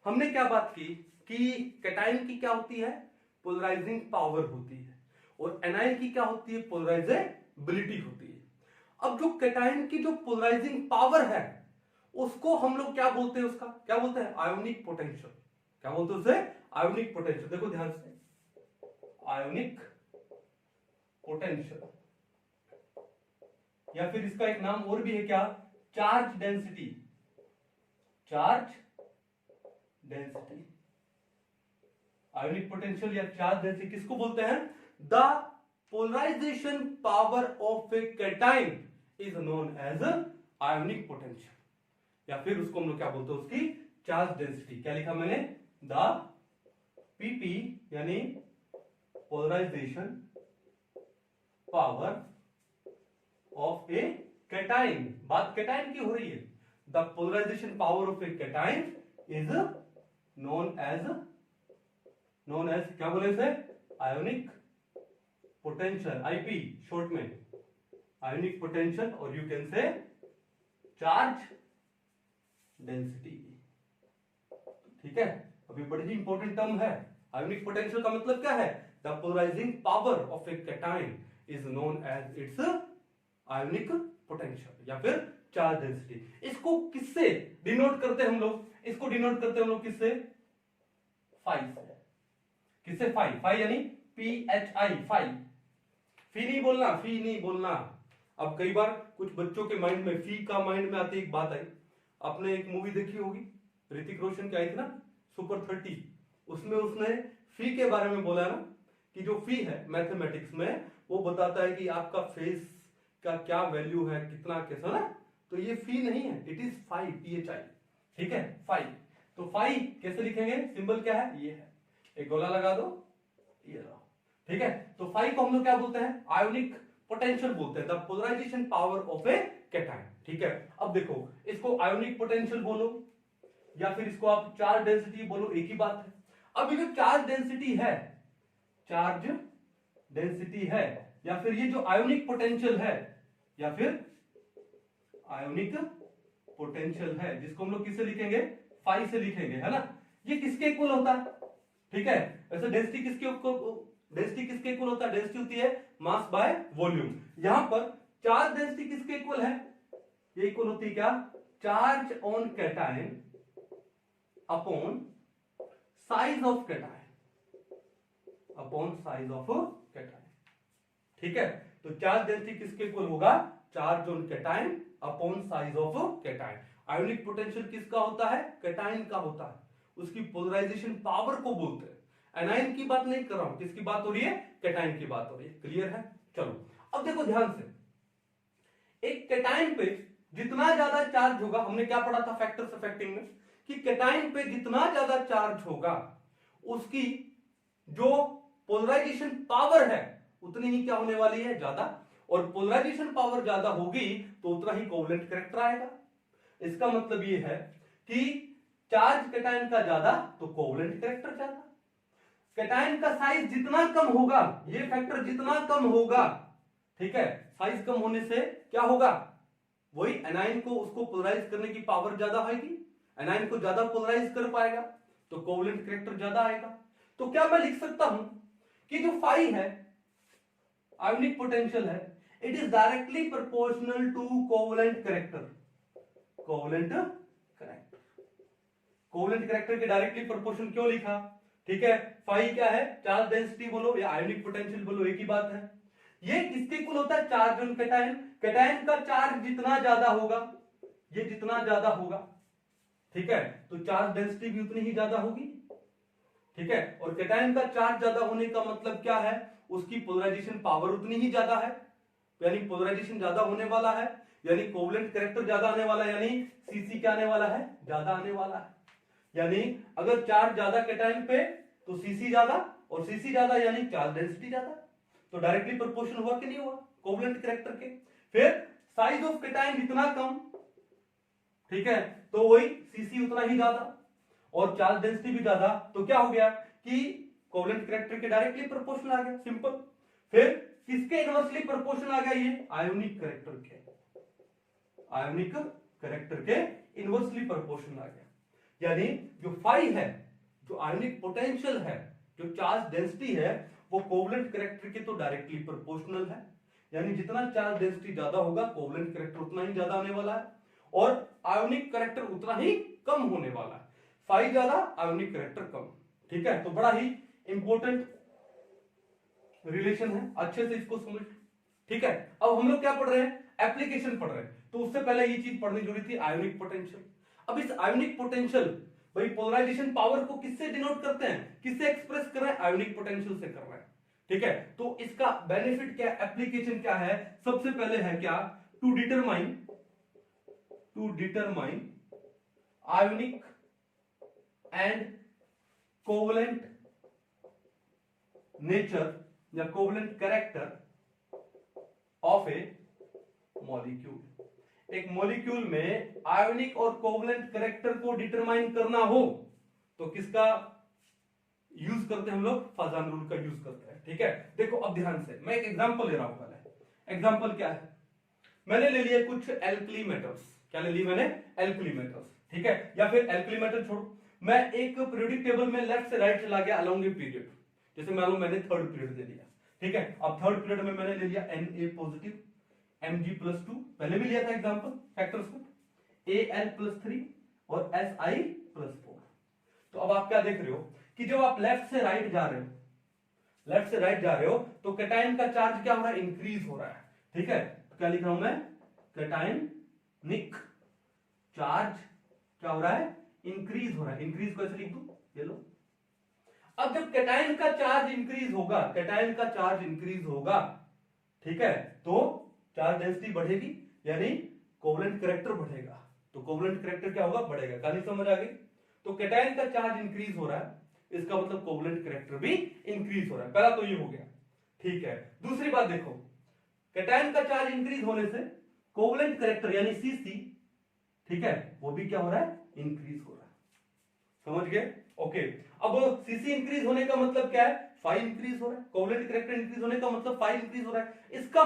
हमने क्या बात की कि कैटायन की क्या होती है, पोलराइजिंग पावर होती है, और एनायन की क्या होती है, पोलराइजेबिलिटी होती है। अब जो कैटायन की जो पोलराइजिंग पावर है उसको हम लोग क्या बोलते हैं, उसका क्या बोलते हैं, आयोनिक पोटेंशियल। क्या बोलते हैं उसे, आयोनिक पोटेंशियल। देखो ध्यान से, आयोनिक पोटेंशियल, या फिर इसका एक नाम और भी है क्या, charge density, charge density, ionic potential या चार्ज डेंसिटी किसको बोलते हैं, the polarization power of a cation is known as ionic potential, या फिर उसको हम लोग क्या बोलते हैं, उसकी चार्ज डेंसिटी। क्या लिखा मैंने, द PP यानी polarization power of a cation, बात कैटायन की हो रही है, the polarization power of a cation is known as क्या बोले इसे, आयोनिक पोटेंशियल, IP शॉर्ट में, आयोनिक पोटेंशियल, और you can say charge density, ठीक है। अभी बड़ी ही इंपॉर्टेंट टर्म है, आयोनिक पोटेंशियल का मतलब क्या है, the polarizing power of a cation is known as its ionic potential या फिर चार्ज डेंसिटी। इसको किससे डिनोट करते हैं हम लोग, इसको डिनोट करते हैं हम लोग किससे, फाई से, किससे, फाई यानी PHI, फाई, फी नहीं बोलना, फी नहीं बोलना। अब कई बार कुछ बच्चों के माइंड में फी का माइंड में आती एक बात आई, आपने एक मूवी देखी होगी ऋतिक रोशन की आई थी ना, सुपर 30, उसमें उसने फी के बारे में बोला ना, कि जो फी है मैथमेटिक्स में वो बताता है कि आपका फेस का क्या वैल्यू है, कितना कैसा ना, तो ये फी नहीं है, इट इज फाई, PHI, ठीक है, फाई। तो फाई कैसे लिखेंगे, सिंबल क्या है, ये है, एक गोला लगा दो, ये लो, ठीक है। तो फाई को हम लोग क्या बोलते हैं, आयोनिक पोटेंशियल बोलते हैं, the polarization power of a cation, ठीक है। अब देखो इसको आयोनिक पोटेंशियल बोलो या फिर इसको आप चार्ज डेंसिटी बोलो, एक ही बात है। अब ये जो चार्ज डेंसिटी है, चार्ज डेंसिटी है, या फिर ये जो आयोनिक पोटेंशियल है, या फिर आयोनिक पोटेंशियल है, जिसको हम लोग किससे लिखेंगे, फाई से लिखेंगे, है ना, ये किसके इक्वल होता है, ठीक है। वैसे डेंसिटी किसके इक्वल होता है, डेंसिटी होती है मास बाय वॉल्यूम। यहां पर चार्ज डेंसिटी किसके इक्वल है, ये इक्वल होती है क्या, charge on cation upon size of cation, upon size of cation, ठीक है। तो चार्ज डेंसिटी किसके इक्वल होगा, charge on cation upon size of cation. Ionic potential किसका होता है, कैटायन का होता है, उसकी पोलराइजेशन पावर को बोलते हैं। एनायन की बात नहीं कर रहा हूं, किसकी बात हो रही है, कैटायन की बात हो रही है, क्लियर है। चलो अब देखो ध्यान से, एक कैटायन पे जितना ज्यादा चार्ज होगा, हमने क्या पढ़ा था फैक्टर्स अफेक्टिंग में, कि कैटायन पे जितना ज्यादा चार्ज होगा उसकी जो पोलराइजेशन पावर है उतनी ही क्या होने वाली है, ज्यादा, और पोलराइजेशन पावर ज्यादा होगी तो उतना ही कोवलेंट कैरेक्टर आएगा। इसका मतलब ये है कि चार्ज कैटायन का ज्यादा तो कोवलेंट कैरेक्टर ज्यादा। कैटायन का साइज जितना कम होगा, ये फैक्टर जितना कम होगा, ठीक है, साइज कम होने से क्या होगा, वही एनायन को उसको पोलराइज करने की पावर ज्यादा आएगी, एनायन को ज्यादा पोलराइज कर पाएगा तो कोवलेंट कैरेक्टर ज्यादा आएगा। तो क्या मैं लिख सकता हूं कि जो फाई है आयोनिक पोटेंशियल है, it is directly proportional to covalent character, covalent character, covalent character के डायरेक्टली प्रोपोर्शनल क्यों लिखा, ठीक है। फाई क्या है, चार्ज डेंसिटी बोलो या आयोनिक पोटेंशियल बोलो, एक ही बात है। ये किसके इक्वल होता है, चार्ज ऑन कैटायन, कैटायन का चार्ज जितना ज्यादा होगा, ये जितना ज्यादा होगा, ठीक है, तो चार्ज डेंसिटी भी उतनी ही ज्यादा होगी, ठीक है। और कैटायन का चार्ज ज्यादा होने का मतलब क्या है, उसकी पोलराइजेशन पावर उतनी ही ज्यादा है, यानी पोलराइजेशन ज्यादा होने वाला है, यानी कोवलेंट कैरेक्टर ज्यादा आने वाला है, यानी सीसी क्या आने वाला है, ज्यादा आने वाला है। यानी अगर चार्ज ज्यादा कैटायन पे तो सीसी ज्यादा, और सीसी ज्यादा यानी चार्ज डेंसिटी ज्यादा, तो डायरेक्टली प्रोपोर्शन हुआ कि नहीं हुआ कोवलेंट कैरेक्टर के। फिर साइज ऑफ कैटायन जितना कम, ठीक है, तो वही सीसी उतना ही ज्यादा, और चार्ज डेंसिटी भी ज्यादा, तो क्या हो गया कि कोवलेंट कैरेक्टर के डायरेक्टली प्रोपोर्शनल आ गया, सिंपल। फिर किसके इनवर्सली प्रोपोर्शनल आ गया, ये आयोनिक कैरेक्टर के, आयोनिक कैरेक्टर के इनवर्सली प्रोपोर्शनल आ गया। यानी जो फाई है, जो आयोनिक पोटेंशियल है, जो चार्ज डेंसिटी है, वो कोवलेंट कैरेक्टर के तो डायरेक्टली प्रोपोर्शनल है, यानी जितना चार्ज डेंसिटी ज्यादा होगा कोवलेंट कैरेक्टर उतना ही ज्यादा आने वाला है, और आयोनिक कैरेक्टर उतना ही कम होने वाला है। फाई ज्यादा, आयोनिक कैरेक्टर कम, ठीक है। तो बड़ा ही इंपॉर्टेंट रिलेशन है, अच्छे से इसको समझ, ठीक है। अब हम लोग क्या पढ़ रहे हैं, एप्लीकेशन पढ़ रहे हैं, तो उससे पहले ये चीज पढ़नी जरूरी थी, आयोनिक पोटेंशियल। अब इस आयोनिक पोटेंशियल, भाई पोलराइजेशन पावर को किससे डिनोट करते हैं, किससे एक्सप्रेस कर रहे हैं, आयोनिक पोटेंशियल से कर रहे हैं, ठीक है। तो इसका बेनिफिट क्या, एप्लीकेशन क्या है, सबसे पहले है क्या, to determine ionic and covalent nature या covalent character of a molecule. एक मॉलिक्यूल में आयोनिक और कोवलेंट कैरेक्टर को डिटरमाइन करना हो तो किसका यूज करते हैं हम लोग, फाजान रूल का यूज करते हैं, ठीक है। देखो अब ध्यान से, मैं एक एग्जांपल ले रहा हूं पहले। एग्जांपल क्या है, मैंने ले लिया कुछ एल्कली मेटल्स, क्या ले लिया मैंने, एल्कली मेटल्स, ठीक है, या फिर एल्कली मेटल छोड़ो, मैं एक पीरियोडिक टेबल में लेफ्ट से राइट चला गया अलोंग ए पीरियड, जैसे मान लो मैंने थर्ड पीरियड ले लिया, ठीक है। अब थर्ड पीरियड में मैंने ले लिया Na पॉजिटिव, Mg+2, पहले भी लिया था एग्जांपल फैक्टर्स को, Al+3 और Si+4। तो अब आप क्या देख रहे हो कि जब आप लेफ्ट से राइट जा रहे हो, तो कैटायन का चार्ज क्या हो रहा है, इंक्रीज हो रहा है, ठीक है। तो क्या लिख रहा हूं मैं, कैटायनिक चार्ज क्या हो रहा है, इंक्रीज हो रहा है। इंक्रीज को ऐसे लिख दूं, ये लो, अब जब कैटायन का चार्ज इंक्रीज होगा, कैटायन का चार्ज इंक्रीज होगा, ठीक है, तो चार्ज डेंसिटी बढ़ेगी यानी कोवलेंट कैरेक्टर बढ़ेगा, तो कोवलेंट कैरेक्टर क्या होगा, बढ़ेगा। कहानी समझ आ गई? तो कैटायन का चार्ज इंक्रीज हो रहा है, इसका मतलब कोवलेंट कैरेक्टर भी इंक्रीज हो रहा है। पहला तो ये हो गया, ठीक है। दूसरी बात देखो, कैटायन का चार्ज इंक्रीज होने से कोवलेंट कैरेक्टर यानी सीसी, ठीक है, वो भी क्या हो रहा है, इंक्रीज हो रहा है। समझ गए? ओके। अब सीसी इंक्रीज होने का मतलब क्या है, फाई इंक्रीज हो रहा है। कोवलेंट कैरेक्टर इंक्रीज होने का मतलब फाई इंक्रीज हो रहा है। इसका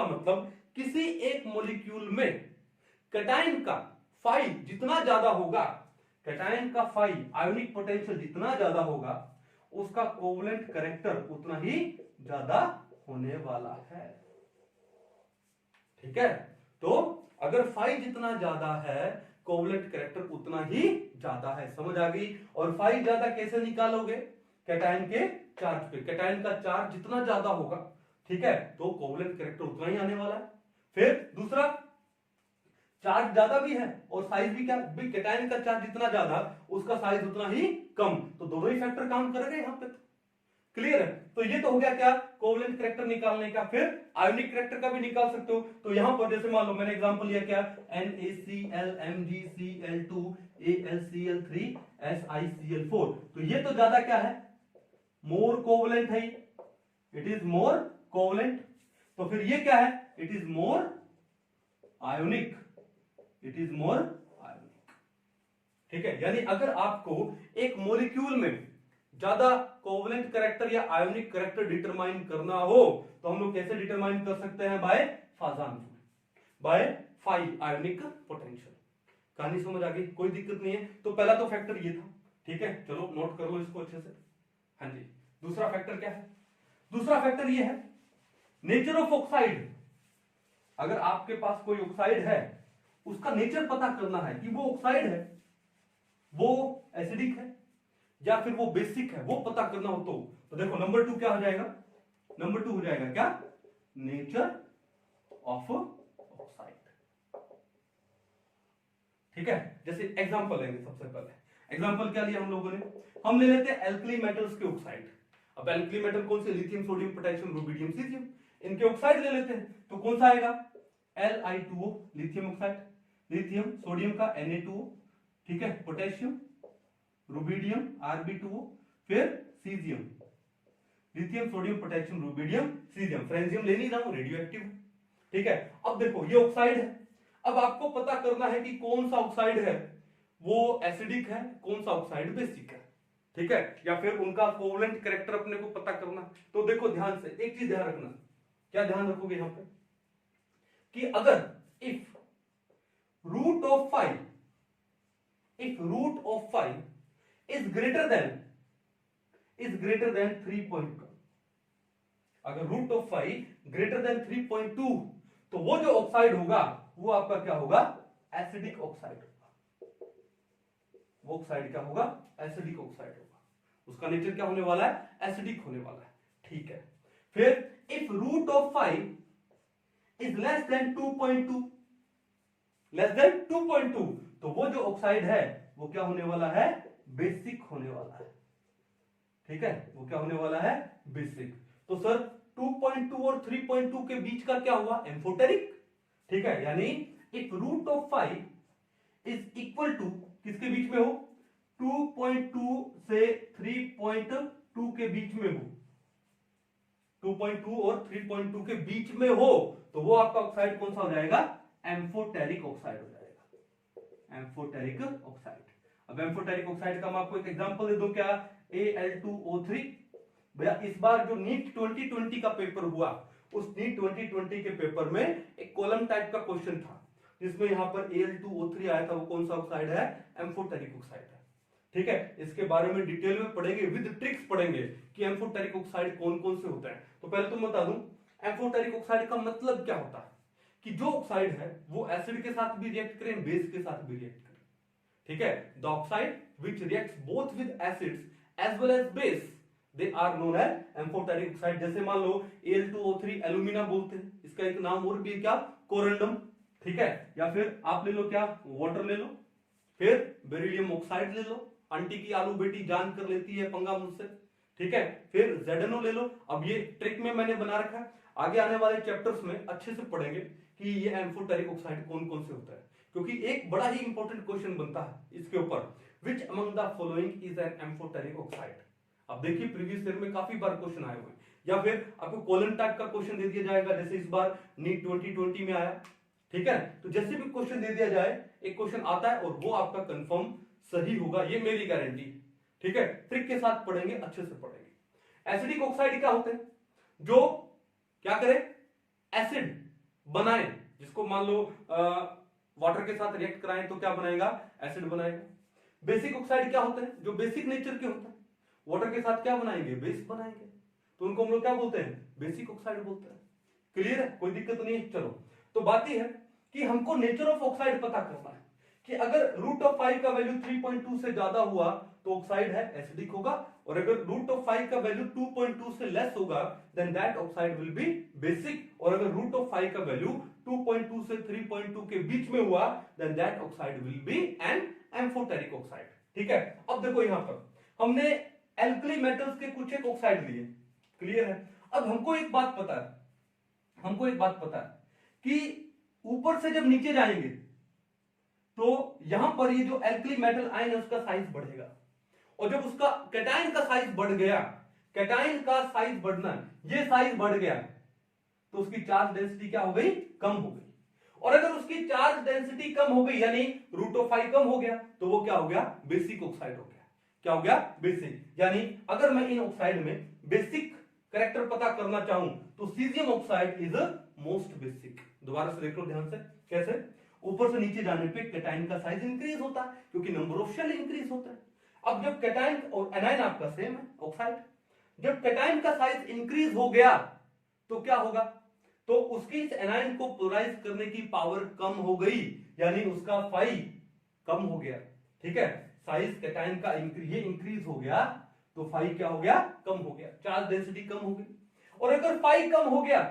मतलब किसी एक मॉलिक्यूल में कैटायन का फाई जितना ज्यादा होगा, कैटायन का फाई आयोनिक पोटेंशियल जितना ज्यादा होगा, उसका कोवलेंट कैरेक्टर उतना ही ज्यादा होने वाला है। ठीक है, तो अगर फाई जितना ज्यादा है, कोवलेंट कैरेक्टर उतना ही ज्यादा है। समझ आ गई? और फाई ज्यादा कैसे निकालोगे, कैटायन के चार्ज पे। कैटायन का चार्ज जितना ज्यादा होगा, ठीक है, तो कोवलेंट कैरेक्टर उतना ही आने वाला है। फिर दूसरा, चार्ज ज्यादा भी है और साइज भी क्या, भी कैटायन का चार्ज जितना ज्यादा उसका साइज उतना ही कम, तो दोनों ही फैक्टर काम करेंगे यहां पे। क्लियर है? तो ये तो हो गया क्या, कोवलेंट कैरेक्टर निकालने का। फिर आयोनिक कैरेक्टर का भी निकाल सकते हो। तो यहां पर जैसे मान लो मैंने एग्जांपल लिया क्या, NaCl MgCl2 AlCl3 SiCl4, तो ये तो ज्यादा क्या है, मोर कोवलेंट है, इट इज मोर कोवलेंट। तो फिर ये क्या है, it is more ionic, it is more ionic. ठीक है, यानी अगर आपको एक मॉलिक्यूल में ज्यादा कोवलेंट कैरेक्टर या आयोनिक कैरेक्टर डिटरमाइन करना हो, तो हम लोग कैसे डिटरमाइन कर सकते हैं, by Fajan rule, by phi ionic potential. कहानी समझ आ गई? कोई दिक्कत नहीं है। तो पहला तो फैक्टर ये था, ठीक है, चलो नोट कर लो इसको अच्छे से। हाँ जी, दूसरा फैक्टर क्या है, दूसरा फैक्टर ये है नेचर ऑफ ऑक्साइड। अगर आपके पास कोई ऑक्साइड है, उसका नेचर पता करना है कि वो ऑक्साइड है, वो एसिडिक है या फिर वो बेसिक है, वो पता करना हो तो देखो नंबर 2 क्या हो जाएगा, नंबर 2 हो जाएगा क्या, नेचर ऑफ ऑक्साइड। ठीक है, जैसे एग्जांपल लेंगे, सबसे पहले एग्जांपल क्या लिया हम लोगों ने, हम ले लेते हैं एल्कली मेटल्स के ऑक्साइड। अब एल्कली मेटल कौन से, lithium sodium potassium rubidium caesium, इनके ऑक्साइड ले लेते हैं। तो कौन सा आएगा, Li2O lithium oxide, lithium sodium का Na2O, ठीक है, पोटेशियम रुबिडियम Rb2O, फिर caesium, lithium sodium potassium rubidium caesium, francium ले नहीं रहा हूं, रेडियो एक्टिव। ठीक है, अब देखो ये ऑक्साइड है, अब आपको पता करना है कि कौन सा ऑक्साइड है वो एसिडिक है, कौन सा ऑक्साइड बेसिक है। ठीक है, या फिर उनका कोवलेंट कैरेक्टर अपने को पता करना। तो देखो ध्यान से एक चीज ध्यान रखना, क्या ध्यान रखोगे यहां पे, कि अगर if root of 5 is greater than 3.2, अगर रूट ऑफ 5 ग्रेटर देन 3.2, तो वो जो ऑक्साइड होगा वो आपका क्या होगा, एसिडिक ऑक्साइड होगा। वो ऑक्साइड क्या होगा, एसिडिक ऑक्साइड होगा, उसका नेचर क्या होने वाला है, एसिडिक होने वाला है। ठीक है, फिर if root of 5 is less than 2.2, less than 2.2, तो वो जो ऑक्साइड है वो क्या होने वाला है, बेसिक होने वाला है। ठीक है, वो क्या होने वाला है, बेसिक। तो सर 2.2 और 3.2 के बीच का क्या हुआ, एम्फोटेरिक। ठीक है, यानी if root of 5 is equal to, किसके बीच में हो, 2.2 से 3.2 के बीच में हो, 2.2 और 3.2 के बीच में हो, तो वो आपका ऑक्साइड कौन सा हो जाएगा, एम्फोटेरिक ऑक्साइड हो जाएगा, एम्फोटेरिक ऑक्साइड। अब एम्फोटेरिक ऑक्साइड का मैं आपको एक एग्जांपल दे दूं, क्या, Al2O3। भैया इस बार जो नीट 2020 का पेपर हुआ, उस नीट 2020 के पेपर में एक कॉलम टाइप का क्वेश्चन था, जिसमें यहां पर Al2O3 आया था, वो कौन सा ऑक्साइड है, एम्फोटेरिक ऑक्साइड है। ठीक है, इसके बारे में डिटेल में पढ़ेंगे, विद ट्रिक्स पढ़ेंगे कि एम्फोटेरिक ऑक्साइड कौन कौन से होते हैं। तो पहले तुम बता दूं, एम्फोटेरिक ऑक्साइड का मतलब क्या होता है, कि जो ऑक्साइड है वो एसिड के साथ भी रिएक्ट करे, बेस के साथ भी रिएक्ट करे। ठीक है, the oxide which reacts both with acids as well as base, they are known as amphoteric oxide. जैसे मान लो Al2O3 एल्यूमिना बोलते हैं, इसका एक नाम और भी है क्या, कोरंडम। ठीक है, या फिर आप ले लो क्या, वाटर ले लो, फिर बेरिलियम ऑक्साइड ले लो, आंटी की आलू बेटी जान कर लेती है पंगा मुझसे, ठीक है। फिर ZNO ले लो। अब ये ट्रिक में मैंने बना रखा है, आगे आने वाले चैप्टर्स में अच्छे से पढ़ेंगे कि ये एम्फोटेरिक ऑक्साइड कौन कौन से होता है, क्योंकि एक बड़ा ही इंपॉर्टेंट क्वेश्चन बनता है इसके ऊपर, which among the following is an amphoteric oxide. अब देखिए प्रीवियस ईयर में काफी बार क्वेश्चन आए हुए हैं, या फिर आपको कॉलम टाइप का क्वेश्चन दे दिया जाएगा, जैसे इस बार नीट 2020 में आया, ठीक है। तो जैसे भी क्वेश्चन दे दिया जाए, एक क्वेश्चन आता है और वो आपका कंफर्म सही होगा, ये मेरी गारंटी है, ठीक है। ट्रिक के साथ पढ़ेंगे, अच्छे से पढ़ेंगे। एसिडिक ऑक्साइड क्या होते हैं, जो क्या करे, एसिड बनाए, जिसको मान लो वाटर के साथ रिएक्ट कराएं तो क्या बनाएगा, एसिड बनाएगा। बेसिक ऑक्साइड क्या होते हैं, जो बेसिक नेचर के होते हैं, वाटर के साथ क्या बनाएंगे, बेस बनाएंगे, तो उनको हम लोग क्या बोलते हैं, बेसिक ऑक्साइड बोलते हैं। क्लियर है, कोई दिक्कत तो नहीं है। चलो, तो बात यह है कि हमको नेचर ऑफ ऑक्साइड पता करना है कि अगर रूट ऑफ 5 का वैल्यू 3.2 से ज्यादा हुआ तो ऑक्साइड है, एसिडिक होगा, और अगर रूट ऑफ 5 का वैल्यू 2.2 से लेस होगा then that oxide will be basic, और अगर रूट ऑफ 5 का वैल्यू 2.2 से 3.2 के बीच में हुआ then that oxide will be an amphoteric oxide, ठीक है। अब देखो यहां पर हमने एल्कली मेटल्स के कुछ एक ऑक्साइड लिए, क्लियर है। अब हमको एक बात पता है कि ऊपर से जब नीचे जाएंगे तो यहां पर ये जो एल्कली मेटल आयन है उसका साइज बढ़ेगा, और जब उसका कैटायन का साइज बढ़ गया, कैटायन का साइज बढ़ना, ये साइज बढ़ गया, तो उसकी चार्ज डेंसिटी क्या हो गई, कम हो गई। और अगर उसकी चार्ज डेंसिटी कम हो गई यानी रूट ऑफ 5 कम हो गया, तो वो क्या हो गया, बेसिक ऑक्साइड हो गया। क्या हो गया, बेसिक। यानी अगर मैं इन ऑक्साइड में बेसिक कैरेक्टर पता करना चाहूं तो caesium oxide is most basic. दोबारा से देख लो ध्यान से, कैसे, ऊपर से नीचे जाने पे कैटायन का साइज इंक्रीज होता है क्योंकि नंबर ऑफ शेल इंक्रीज होता है। अब जब कैटायन और एनायन आपका सेम है ऑक्साइड, जब कैटायन का साइज इंक्रीज हो गया तो क्या होगा, तो उसकी इस एनायन को पोलराइज करने की पावर कम हो गई, यानी उसका फाई कम हो गया, ठीक है। साइज कैटायन का इंक्रीज हो गया तो फाई क्या हो गया, कम हो गया, चार्ज डेंसिटी कम हो गई। और अगर फाई कम हो गया,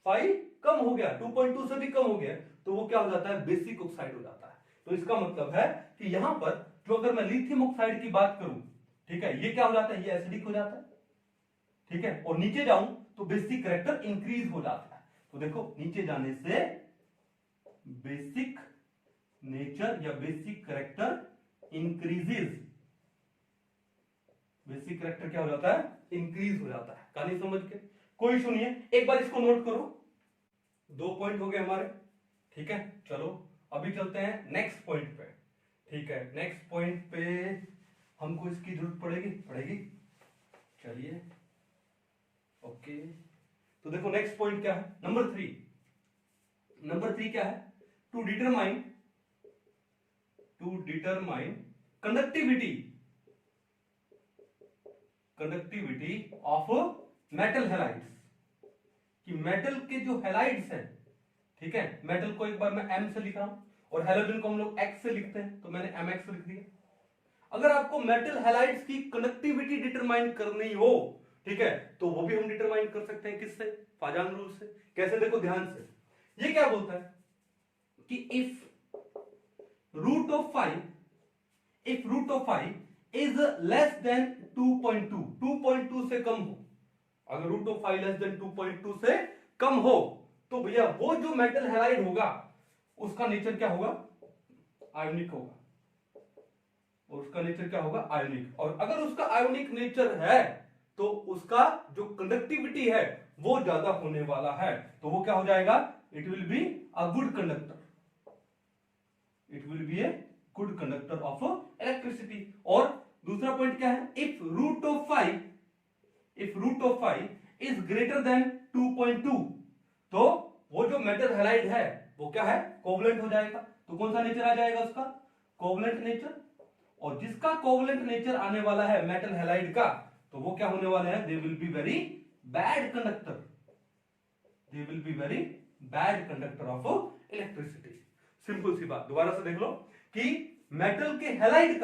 फाई कम हो गया, 2.2 से भी कम हो गया, तो वो क्या हो जाता है, बेसिक ऑक्साइड हो जाता है। तो इसका मतलब है कि यहां पर जो अगर मैं लिथियम ऑक्साइड की बात करूं, ठीक है, ये क्या हो जाता है, ये एसिडिक हो जाता है, ठीक है। और नीचे जाऊं तो बेसिक कैरेक्टर इंक्रीज हो जाता है। तो देखो नीचे जाने से बेसिक नेचर या basic character increases, basic character क्या हो जाता है, इंक्रीज हो जाता है। कहानी समझ के कोई इशू नहीं है, एक बार इसको नोट करो। 2 पॉइंट हो गए हमारे, ठीक है। चलो अभी चलते हैं नेक्स्ट पॉइंट पे, ठीक है। नेक्स्ट पॉइंट पे हमको इसकी जरूरत पड़ेगी। चलिए ओके, तो देखो नेक्स्ट पॉइंट क्या है, नंबर 3 क्या है, to determine conductivity of metal halides, कि मेटल के जो हैलाइड्स हैं, ठीक है, मेटल को एक बार मैं M से लिख रहा हूं और हैलोजन को हम लोग X से लिखते हैं, तो मैंने MX लिख दिया। अगर आपको मेटल हैलाइड्स की कंडक्टिविटी डिटरमाइन करनी हो, ठीक है, तो वो भी हम डिटरमाइन कर सकते हैं, किससे, फाजान रूल से। कैसे, देखो ध्यान से, ये क्या बोलता है कि if root of 5 is less than 2.2 से कम हो, अगर रूट ऑफ 5 लेस देन 2.2 से कम हो, तो भैया वो जो मेटल हैलाइड होगा उसका नेचर क्या होगा, आयोनिक होगा, और उसका नेचर क्या होगा, आयोनिक। और अगर उसका आयोनिक नेचर है तो उसका जो कंडक्टिविटी है वो ज्यादा होने वाला है, तो वो क्या हो जाएगा, it will be a good conductor, it will be a good conductor of electricity. और दूसरा पॉइंट क्या है, if root of 5 is greater than 2.2, तो वो जो मेटल हैलाइड है वो क्या है, कोवलेंट हो जाएगा। तो कौन सा नेचर आ जाएगा उसका, कोवलेंट नेचर। और जिसका कोवलेंट नेचर आने वाला है मेटल हैलाइड का, तो वो क्या होने वाले हैं, they will be very bad conductor, they will be very bad conductor of electricity. Simple सी बात, दोबारा से देख लो कि मेटल के हैलाइड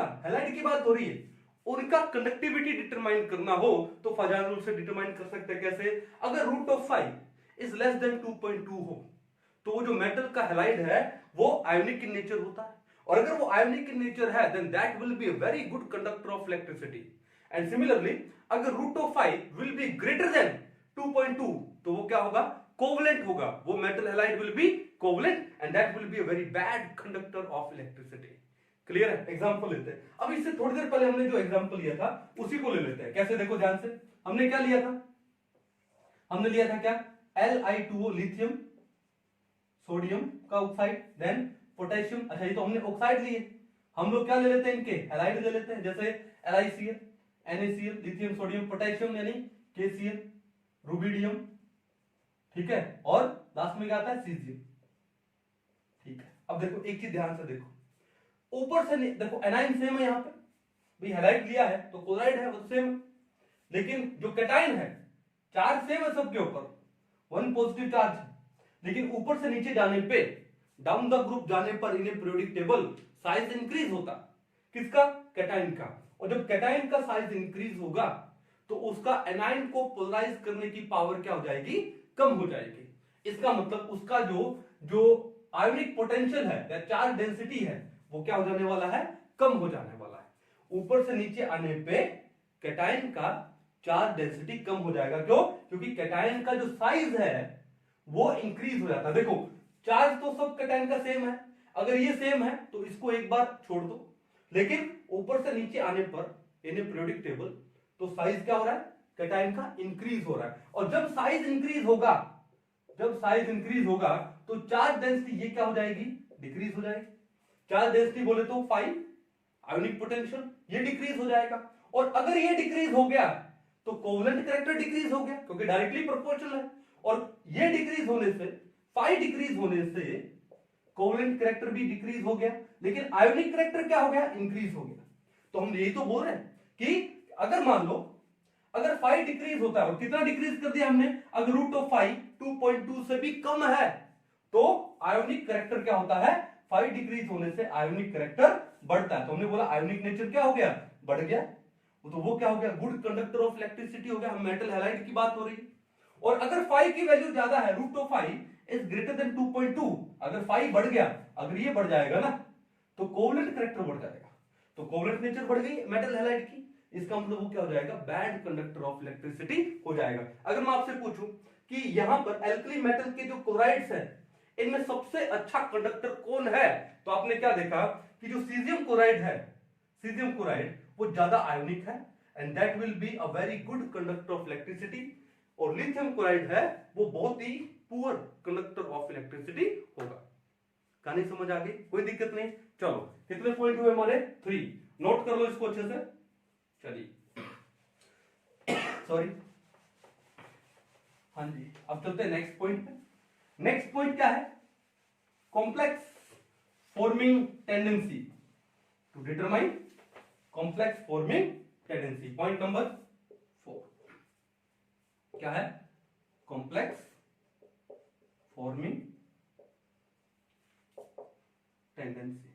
की बात हो रही है, उनका कंडक्टिविटी डिटरमाइन करना हो तो फाजान रूल से डिटरमाइन कर सकते हैं। कैसे, अगर root of 5 is less than 2.2 हो, तो वो जो मेटल का हैलाइड है वो आयोनिक इन नेचर होता है, और अगर वो आयोनिक इन नेचर है then that will be a very good conductor of electricity. And similarly अगर √5 विल बी ग्रेटर देन 2.2 तो वो क्या होगा, कोवलेंट होगा, वो metal halide will be covalent and that will be a very bad conductor of electricity. Clear है? एग्जांपल लेते हैं। अब इससे थोड़ी देर पहले हमने जो एग्जांपल लिया था उसी को ले लेते हैं। कैसे, देखो ध्यान से। हमने क्या लिया था, हमने लिया था क्या, Li2O लिथियम सोडियम का ऑक्साइड, देन पोटेशियम। अच्छा ये तो हमने ऑक्साइड लिए, हम लोग क्या ले लेते हैं, इनके हैलाइड ले लेते हैं, जैसे LiCl, NaCl, lithium sodium potassium यानी KCl, रुबिडियम, ठीक है, और लास्ट में क्या आता है, सीजियम। ठीक है, अब देखो एक चीज ध्यान से देखो, ऊपर से देखो एनाइन सेम है, यहाँ पे भाई हैलाइड लिया है तो क्लोराइड है वो तो सेम है, लेकिन जो कैटाइन है चार्ज सेम है सबके ऊपर, 1 पॉजिटिव चार्ज है, लेकिन ऊपर से नीचे जाने पे, डाउन द ग्रुप जाने पर in periodic table size increase होता, किसका, कैटाइन का। और जब कैटाइन का साइज इंक्रीज होगा तो उसका एनाइन को पोलराइज करने की पावर क्या हो जाएगी, कम हो जाएगी। इसका मतलब उसका जो आयोनिक पोटेंशियल है या चार्ज डेंसिटी है वो क्या हो जाने वाला है, कम हो जाने वाला है। ऊपर से नीचे आने पे कैटाइन का चार्ज डेंसिटी कम हो जाएगा। क्यों? क्योंकि कैटाइन का जो साइज है वो इंक्रीज हो जाता है। देखो चार्ज तो सब कैटाइन का सेम है, अगर ये सेम है तो इसको एक बार छोड़ दो, लेकिन ऊपर से नीचे आने पर इन पीरियोडिक टेबल तो साइज क्या हो रहा है, कैटाइन का इंक्रीज हो रहा है। और जब साइज इंक्रीज होगा, जब साइज इंक्रीज होगा तो चार्ज डेंसिटी ये क्या हो जाएगी, डिक्रीज हो जाएगी। चार्ज डेंसिटी बोले तो 5, आयोनिक पोटेंशियल ये डिक्रीज हो जाएगा। और अगर ये डिक्रीज हो गया तो कोवलेंट कैरेक्टर डिक्रीज हो गया, क्योंकि डायरेक्टली प्रोपोर्शनल है। और ये डिक्रीज होने से, 5 डिक्रीज होने से कोवलेंट कैरेक्टर भी डिक्रीज हो गया, लेकिन आयोनिक कैरेक्टर क्या हो गया, इंक्रीज हो गया। तो हम यही तो बोल रहे हैं कि अगर मान लो अगर 5 डिक्रीज होता है, और कितना डिक्रीज कर दिया हमने, अगर √5 2.2 से भी कम है तो आयोनिक कैरेक्टर क्या होता है, 5 डिक्रीज होने से आयोनिक कैरेक्टर बढ़ता है। तो हमने बोला आयोनिक नेचर क्या हो गया, बढ़ गया। तो वो क्या हो गया, गुड कंडक्टर ऑफ इलेक्ट्रिसिटी हो गया। हम मेटल हैलाइड की बात हो रही है। और अगर 5 की वैल्यू ज्यादा है, √5 इज ग्रेटर देन 2.2, अगर 5 बढ़ गया, अगर ये बढ़ जाएगा ना तो कोवलेंट कैरेक्टर बढ़ जाएगा। तो कोवलेंट नेचर बढ़ गई मेटल हैलाइड की, इसका मतलब वो क्या हो जाएगा, बैड कंडक्टर ऑफ इलेक्ट्रिसिटी हो जाएगा। अगर मैं आपसे पूछूं कि यहां पर एल्कली मेटल के जो क्लोराइड्स हैं इनमें सबसे अच्छा कंडक्टर कौन है, तो आपने क्या देखा कि जो सीजियम क्लोराइड है, सीजियम क्लोराइड वो ज्यादा आयोनिक है and that will be a very good conductor of electricity. और लिथियम क्लोराइड है वो बहुत ही पुअर कंडक्टर ऑफ इलेक्ट्रिसिटी होगा। कहानी समझ आ गई, कोई दिक्कत नहीं। चलो कितने पॉइंट हुए हमारे, 3, नोट कर लो इसको अच्छे से। चलिए सॉरी, हाँ जी, अब चलते हैं नेक्स्ट पॉइंट पे। नेक्स्ट पॉइंट क्या है, complex forming tendency to determine complex forming tendency. Point number 4 क्या है, कॉम्प्लेक्स फॉर्मिंग टेंडेंसी।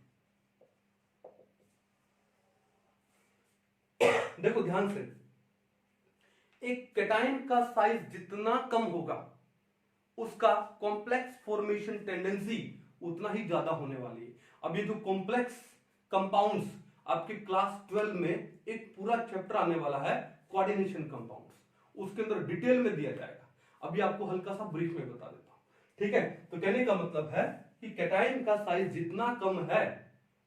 देखो ध्यान से, एक कैटाइन का साइज जितना कम होगा उसका कॉम्प्लेक्स फॉर्मेशन टेंडेंसी उतना ही ज्यादा होने वाली है। अब ये जो कॉम्प्लेक्स कंपाउंड्स, आपके क्लास 12 में एक पूरा चैप्टर आने वाला है कोऑर्डिनेशन कंपाउंड्स, उसके अंदर डिटेल में दिया जाएगा। अभी आपको हल्का सा ब्रीफ में बता देता हूं, ठीक है। तो कहने का मतलब है कि कैटाइन का साइज जितना कम है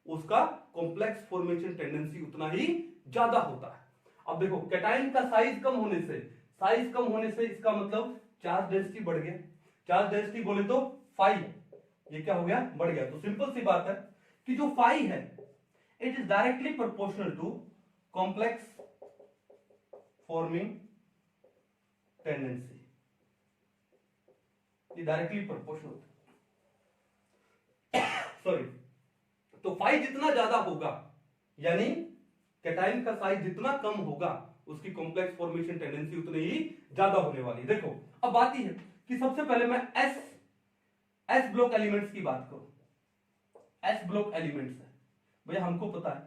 उसका कॉम्प्लेक्स फॉर्मेशन टेंडेंसी उतना ही ज्यादा होता है। अब देखो कैटाइन का साइज कम होने से, साइज कम होने से इसका मतलब चार्ज डेंसिटी बढ़ गया। चार्ज डेंसिटी बोले तो 5, ये क्या हो गया, बढ़ गया। तो सिंपल सी बात है कि जो 5 है it is directly proportional to complex forming tendency, ये डायरेक्टली प्रोपोर्शनल सॉरी। तो 5 जितना ज्यादा होगा यानी कैटाइन का साइज जितना कम होगा उसकी कॉम्प्लेक्स फॉर्मेशन टेंडेंसी उतनी ही ज्यादा होने वाली। देखो अब बात यह है कि सबसे पहले मैं एस ब्लॉक एलिमेंट्स की बात करूं। एस ब्लॉक एलिमेंट्स है भैया, हमको पता है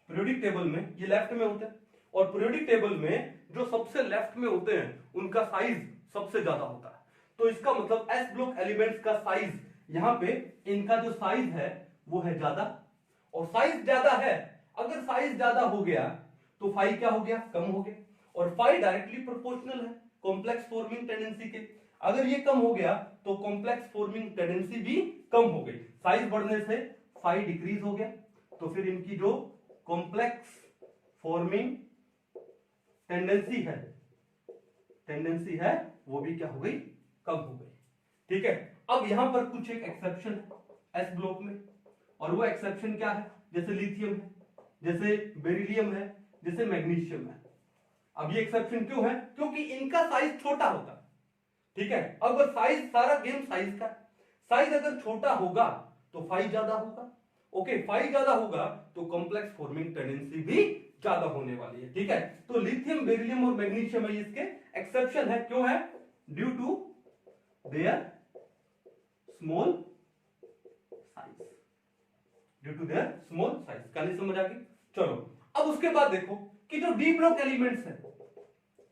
पीरियोडिक टेबल में ये लेफ्ट में होते हैं, और पीरियोडिक टेबल में जो सबसे लेफ्ट में होते हैं उनका साइज सबसे ज्यादा होता है। तो इसका मतलब एस ब्लॉक एलिमेंट्स का साइज, यहां पे इनका जो साइज है वो है ज्यादा, और साइज ज्यादा है, अगर साइज ज्यादा हो गया तो फाई क्या हो गया, कम हो गया, और फाई डायरेक्टली प्रोपोर्शनल है कॉम्प्लेक्स फॉर्मिंग टेंडेंसी के। अगर ये कम हो गया तो कॉम्प्लेक्स फॉर्मिंग टेंडेंसी भी कम हो गई, साइज बढ़ने से फाई डिक्रीज हो गया, तो फिर इनकी जो कॉम्प्लेक्स फॉर्मिंग टेंडेंसी है वो भी क्या हो गई, कम हो गई। ठीक है, अब यहां पर कुछ एक एक्सेप्शन है एस ब्लॉक में, और वो एक्सेप्शन क्या है, जैसे लिथियम है, जैसे बेरिलियम है, जैसे मैग्नीशियम है। अब ये एक्सेप्शन क्यों है, क्योंकि इनका साइज छोटा होता है। ठीक है, अब साइज, सारा गेम साइज का, साइज अगर छोटा होगा तो फाई ज्यादा होगा, ओके, फाई ज्यादा होगा तो कॉम्प्लेक्स फॉर्मिंग टेंडेंसी भी ज्यादा होने वाली है। ठीक है, तो लिथियम, बेरिलियम और मैग्नीशियम है, इसके एक्सेप्शन है, क्यों है, due to their small size, due to their small size. कहानी समझ आ गई। चलो अब उसके बाद देखो कि जो डी ब्लॉक एलिमेंट्स है,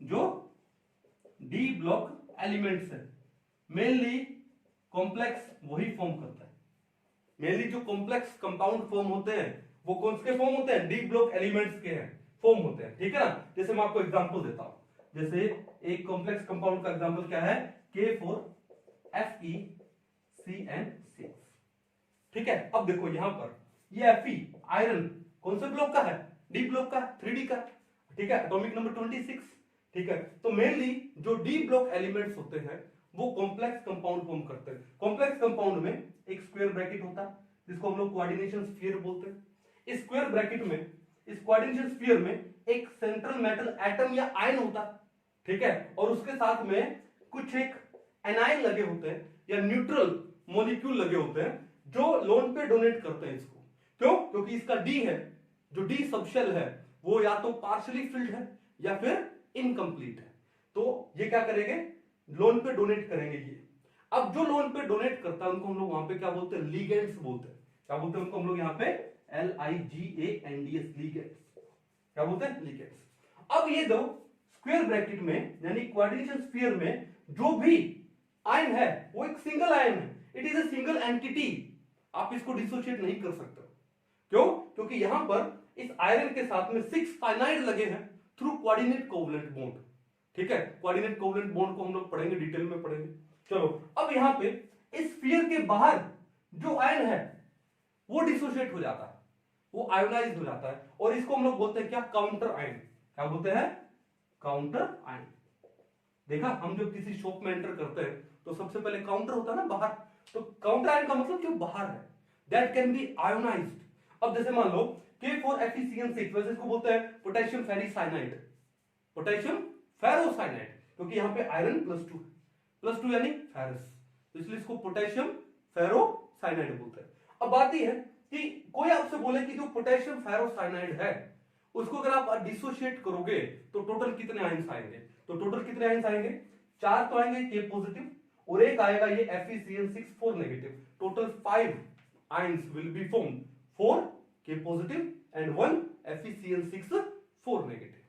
जो डी ब्लॉक एलिमेंट्स है, मेनली कॉम्प्लेक्स वही फॉर्म करता है, मेनली जो कॉम्प्लेक्स कंपाउंड फॉर्म होते हैं वो कौन से फॉर्म होते हैं, डी ब्लॉक एलिमेंट्स के हैं, फॉर्म होते हैं। ठीक है ना, जैसे मैं आपको एग्जांपल देता हूं, जैसे एक कॉम्प्लेक्स कंपाउंड का एग्जांपल क्या है, K4FeCN6। ठीक है, अब देखो यहां पर ये Fe आयरन कौन से ब्लॉक का है, डी ब्लॉक का, 3D का। ठीक है, एटॉमिक नंबर 26। ठीक है, तो मेनली जो डी ब्लॉक एलिमेंट्स होते हैं वो कॉम्प्लेक्स कंपाउंड फॉर्म करते हैं। कॉम्प्लेक्स कंपाउंड में एक स्क्वायर ब्रैकेट होता है जिसको हम लोग कोऑर्डिनेशन स्फीयर बोलते हैं। इस स्क्वायर ब्रैकेट में, इस कोऑर्डिनेशन स्फीयर में एक सेंट्रल मेटल एटम या आयन होता है। ठीक है, और उसके साथ में कुछ एक एनायन लगे होते हैं या न्यूट्रल मॉलिक्यूल लगे होते हैं जो लोन पे डोनेट करते हैं इसको। क्यों, क्योंकि इसका डी है, जो डी सबशेल है वो या तो पार्शियली फिल्ड है या फिर इनकम्प्लीट है, तो ये क्या करेंगे, लोन पे डोनेट करेंगे ये। अब जो लोन पे डोनेट करता है उनको हम लोग वहां पे क्या बोलते हैं, लिगेंड्स बोलते हैं। क्या बोलते हैं उनको हम लोग यहाँ पे, LIGANDS, लिगेंड्स। क्या बोलते हैं, लिगेंड्स। अब ये दो स्क्वायर ब्रैकेट में यानी कोऑर्डिनेशन स्फीयर में जो भी आयन है वो एक सिंगल आयन है, it is a single entity, आप इसको डिसोशिएट नहीं कर सकते। क्यों, क्योंकि यहां पर इस आयरन के साथ में 6 साइनाइड लगे हैं थ्रू कोऑर्डिनेट कोवलेंट बॉन्ड। ठीक है, कोऑर्डिनेट कोवलेंट बॉन्ड को हम लोग पढ़ेंगे, डिटेल में पढ़ेंगे। चलो अब यहां पे इस स्फीयर के बाहर जो आयन है वो डिसोशिएट हो जाता है, वो आयोनाइज हो जाता है, और इसको हम लोग बोलते हैं क्या, काउंटर आयन। क्या बोलते हैं, काउंटर आयन। देखा, हम जब किसी शॉप में एंटर करते हैं तो सबसे पहले काउंटर होता है ना बाहर, तो काउंटर आयन का मतलब जो बाहर है, दैट कैन बी आयोनाइज्ड। अब जैसे मान लो K4FeCN6, वैसे इसको बोलते हैं पोटेशियम फेरिसाइनाइड, पोटेशियम फेरोसाइनाइड, क्योंकि यहां पे आयरन +2 यानी फेरस, तो इसलिए इसको पोटेशियम फेरोसाइनाइड बोलते हैं। अब बात यह है कि कोई आपसे बोले कि जो पोटेशियम फेरोसाइनाइड है उसको अगर आप डिसोशिएट करोगे तो टोटल कितने आयंस आएंगे, तो टोटल कितने आयंस आएंगे, 4 तो आएंगे K पॉजिटिव और एक आएगा ये FeCN6 4 negative, total 5 ions will be form, 4 K positive and 1 FeCN6 4 negative.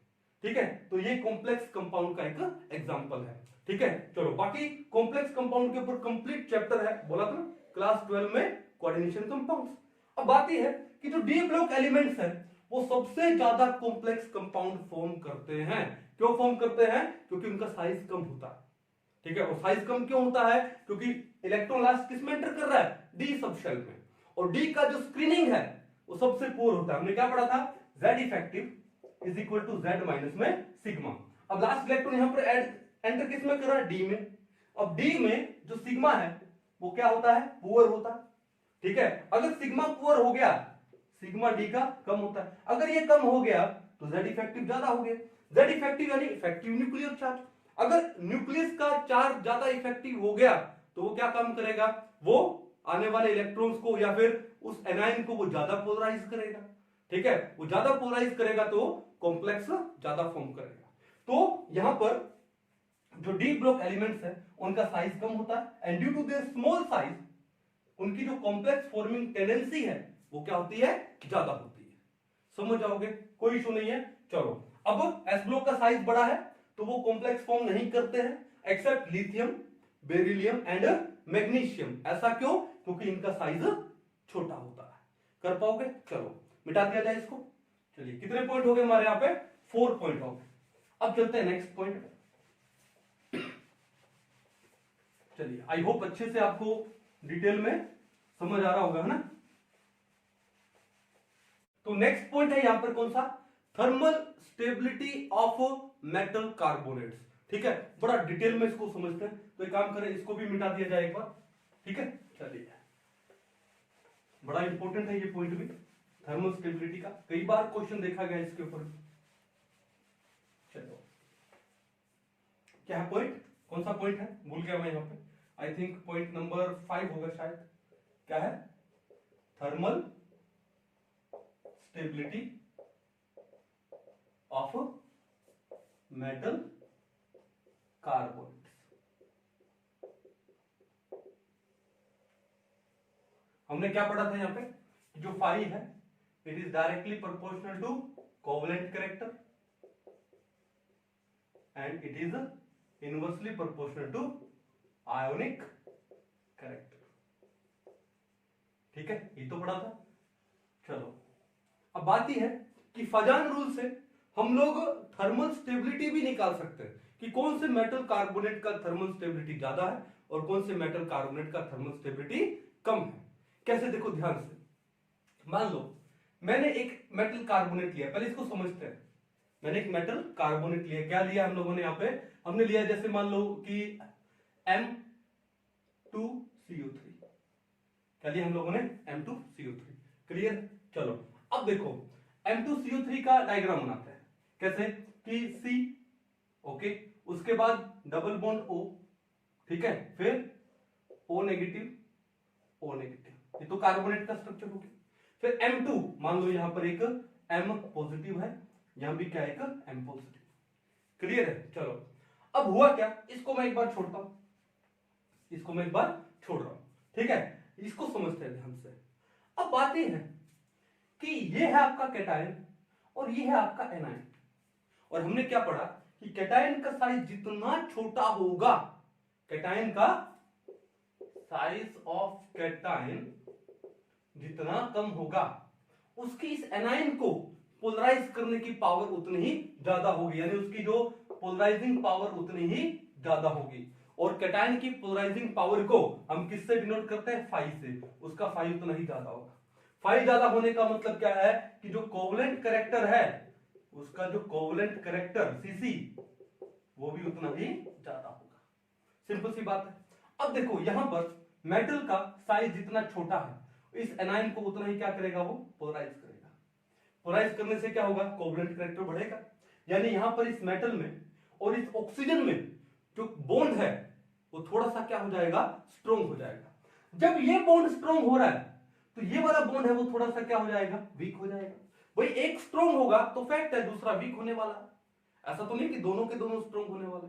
ठीक है, तो ये कॉम्प्लेक्स कंपाउंड का एक एग्जांपल है। ठीक है, चलो बाकी कॉम्प्लेक्स कंपाउंड के ऊपर कंप्लीट चैप्टर है, बोला था क्लास 12 में, कोऑर्डिनेशन कंपाउंड्स। अब बात यह है कि जो डी ब्लॉक एलिमेंट्स हैं वो सबसे ज्यादा कॉम्प्लेक्स कंपाउंड फॉर्म करते हैं। क्यों फॉर्म करते हैं, क्योंकि उनका साइज कम होता है। ठीक है, और साइज कम क्यों होता है, क्योंकि इलेक्ट्रॉन लास्ट किस में एंटर कर रहा है, डी सबशेल में, और डी का जो स्क्रीनिंग है वो सबसे पुअर होता है। हमने क्या पढ़ा था, Z effective is equal to Z minus में सिग्मा। अब लास्ट इलेक्ट्रॉन यहां पर एंटर किस में कर रहा है, डी में। अब डी में जो सिग्मा है वो क्या होता है, पुअर होता है। ठीक है, अगर सिग्मा पुअर हो गया, सिग्मा डी का कम होता है, अगर ये कम हो गया तो Z इफेक्टिव ज्यादा हो गया। Z इफेक्टिव यानी इफेक्टिव न्यूक्लियर चार्ज, अगर न्यूक्लियस का चार्ज ज्यादा इफेक्टिव हो गया तो वो क्या काम करेगा, वो आने वाले इलेक्ट्रॉन्स को या फिर उस एनायन को वो ज्यादा पोलराइज करेगा। ठीक है, वो ज्यादा पोलराइज करेगा तो कॉम्प्लेक्स ज्यादा फॉर्म करेगा। तो यहां पर जो डी ब्लॉक एलिमेंट्स है उनका साइज कम होता है and due to their small size उनकी जो कॉम्प्लेक्स फॉर्मिंग टेंडेंसी है वो क्या होती है, ज्यादा होती है। समझ जाओगे, कोई इशू नहीं है। चलो अब एस ब्लॉक का साइज बड़ा है तो वो कॉम्प्लेक्स फॉर्म नहीं करते हैं except lithium, beryllium and magnesium. ऐसा क्यों, क्योंकि इनका साइज छोटा होता है। कर पाओगे? चलो मिटा दिया जाए इसको। चलिए कितने पॉइंट हो गए हमारे यहाँ पे? 4 पॉइंट हो गए। अब चलते हैं नेक्स्ट पॉइंट। चलिए आई होप अच्छे से आपको डिटेल में समझ आ रहा होगा, है ना? तो नेक्स्ट पॉइंट है यहां पर कौन सा? Thermal stability of metal carbonates. ठीक है, बड़ा डिटेल में इसको समझते हैं। तो एक काम करें, इसको भी मिटा दिया जाए एक बार। ठीक है, चलिए बड़ा इंपॉर्टेंट है ये पॉइंट भी, थर्मल स्टेबिलिटी का। कई बार क्वेश्चन देखा गया इसके ऊपर। चलो क्या है पॉइंट? कौन सा पॉइंट है? भूल गया मैं यहाँ पे। आई थिंक पॉइंट नंबर 5 होगा शायद। क्या है? Thermal stability of metal carbonates. हमने क्या पढ़ा था यहाँ पे? जो फाई है it is directly proportional to covalent character and it is inversely proportional to ionic character. ठीक है, ये तो पढ़ा था। चलो अब बात यह है कि फजान रूल से हम लोग थर्मल स्टेबिलिटी भी निकाल सकते हैं कि कौन से मेटल कार्बोनेट का थर्मल स्टेबिलिटी ज्यादा है और कौन से मेटल कार्बोनेट का थर्मल स्टेबिलिटी कम है। कैसे? देखो ध्यान से। मान लो मैंने एक मेटल कार्बोनेट लिया, पहले इसको समझते हैं। मैंने एक मेटल कार्बोनेट लिया। क्या लिया हम लोगों ने यहाँ पे? हमने लिया जैसे मान लो कि M2CO3। क्या लिया हम लोगों ने? M2CO3। क्लियर? चलो अब देखो M2CO3 का डायग्राम बनाते हैं। कैसे? कि C, ओके, उसके बाद डबल बॉन्ड O, ठीक है, फिर O नेगेटिव, O नेगेटिव। ये तो कार्बोनेट का स्ट्रक्चर हो गया। फिर M2, मान लो यहां पर एक M पॉजिटिव है, यहां भी क्या है? एक M पॉजिटिव। क्लियर है? चलो अब हुआ क्या? इसको मैं एक बार छोड़ता हूं, इसको मैं एक बार छोड़ रहा हूं। ठीक है, इसको समझते हैं ध्यान से। अब बात यह है कि ये है आपका कैटायन और ये है आपका एनायन। और हमने क्या पढ़ा कि कैटायन का साइज जितना छोटा होगा, कैटायन का साइज ऑफ कैटायन जितना कम होगा, उसकी इस एनायन को पोलराइज करने की पावर उतनी ही ज्यादा होगी। यानी उसकी जो पोलराइजिंग पावर उतनी ही ज्यादा होगी। और कैटायन की पोलराइजिंग पावर को हम किससे डिनोट करते हैं? फाई से। उसका फाई उतना ही ज्यादा होगा। फाई ज्यादा होने का मतलब क्या है? कि जो कोवलेंट कैरेक्टर है, उसका जो कोवलेंट कैरेक्टर सीसी, वो भी उतना ही ज्यादा होगा। सिंपल सी बात है। अब देखो यहां पर मेटल का साइज जितना छोटा है, इस एनायन को उतना ही क्या करेगा? वो पोलराइज करेगा। पोलराइज करने से क्या होगा? कोवलेंट कैरेक्टर बढ़ेगा। यानी यहां पर इस मेटल में और इस ऑक्सीजन में जो बॉन्ड है वो थोड़ा सा क्या हो जाएगा? स्ट्रॉन्ग हो जाएगा। जब ये बॉन्ड स्ट्रॉन्ग हो रहा है तो ये वाला बॉन्ड है वो थोड़ा सा क्या हो जाएगा? वीक हो जाएगा। भाई एक स्ट्रॉन्ग होगा तो फैक्ट है दूसरा वीक होने वाला है। ऐसा तो नहीं कि दोनों के दोनों स्ट्रॉन्ग होने वाले।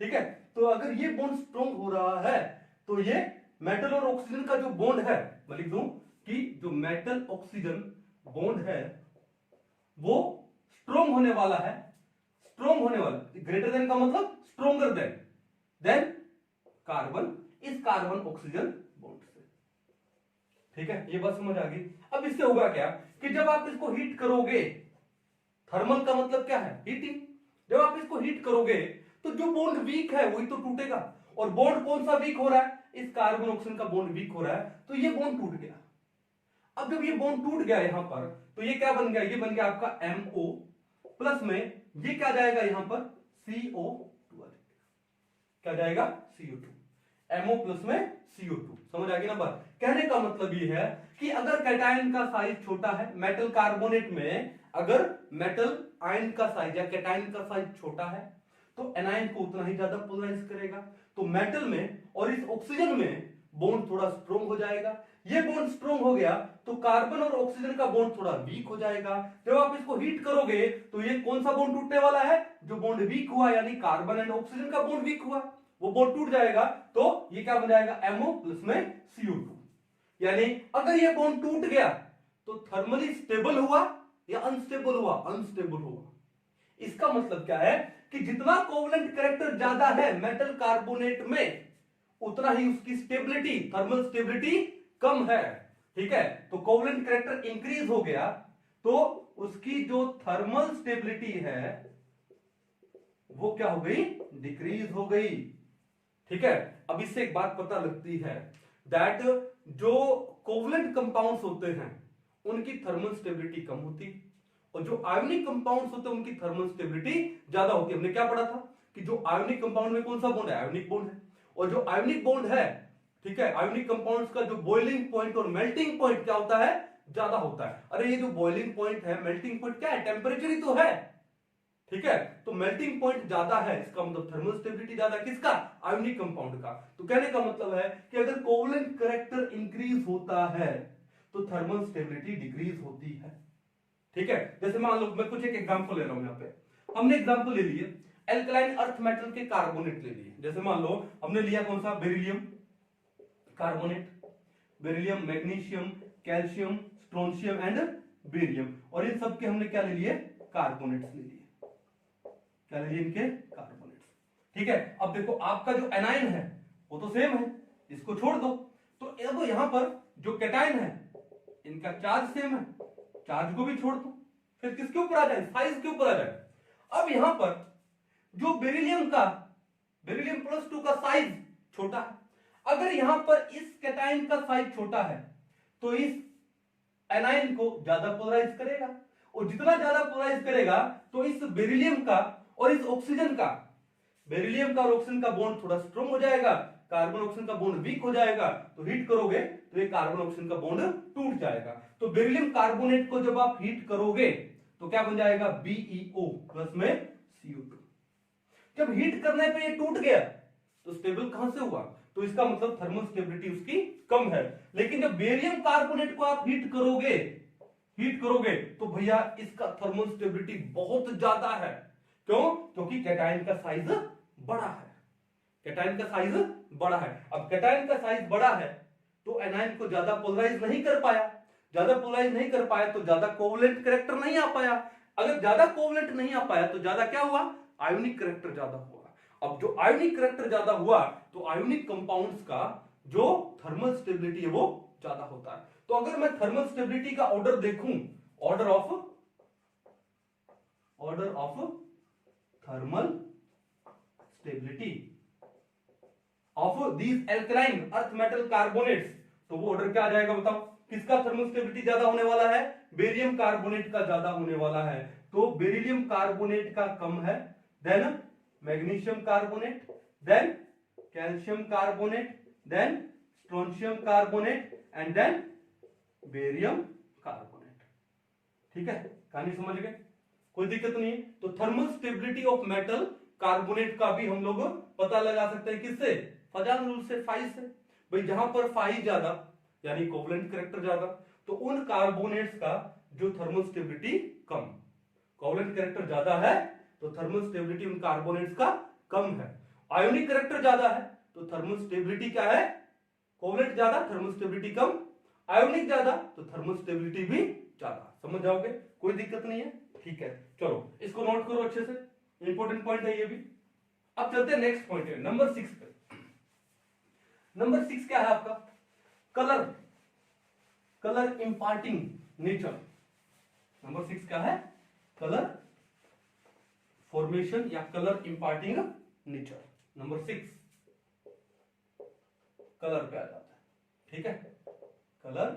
ठीक है, तो अगर ये बॉन्ड स्ट्रॉन्ग हो रहा है तो ये मेटल और ऑक्सीजन का जो बॉन्ड है, मैं लिख दूं कि जो मेटल ऑक्सीजन बॉन्ड है वो स्ट्रॉन्ग होने वाला है। स्ट्रॉन्ग होने वाला, ग्रेटर देन का मतलब स्ट्रॉन्गर देन कार्बन, इस कार्बन ऑक्सीजन बॉन्ड से। ठीक है, ये बात समझ आ गई। अब इससे होगा क्या कि जब आप इसको हीट करोगे, थर्मल का मतलब क्या है? हीटिंग। जब आप इसको हीट करोगे तो जो बॉन्ड वीक है वही तो टूटेगा। और बॉन्ड कौन सा वीक हो रहा है? इस कार्बन ऑक्सीजन का बॉन्ड वीक हो रहा है, तो ये बॉन्ड टूट गया। अब जब ये बॉन्ड टूट गया यहां पर, तो ये क्या बन गया? ये बन गया आपका MO प्लस में ये क्या जाएगा यहां पर? CO2 आ जाएगा। क्या जाएगा? CO2। MO प्लस में CO2। समझ आ गई ना बात? कहने का मतलब ये है कि अगर कैटायन का साइज छोटा है, मेटल कार्बोनेट में अगर मेटल आयन का साइज या कैटायन का साइज छोटा है तो एनायन को उतना ही ज्यादा पोलराइज करेगा। तो मेटल में और इस ऑक्सीजन में बॉन्ड थोड़ा स्ट्रॉन्ग हो जाएगा। ये बॉन्ड स्ट्रॉन्ग हो गया तो कार्बन और ऑक्सीजन का बॉन्ड थोड़ा वीक हो जाएगा। जब आप इसको हीट करोगे तो ये कौन सा बॉन्ड टूटने वाला है? जो बॉन्ड वीक हुआ, यानी कार्बन एंड ऑक्सीजन का बॉन्ड वीक हुआ, वो बॉन्ड टूट जाएगा। तो ये क्या बन जाएगा? MO प्लस में CO2। यानी अगर ये बॉन्ड टूट गया तो थर्मली स्टेबल हुआ या अनस्टेबल हुआ? अनस्टेबल हुआ। इसका मतलब क्या है कि जितना कोवलेंट कैरेक्टर ज्यादा है मेटल कार्बोनेट में, उतना ही उसकी स्टेबिलिटी, थर्मल स्टेबिलिटी कम है। ठीक है, तो कोवलेंट कैरेक्टर इंक्रीज हो गया तो उसकी जो थर्मल स्टेबिलिटी है वो क्या हो गई, डिक्रीज हो गई। ठीक है, अब इससे एक बात पता लगती है दैट जो कोवलेंट कंपाउंड्स होते हैं उनकी थर्मल स्टेबिलिटी कम होती और जो आयोनिक कंपाउंड्स होते हैं उनकी थर्मल स्टेबिलिटी ज्यादा होती है। हमने क्या पढ़ा था कि जो आयोनिक कंपाउंड में कौन सा बॉन्ड है, आयोनिक बॉन्ड है, और जो आयोनिक बॉन्ड है, ठीक है, आयोनिक कंपाउंड्स का जो बॉइलिंग पॉइंट और मेल्टिंग पॉइंट क्या होता है, ज्यादा होता है। अरे ये जो बॉइलिंग पॉइंट है, मेल्टिंग पॉइंट क्या है, टेम्परेचर ही तो है। ठीक है, तो मेल्टिंग पॉइंट ज्यादा है, इसका मतलब थर्मल स्टेबिलिटी ज्यादा है, किसका, आयोनिक कंपाउंड का। तो कहने का मतलब है कि अगर कोवलेंट कैरेक्टर इंक्रीज होता है तो थर्मल स्टेबिलिटी डिक्रीज होती है। ठीक है, जैसे मान लो मैं कुछ एक एग्जांपल ले रहा हूं यहां पे, हमने एग्जांपल ले लिए एल्कलाइन अर्थ मेटल के कार्बोनेट ले लिए। जैसे मान लो हमने लिया कौन सा, beryllium carbonate, beryllium, magnesium, calcium, strontium and barium, और इन सब के हमने क्या ले लिए, कार्बोनेट्स ले लिए। क्या ले लिए, इनके कार्बोनेट्स। ठीक है, अब देखो आपका जो एनाइन है वो तो सेम है, इसको छोड़ दो। तो अब यहां पर जो कैटाइन है इनका चार्ज सेम है, चार्ज को भी छोड़ दो, फिर किसके ऊपर आ जाए, साइज के ऊपर आ जाए। अब यहां पर जो बेरिलियम का, बेरिलियम +2 का साइज छोटा है, अगर यहां पर इस कैटाइन का साइज छोटा है तो इस एनाइन को ज्यादा पोलराइज करेगा, और जितना ज्यादा पोलराइज करेगा तो इस बेरिलियम का और इस ऑक्सीजन का, बेरिलियम का और ऑक्सीजन का बॉन्ड थोड़ा स्ट्रॉन्ग हो जाएगा, कार्बन ऑक्सीजन का बॉन्ड वीक हो जाएगा, तो हीट करोगे तो ये कार्बन ऑक्सीजन का बॉन्ड टूट जाएगा। तो बेरिलियम कार्बोनेट को जब आप हीट करोगे तो क्या बन जाएगा, BeO प्लस में CO2। जब हीट करने पे ये टूट गया तो स्टेबल कहां से हुआ, तो इसका मतलब थर्मल स्टेबिलिटी उसकी कम है। लेकिन जब बेरियम कार्बोनेट को आप हीट करोगे तो भैया इसका थर्मल स्टेबिलिटी बहुत ज्यादा है। क्यों, क्योंकि कैटाइन का साइज बड़ा है, कैटाइन का साइज बड़ा है। अब कैटाइन का साइज बड़ा है तो एनाइन को ज्यादा पोलराइज नहीं कर पाया, ज्यादा पोलराइज नहीं कर पाया तो ज्यादा कोवलेंट कैरेक्टर नहीं आ पाया। अगर ज्यादा कोवलेंट नहीं आ पाया तो ज्यादा क्या हुआ, आयोनिक कैरेक्टर ज्यादा हुआ। अब जो आयोनिक कैरेक्टर ज्यादा हुआ तो आयोनिक कंपाउंड्स का जो थर्मल स्टेबिलिटी है वो ज्यादा होता है। तो अगर मैं थर्मल स्टेबिलिटी का ऑर्डर देखूं, order of thermal stability of these alkaline earth metal carbonates, तो वो ऑर्डर क्या आ जाएगा, बताओ किसका थर्मल स्टेबिलिटी ज्यादा होने वाला है, बेरियम कार्बोनेट का ज्यादा होने वाला है। तो बेरिलियम कार्बोनेट का कम है, then magnesium carbonate, then calcium carbonate, then strontium carbonate and then barium carbonate. ठीक है, कहानी समझ गए, कोई दिक्कत नहीं है। तो thermal stability of metal carbonate का भी हम लोग पता लगा सकते हैं, किससे, फजान रूल से, फाई से। भाई जहां पर फाई ज्यादा यानी कोवलेंट कैरेक्टर ज्यादा, तो उन कार्बोनेट्स का जो थर्मल स्टेबिलिटी कम, कोवलेंट कैरेक्टर ज्यादा है तो थर्मल स्टेबिलिटी उन कार्बोनेट्स का कम है। आयोनिक कैरेक्टर ज्यादा है तो थर्मल स्टेबिलिटी क्या है, कोवलेंट ज्यादा, थर्मल स्टेबिलिटी कम, आयोनिक ज्यादा तो थर्मल स्टेबिलिटी भी ज्यादा। समझ जाओगे, कोई दिक्कत नहीं है। ठीक है, चलो इसको नोट करो अच्छे से, इंपॉर्टेंट पॉइंट है ये भी। अब चलते हैं नेक्स्ट पॉइंट है, नंबर 6 पे। नंबर 6 क्या है आपका, कलर इंपार्टिंग नेचर। नंबर 6 क्या है, कलर फॉर्मेशन या colour imparting nature. Number 6 colour पे आ जाता है। ठीक है, कलर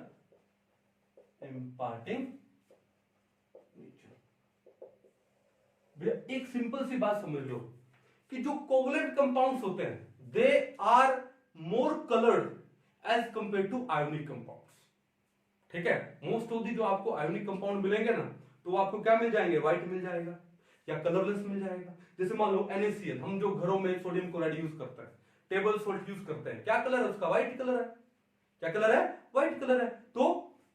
इंपार्टिंग नेचर। एक सिंपल सी बात समझ लो कि जो कोवलेंट कंपाउंड्स होते हैं they are more coloured as compare to ionic compounds. ठीक है, मोस्ट ऑफ दी जो आपको आयोनिक कंपाउंड मिलेंगे ना तो आपको क्या मिल जाएंगे, व्हाइट मिल जाएगा या कलरलेस मिल जाएगा। जैसे मान लो NaCl, हम जो घरों में सोडियम क्लोराइड यूज करते हैं, टेबल सॉल्ट यूज करते हैं, क्या कलर है उसका, व्हाइट कलर है। क्या कलर है, व्हाइट कलर है। तो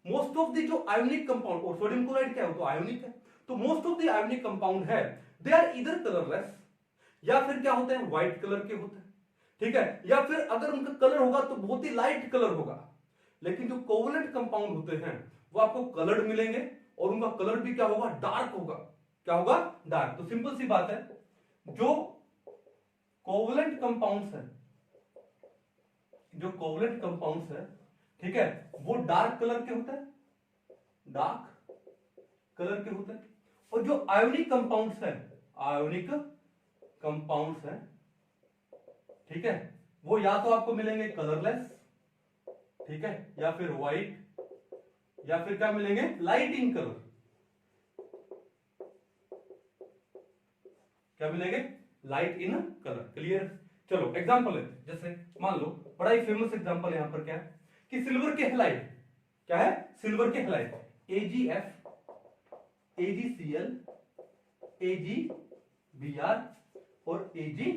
मोस्ट ऑफ दी जो आयोनिक कंपाउंड, और सोडियम क्लोराइड क्या है, तो आयोनिक है, तो most of the ionic compound है दे आर इधर कलरलेस या फिर क्या होते हैं, व्हाइट कलर के होते हैं। ठीक है, या फिर अगर उनका कलर होगा तो बहुत ही लाइट कलर होगा। लेकिन जो कोवलेंट कंपाउंड होते हैं वो आपको कलर्ड मिलेंगे और उनका कलर भी क्या होगा, डार्क होगा। क्या होगा, डार्क। तो सिंपल सी बात है, जो कोवलेंट कंपाउंड्स है, जो कोवलेंट कंपाउंड्स है ठीक है, वो डार्क कलर के होते हैं, डार्क कलर के होते हैं। और जो आयोनिक कंपाउंड्स है, आयोनिक कंपाउंड्स है, ठीक है, वो या तो आपको मिलेंगे कलरलेस, ठीक है, या फिर व्हाइट, या फिर क्या मिलेंगे, लाइट इन कलर। क्या मिलेंगे, लाइट इन कलर। क्लियर। चलो एग्जांपल है, जैसे मान लो बड़ा ही फेमस एग्जांपल यहां पर क्या है कि सिल्वर के हैलाइड, क्या है, सिल्वर के हैलाइड AgF, AgCl, AgBr और AgI,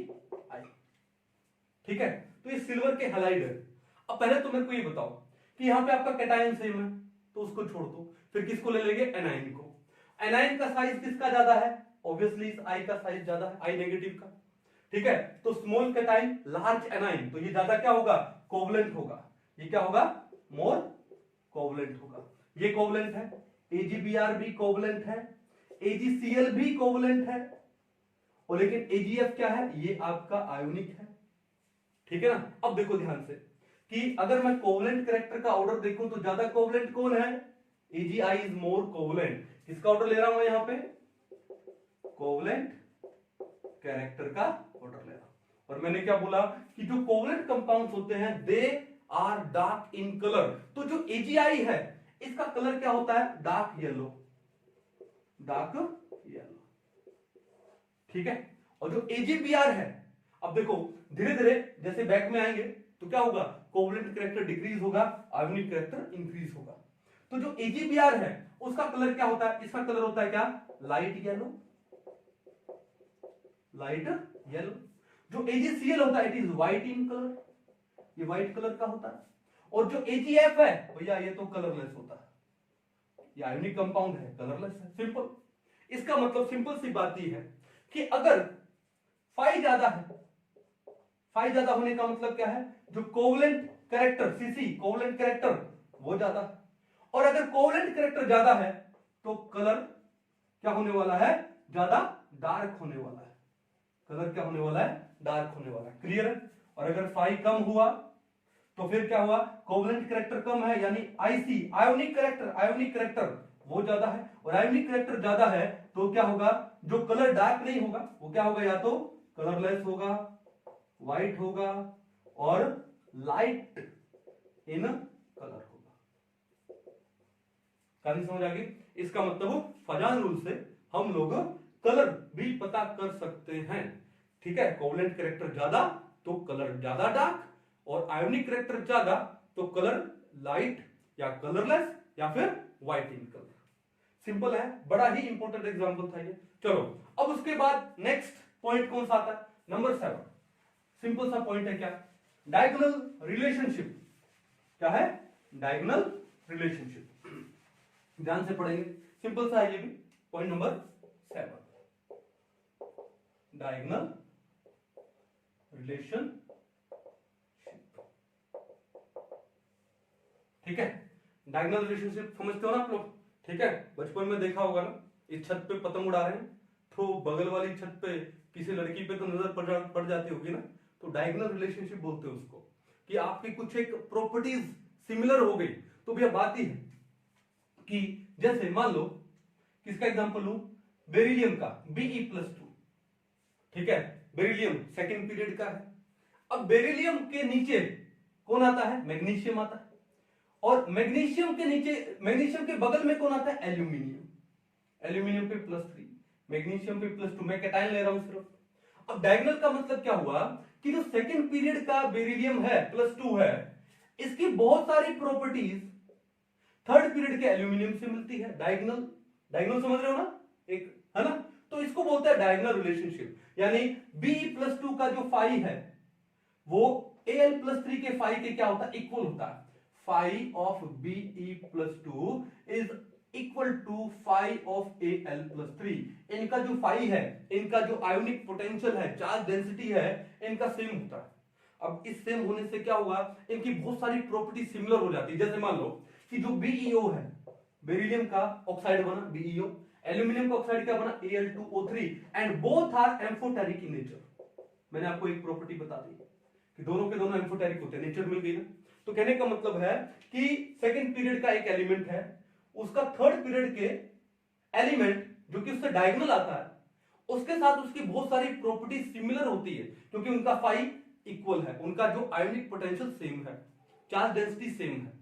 ठीक है। तो ये सिल्वर के हैलाइड है। अब पहले तो मेरे को ये बताओ कि यहां पे आपका कैटायन सेम है, तो उसको छोड़ दो, फिर किसको ले लेंगे, एनाइन को। एनाइन का साइज किसका ज्यादा है, ऑब्वियसली इस I का साइज ज्यादा है, I नेगेटिव का, ठीक है। तो स्मॉल कैटायन लार्ज एनाइन, तो ये ज्यादा क्या होगा, कोवलेंट होगा। ये क्या होगा, मोर कोवलेंट होगा। ये कोवलेंट है, AgBr भी कोवलेंट है, AgCl भी कोवलेंट है, और लेकिन AgF क्या है, ये आपका आयोनिक है, ठीक है ना। अब देखो ध्यान से कि अगर मैं कोवलेंट कैरेक्टर का ऑर्डर देखूं तो ज्यादा कोवलेंट कौन है, AgI इज मोर कोवलेंट। किसका ऑर्डर ले रहा हूं यहां पे, कोवलेंट कैरेक्टर का ऑर्डर ले रहा हूं। और मैंने क्या बोला कि जो कोवलेंट कंपाउंड्स होते हैं they are dark in colour. तो जो AgI है इसका कलर क्या होता है, डार्क येलो, डार्क येलो, ठीक है। और जो AgBr है, अब देखो धीरे धीरे जैसे बैक में आएंगे तो क्या होगा, कोवलेंट कैरेक्टर डिक्रीज होगा, आयोनिक कैरेक्टर इंक्रीज होगा। तो जो AgBr है उसका कलर क्या होता है, इसका कलर होता है क्या, लाइट येलो, लाइट येलो। जो AgCl होता है it is white in colour, ये व्हाइट कलर का होता है। और जो AgF है भैया ये तो कलरलेस होता है, ये आयोनिक कंपाउंड है, कलरलेस है, सिंपल। इसका मतलब सिंपल सी बात ये है कि अगर फाई ज्यादा है, फाई ज्यादा होने का मतलब क्या है, जो covalent character CC covalent character वो ज्यादा है, और अगर कोवलेंट कैरेक्टर ज्यादा है तो कलर क्या होने वाला है, ज्यादा डार्क होने वाला है, कलर क्या होने वाला है, डार्क होने वाला है। क्लियर है। और अगर फाई कम हुआ तो फिर क्या हुआ, कोवलेंट कैरेक्टर कम है यानी IC आयोनिक कैरेक्टर वो ज्यादा है, और आयोनिक कैरेक्टर ज्यादा है तो क्या होगा, जो कलर डार्क नहीं होगा वो क्या होगा, या तो कलरलेस होगा, व्हाइट होगा, और लाइट इन कलर होगा। कहानी समझ आ गई। इसका मतलब फजान रूल से हम लोग कलर भी पता कर सकते हैं, ठीक है। कोवलेंट कैरेक्टर ज्यादा तो कलर ज्यादा डार्क, और आयोनिक कैरेक्टर ज्यादा तो कलर लाइट या कलरलेस या फिर व्हाइट इन कलर। सिंपल है, बड़ा ही इंपॉर्टेंट एग्जांपल था ये। चलो अब उसके बाद नेक्स्ट पॉइंट कौन सा आता है, नंबर 7। सिंपल सा पॉइंट है क्या, डायगोनल रिलेशनशिप। क्या है, डायगोनल रिलेशनशिप। ध्यान से पढ़ेंगे, सिंपल सा है ये भी। पॉइंट नंबर 7, डायगोनल रिलेशनशिप, ठीक है। डायगोनल रिलेशनशिप समझते हो ना आप लोग, ठीक है। बचपन में देखा होगा ना, इस छत पे पतंग उड़ा रहे हैं तो बगल वाली छत पे किसी लड़की पे तो नजर पड़ जाती होगी ना, तो डायगोनल रिलेशनशिप बोलते हैं उसको, कि आपकी कुछ एक प्रॉपर्टीज सिमिलर हो गई। तो भैया बात ही है कि जैसे मान लो, किसका एग्जांपल लूं, बेरिलियम का Be+2, ठीक है। बेरिलियम सेकंड पीरियड का है। अब बेरिलियम के नीचे कौन आता है, मैग्नीशियम आता है, और मैग्नीशियम के नीचे, मैग्नीशियम के बगल में कौन आता है, एल्यूमिनियम। एल्यूमिनियम पे +3, मैग्नीशियम पे +2, मैं कैटायन ले रहा हूं सिर्फ। अब डायगोनल का मतलब क्या हुआ कि जो सेकंड पीरियड का बेरिलियम है +2 है, इसकी बहुत सारी प्रॉपर्टीज थर्ड पीरियड के एल्यूमिनियम से मिलती है। डायगोनल, डायगोनल समझ रहे हो ना, एक है ना, तो इसको बोलते हैं डायगोनल रिलेशनशिप। यानी Be+2 का जो फाई है वो Al+3 के फाई के क्या होता है, इक्वल होता है। Phi of Be+2 is equal to phi of Al+3। इनका जो फाई है, इनका जो आयोनिक पोटेंशियल है, चार्ज डेंसिटी है, इनका सेम होता है। अब इस सेम होने से क्या हुआ, इनकी बहुत सारी प्रॉपर्टी सिमिलर हो जाती है। जैसे मान लो कि जो BeO है, बेरिलियम का ऑक्साइड बना BeO, एल्यूमिनियम का ऑक्साइड क्या बना Al2O3, and both are amphoteric in nature. मैंने आपको एक प्रॉपर्टी बता दी कि दोनों के दोनों एम्फोटेरिक होते हैं, नेचर मिल गई ना। तो कहने का मतलब है कि सेकंड पीरियड का एक एलिमेंट है, उसका थर्ड पीरियड के एलिमेंट जो कि उससे डायगोनल आता है उसके साथ उसकी बहुत सारी प्रॉपर्टी सिमिलर होती है, क्योंकि उनका फाई इक्वल है, उनका जो आयोनिक पोटेंशियल सेम है, चार्ज डेंसिटी सेम है,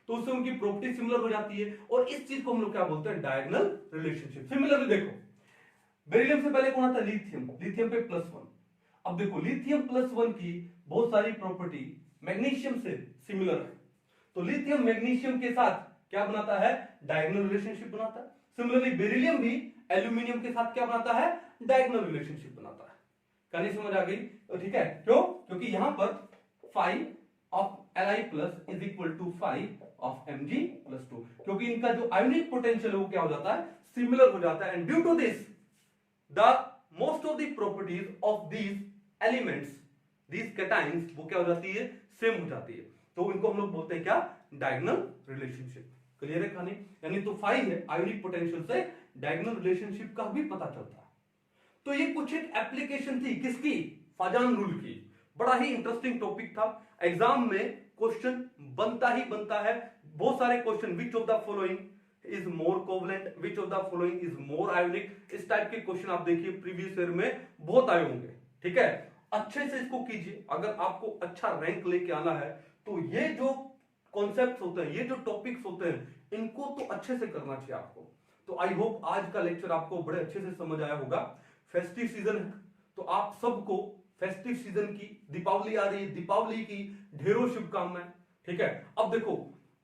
तो उससे उनकी प्रॉपर्टी सिमिलर हो जाती है। और इस चीज को हम लोग क्या बोलते हैं, डायगोनल रिलेशनशिप। सिमिलरली देखो, बेरिलियम से पहले कौन आता है, लिथियम, लिथियम पे +1। अब देखो लिथियम +1 की बहुत सारी प्रॉपर्टी मैग्नीशियम से सिमिलर है, तो लिथियम मैग्नीशियम के साथ क्या बनाता है, डायगोनल रिलेशनशिप बनाता है। सिमिलरली बेरिलियम भी एल्यूमिनियम के साथ क्या बनाता है, डायगोनल रिलेशनशिप बनाता है। कहानी समझ आ गई, तो ठीक है, क्यों, क्योंकि यहां पर phi of Li plus is equal to phi of Mg plus 2, क्योंकि इनका जो आयोनिक पोटेंशियल है वो क्या हो जाता है, सिमिलर हो जाता है। And due to this the most of the properties of these elements, these cations, वो क्या हो जाती है, सेम हो जाती है। तो इनको हम लोग बोलते हैं क्या, डायगोनल रिलेशनशिप। क्लियर है कहानी, यानी तो फाई है, आयोनिक पोटेंशियल से डायगोनल रिलेशनशिप का भी पता चलता है। तो ये कुछ एक एप्लीकेशन थी किसकी, फाजान रूल की। बड़ा ही इंटरेस्टिंग टॉपिक था, एग्जाम में क्वेश्चन बनता ही बनता है, बहुत सारे question, which of the following is more covalent, which of the following is more ionic, इस टाइप के क्वेश्चन आप देखिए प्रीवियस ईयर में बहुत आए होंगे। ठीक है, अच्छे से इसको कीजिए, अगर आपको अच्छा रैंक लेके आना है तो ये जो कॉन्सेप्ट होते हैं, ये जो टॉपिक्स होते हैं, इनको तो अच्छे से करना चाहिए आपको। तो आई होप आज का लेक्चर आपको बड़े अच्छे से समझ आया होगा। फेस्टिव सीजन है तो आप सबको फेस्टिव सीजन की, दीपावली आ रही है, दीपावली की ढेरों शुभकामनाएं। ठीक है, अब देखो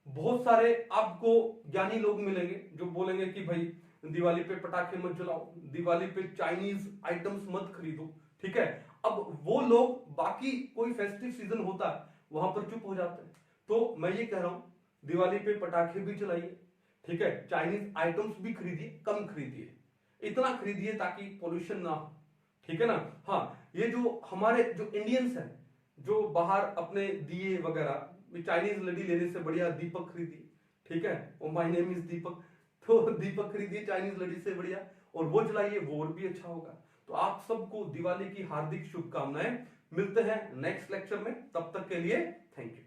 बहुत सारे आपको ज्ञानी लोग मिलेंगे जो बोलेंगे कि भाई दिवाली पे पटाखे मत जलाओ, दिवाली पे चाइनीज आइटम्स मत खरीदो। ठीक है, अब वो लोग बाकी कोई फेस्टिव सीजन होता है वहां पर चुप हो जाते हैं। तो मैं ये कह रहा हूं, दिवाली पे पटाखे भी चलाइए, ठीक है, चाइनीज आइटम्स भी खरीदिए, कम खरीदिए, इतना खरीदिए ताकि पोल्यूशन ना हो। ठीक है ना। हाँ, ये जो हमारे जो इंडियंस हैं जो बाहर अपने दिए वगैरह, चाइनीज लड़ी लेने से बढ़िया दीपक खरीदिए। ठीक है, और माय नेम इज दीपक, तो दीपक खरीदिए चाइनीज लड़ी से बढ़िया, और वो जलाइए, वो और भी अच्छा होगा। तो आप सबको दिवाली की हार्दिक शुभकामनाएं। मिलते हैं नेक्स्ट लेक्चर में, तब तक के लिए थैंक यू।